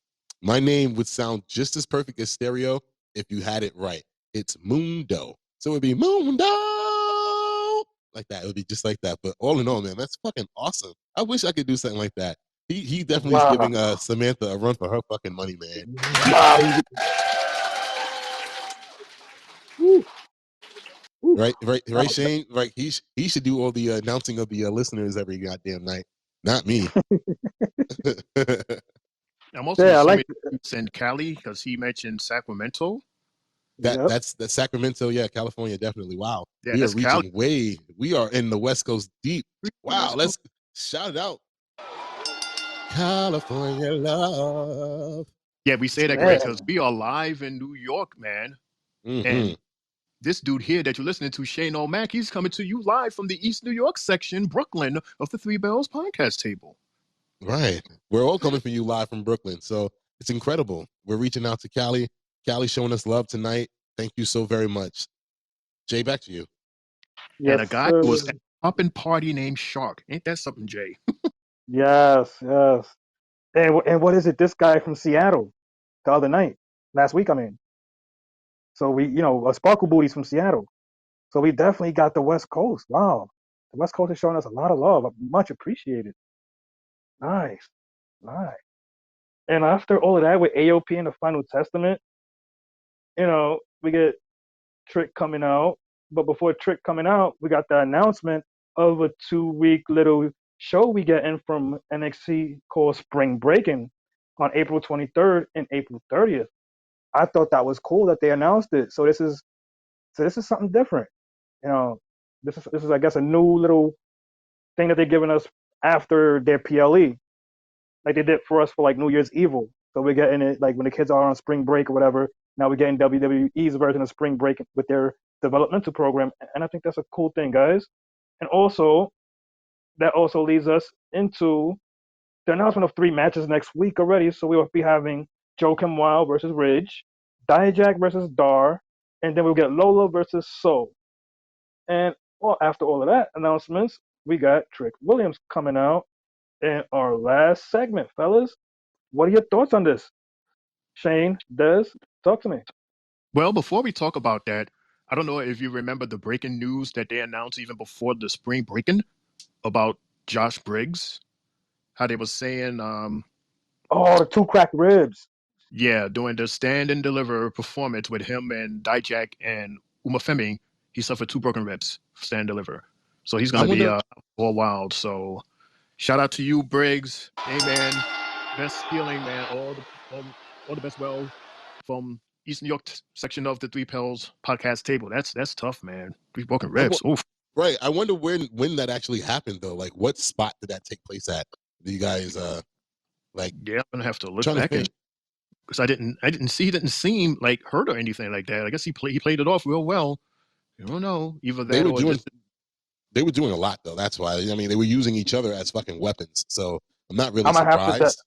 My name would sound just as perfect as Stereo if you had it right. It's Mundo. So it would be Mundo! Like that. It would be just like that. But all in all, man, that's fucking awesome. I wish I could do something like that. He definitely is giving Samantha a run for her fucking money, man. Right, Shane? Right, he should do all the announcing of the listeners every goddamn night. Not me.
I'm also assuming it's in Cali because he mentioned Sacramento.
That's Sacramento, yeah, California, definitely. Wow.
Yeah,
we are
that's
reaching we are in the West Coast deep. Wow, let's shout it out. California love.
Yeah, we say that because we are live in New York, man. And this dude here that you're listening to, Shane O'Mac, he's coming to you live from the East New York section, Brooklyn, of the Three Bells podcast table.
Right. We're all coming for you live from Brooklyn. So it's incredible. We're reaching out to Cali. Cali showing us love tonight. Thank you so very much. Jay, back to you.
Yes, and a guy who was at a poppin' party named Shark. Ain't that something, Jay?
Yes. And what is it? This guy from Seattle the other night, last week, I mean. So we, Sparkle Booty's from Seattle. So we definitely got the West Coast. Wow. The West Coast is showing us a lot of love. Much appreciated. Nice. And after all of that with AOP and the Final Testament, we get Trick coming out. But before Trick coming out, we got the announcement of a 2-week little show we get in from NXT called Spring Breaking on April 23rd and April 30th. I thought that was cool that they announced it. So this is something different. This is I guess a new little thing that they're giving us after their PLE, like they did for us for like New Year's Evil. So we're getting it like when the kids are on spring break or whatever. Now we're getting WWE's version of Spring Break with their developmental program, and I think that's a cool thing, guys. And also, that also leads us into the announcement of 3 matches next week already. So we will be having Joakim Wild versus Ridge, Dijak versus Dar, and then we'll get Lola versus Soul. And after all of that announcements, we got Trick Williams coming out in our last segment, fellas. What are your thoughts on this? Shane, Des, talk to me.
Well, before we talk about that, I don't know if you remember the breaking news that they announced even before the spring breaking about Josh Briggs. How they were saying
the 2 cracked ribs.
Yeah, doing the Stand and Deliver performance with him and Dijak and Umafemi, he suffered 2 broken ribs, Stand and Deliver. So he's going to be for a while. So shout out to you, Briggs. Hey, man. Best feeling, man. All the best well from East New York section of the Three Bells podcast table. That's tough, man. 3 broken ribs. Oof.
Right. I wonder when that actually happened, though. Like, what spot did that take place at? Do you guys, like...
Yeah, I'm going to have to look back and... Because I didn't see, he didn't seem like hurt or anything like that. I guess he played it off real well. I don't know. Either that
they were doing a lot though. That's why. I mean, they were using each other as fucking weapons. So I'm not really surprised.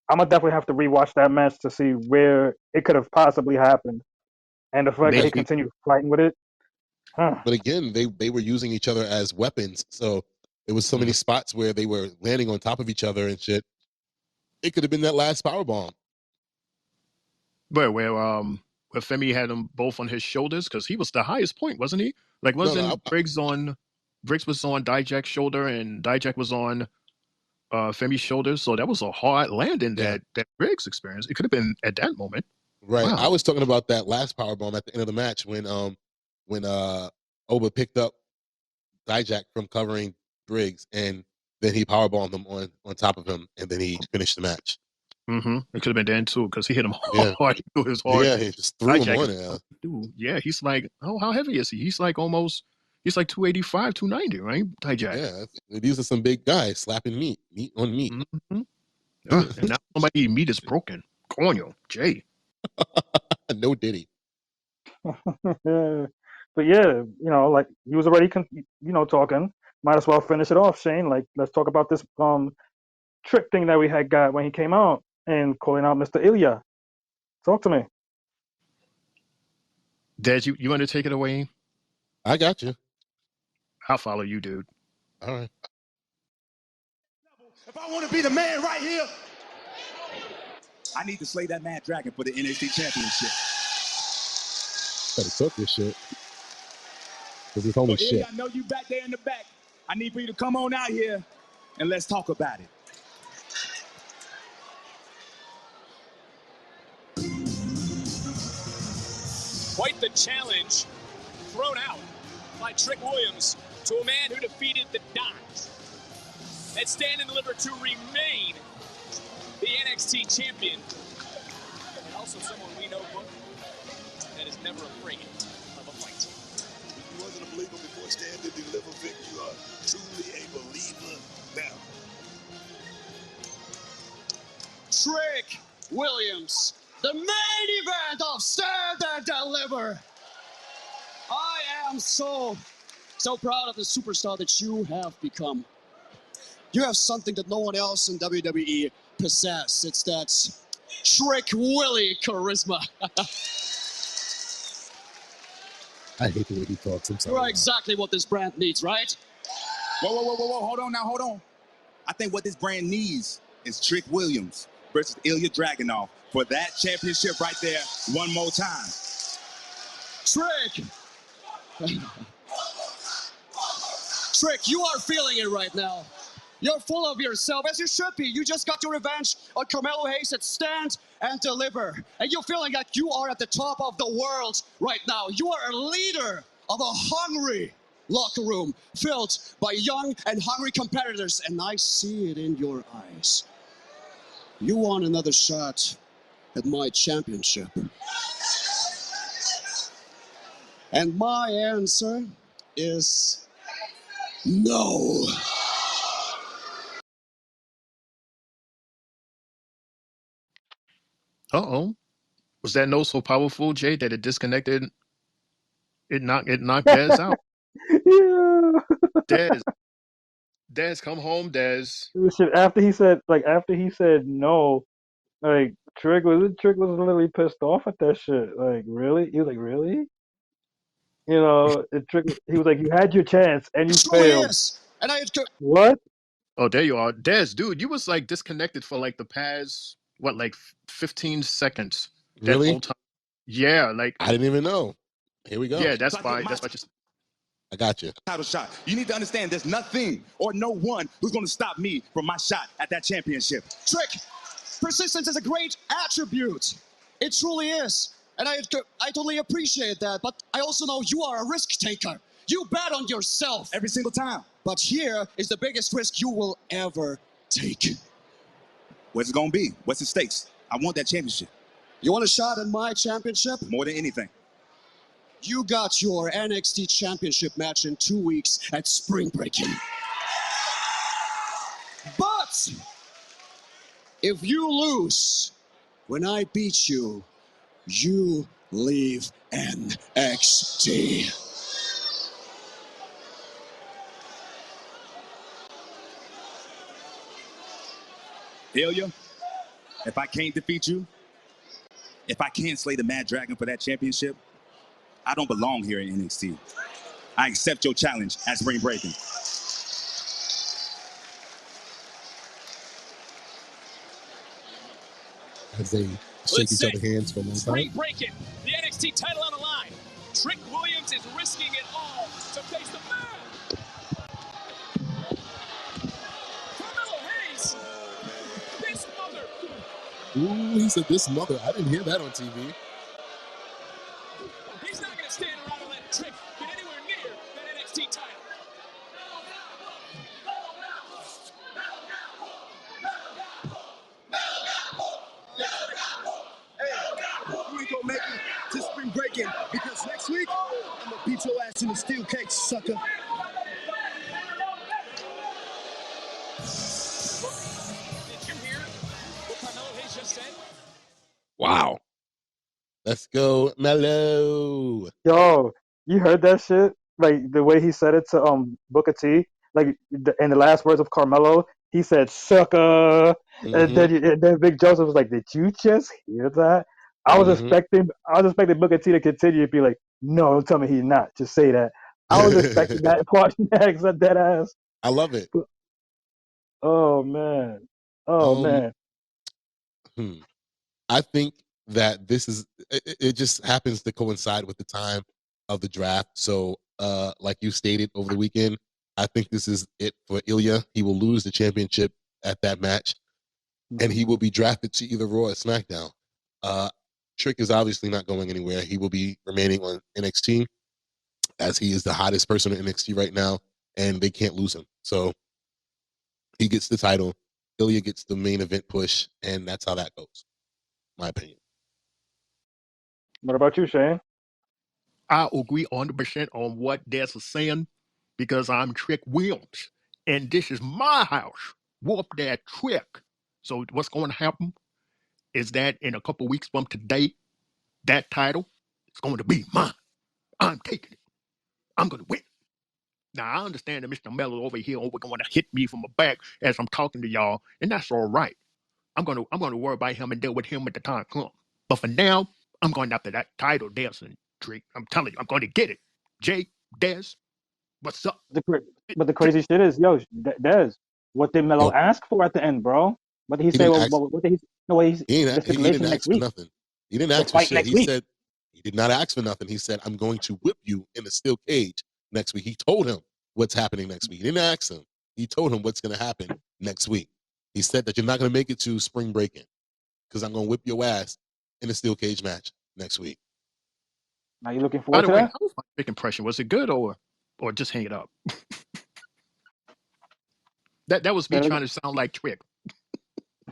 I'm gonna definitely have to rewatch that match to see where it could have possibly happened, and the fact that he continued fighting with it.
But again, they were using each other as weapons. So there was so many spots where they were landing on top of each other and shit. It could have been that last powerbomb.
But where Femi had them both on his shoulders, because he was the highest point, wasn't he? Like Briggs was on Dijak's shoulder and Dijak was on Femi's shoulders. So that was a hard landing that Briggs experienced. It could have been at that moment.
Right. Wow. I was talking about that last powerbomb at the end of the match when Oba picked up Dijak from covering Briggs and then he powerbombed him on top of him and then he finished the match.
Mm-hmm. It could have been Dan too, because he hit him hard. He threw his hard.
Yeah, he just threw him on there.
Dude, yeah, he's like, how heavy is he? He's like 285, 290, right? Dijak.
Yeah, these are some big guys slapping meat on meat.
Mm-hmm. And now somebody meat is broken. Coño, Jay.
No Diddy.
But yeah, like he was already, talking. Might as well finish it off, Shane. Like, let's talk about this trick thing that we had got when he came out and calling out Mr. Ilya. Talk to me.
Dad, you want to take it away?
I got you.
I'll follow you, dude.
All right.
If I want to be the man right here, I need to slay that mad dragon for the NXT Championship.
Better cook this shit. Because it's only shit.
I know you back there in the back. I need for you to come on out here and let's talk about it.
Quite the challenge thrown out by Trick Williams to a man who defeated the Dodge. And Stand and Deliver to remain the NXT champion. And also someone we know that is never afraid of a fight.
If you wasn't a believer before Stand and Deliver, Vic, you are truly a believer now.
Trick Williams, the main event of Stand and Deliver. I am so proud of the superstar that you have become. You have something that no one else in WWE possesses. It's that Trick Willie charisma.
I hate the way he talks. I'm sorry.
You are exactly what this brand needs, right?
Whoa. Hold on. I think what this brand needs is Trick Williams versus Ilya Dragunov for that championship right there one more time.
Trick! Trick, you are feeling it right now. You're full of yourself, as you should be. You just got your revenge on Carmelo Hayes at Stand and Deliver. And you're feeling like you are at the top of the world right now. You are a leader of a hungry locker room filled by young and hungry competitors. And I see it in your eyes. You want another shot at my championship. And my answer is no.
Uh-oh. Was that no so powerful, Jay, that it disconnected? It knocked Dez out.
Yeah.
Dez, come home, Dez.
After he said no, like Trick was literally pissed off at that shit. Like, really? He was like, really? Trick. He was like, you had your chance and you failed.
Yes. And
What?
Oh, there you are. Dez, dude, you was like disconnected for like the past, 15 seconds. That
Really?
whole time. Yeah, like
I didn't even know. Here we go.
Yeah, that's fine. That's what
I got you.
Title shot. You need to understand there's nothing or no one who's going to stop me from my shot at that championship.
Trick, persistence is a great attribute. It truly is. And I totally appreciate that. But I also know you are a risk taker. You bet on yourself.
Every single time.
But here is the biggest risk you will ever take.
What's it going to be? What's the stakes? I want that championship.
You want a shot at my championship?
More than anything.
You got your NXT championship match in 2 weeks at Spring Breaking. But if you lose when I beat you, you leave NXT.
Ilya, if I can't defeat you, if I can't slay the Mad Dragon for that championship, I don't belong here in NXT. I accept your challenge at Spring Breaking.
As they shake each other's hands for a long time.
Spring Breaking, the NXT title on the line. Trick Williams is risking it all to face the man. Carmelo Hayes, this mother.
Ooh, he said this mother. I didn't hear that on TV.
He's not going to stand around and let Trick get anywhere near that NXT title.
You ain't gonna make it to Spring Breaking because next week I'm gonna beat your ass in a steel cage, sucker.
Did you hear
Wow. Let's go, Mello.
Yo, you heard that shit? Like the way he said it to Booker T. Like in the last words of Carmelo, he said "sucker," and then Big Joseph was like, "Did you just hear that?" I was expecting Booker T to continue and be like, "No, don't tell me he's not. Just say that." I was expecting that part next. That dead ass.
I love it.
Oh man. Oh man.
I think that this is it just happens to coincide with the time of the draft. So like you stated over the weekend, I think this is it for Ilya. He will lose the championship at that match, and he will be drafted to either Raw or SmackDown. Trick is obviously not going anywhere. He will be remaining on NXT as he is the hottest person in NXT right now, and they can't lose him. So he gets the title. Ilya gets the main event push, and that's how that goes. My opinion.
What about you, Shane?
I agree 100% on what Des is saying because I'm Trick Williams and this is my house. Whoop that trick. So what's going to happen is that in a couple weeks from today, that title is going to be mine. I'm taking it. I'm going to win. Now I understand that Mr. Mello over here going to hit me from the back as I'm talking to y'all, and that's all right. I'm going to worry about him and deal with him at the time comes. But for now, I'm going after that title dancing trick. I'm telling you, I'm going to get it. Jay, Des, what's up?
But the crazy shit is, yo, Dez, what did Melo ask for at the end, bro? What did he say? What did he? No,
he didn't
next
ask for
week.
nothing. He didn't ask for shit. He said he did not ask for nothing. He said, "I'm going to whip you in a steel cage next week." He told him what's happening next week. He didn't ask him. He told him what's going to happen next week. He said that you're not going to make it to spring breaking because I'm going to whip your ass in a steel cage match next week.
Are you looking
By
forward
the
to
way,
that?
how was my big impression? Was it good or just hang it up? that was me trying to sound like Trick.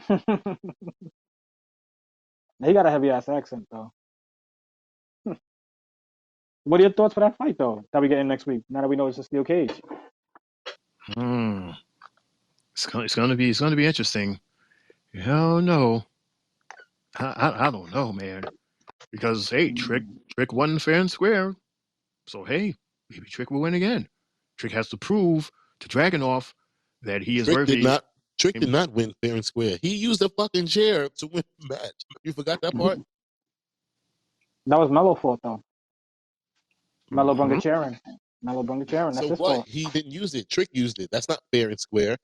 He got a heavy ass accent though. What are your thoughts for that fight though? That we getting next week? Now that we know it's a steel cage.
It's gonna be interesting. Hell no. I don't know, man. Because hey, Trick won fair and square. So hey, maybe Trick will win again. Trick has to prove to Dragunov that he is worthy.
Trick did not win fair and square. He used a fucking chair to win the match. You forgot that part?
That was Melo's fault though. Melo brung the chair in. Melo brung the chair in. That's
So
his
what?
fault.
He didn't use it. Trick used it. That's not fair and square.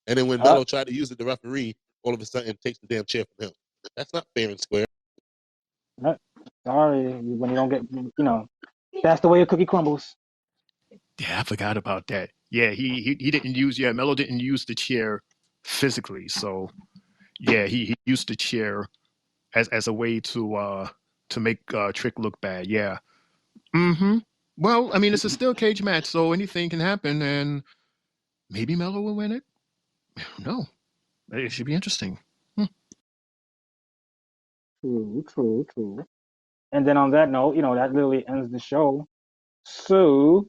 And then when Melo tried to use it, the referee all of a sudden takes the damn chair from him. That's not fair and square.
Sorry, when you don't get, that's the way a cookie crumbles.
Yeah, I forgot about that. Yeah, he didn't use. Yeah, Melo didn't use the chair physically. So yeah, he used the chair as a way to make Trick look bad. Yeah. Well, I mean, it's a steel cage match, so anything can happen, and maybe Melo will win it. No, it should be interesting.
True. And then on that note, that literally ends the show. So,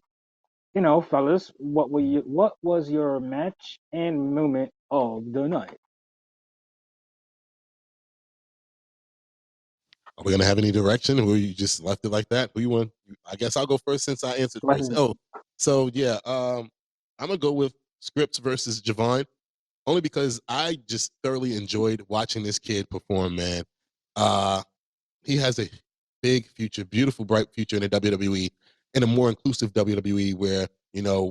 fellas, what was your match and moment of the night?
Are we gonna have any direction, or you just left it like that? Who you want? I guess I'll go first since I answered first. Oh, so yeah, I'm gonna go with Scripps versus Javon, only because I just thoroughly enjoyed watching this kid perform. Man, he has a big future, beautiful, bright future in the WWE, in a more inclusive WWE where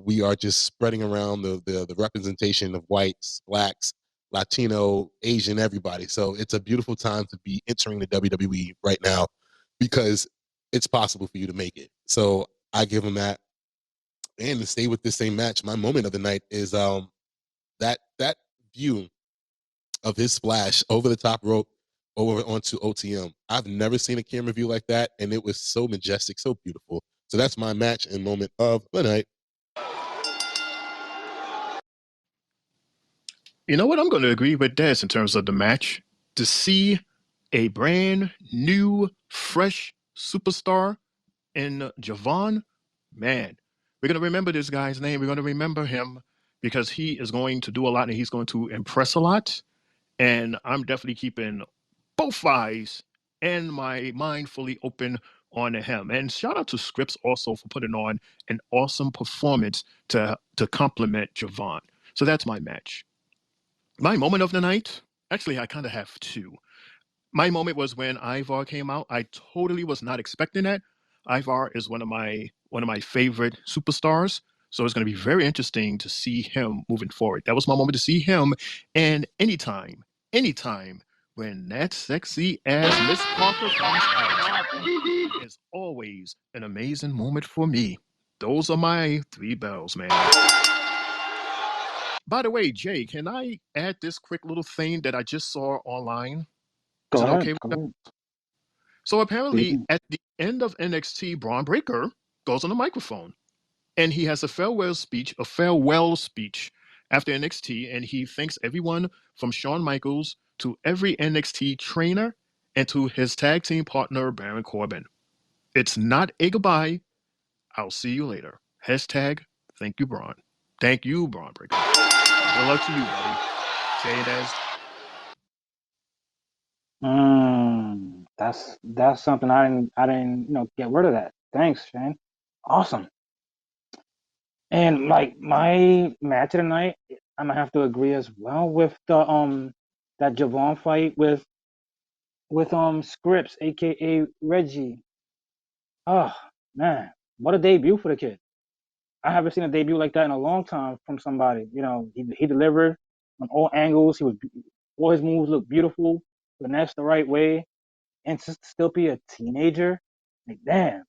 we are just spreading around the representation of whites, blacks, Latino, Asian, everybody. So it's a beautiful time to be entering the WWE right now because it's possible for you to make it. So I give him that. And to stay with this same match, my moment of the night is that view of his splash over the top rope over onto OTM. I've never seen a camera view like that, and it was so majestic, so beautiful. So that's my match and moment of the night.
You know what? I'm going to agree with Des in terms of the match. To see a brand new, fresh superstar in Javon, man, we're going to remember this guy's name. We're going to remember him because he is going to do a lot and he's going to impress a lot. And I'm definitely keeping both eyes and my mind fully open on him. And shout out to Scripps also for putting on an awesome performance to complement Javon. So that's my match. My moment of the night, actually, I kind of have two. My moment was when Ivar came out. I totally was not expecting that. Ivar is one of my favorite superstars. So it's going to be very interesting to see him moving forward. That was my moment to see him. And anytime when that sexy ass Miss Parker comes out is always an amazing moment for me. Those are my 3 bells, man. By the way, Jay, can I add this quick little thing that I just saw online? Is
Go
it
ahead.
okay with
Go
you?
ahead.
So
Please.
apparently, at the end of NXT, Braun Breaker goes on the microphone and he has a farewell speech after NXT, and he thanks everyone from Shawn Michaels to every NXT trainer and to his tag team partner Baron Corbin. It's not a goodbye. I'll see you later. Hashtag thank you, Braun. Thank you, Braun Breaker. Good luck to you, buddy. Say it as
That's something I didn't get rid of that. Thanks, Shane. Awesome. And like my match of the night, I'm gonna have to agree as well with the that Javon fight with Scripps, aka Reggie. Oh man, what a debut for the kid. I haven't seen a debut like that in a long time from somebody. He delivered on all angles. All his moves look beautiful, finesse the right way, and to still be a teenager. Like damn,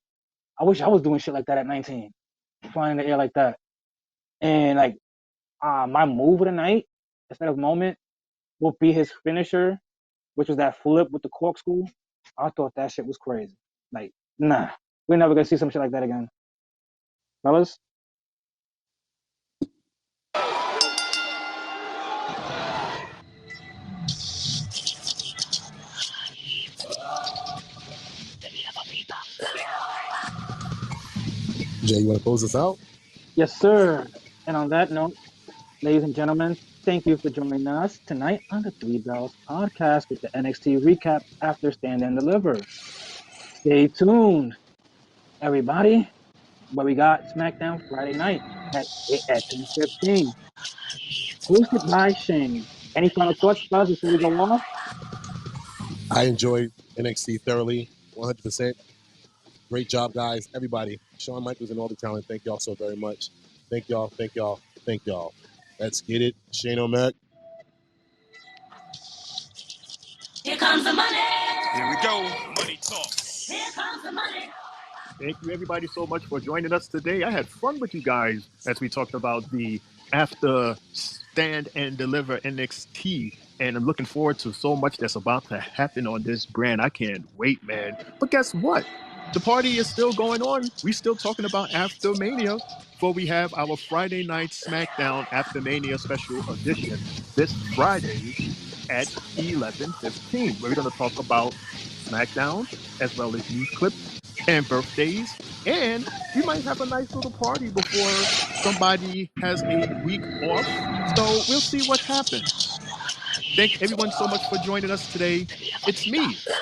I wish I was doing shit like that at 19, flying in the air like that. And like my move of the night, instead of moment, will be his finisher, which was that flip with the corkscrew. I thought that shit was crazy. Like, nah, we're never gonna see some shit like that again, fellas.
Jay, you want to close us out?
Yes, sir. And on that note, ladies and gentlemen, thank you for joining us tonight on the Three Bells podcast with the NXT recap after Stand and Deliver. Stay tuned, everybody, where we got SmackDown Friday night at 10:15, hosted by Shane. Any final thoughts, fellas, before we go off?
I enjoyed NXT thoroughly, 100%. Great job, guys. Everybody. Shawn Michaels and all the talent. Thank y'all so very much. Thank y'all. Thank y'all. Thank y'all. Let's get it. Shane O'Mac.
Here comes the money.
Here we go.
Money talk. Here comes the money.
thank you, everybody, so much for joining us today. I had fun with you guys as we talked about the after Stand and Deliver NXT. And I'm looking forward to so much that's about to happen on this brand. I can't wait, man. But guess what? The party is still going on. We still talking about After Mania before we have our Friday night SmackDown After Mania special edition this Friday at 11:15. We're going to talk about SmackDown as well as news clips and birthdays. And we might have a nice little party before somebody has a week off. So we'll see what happens. Thank everyone so much for joining us today. It's me,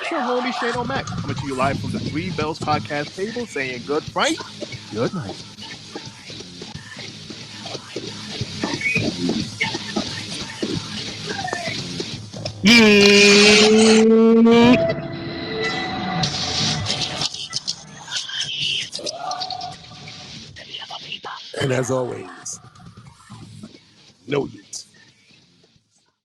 your homie Shane O'Mac, coming to you live from the Three Bells podcast table saying good fight, good night.
And as always, know it.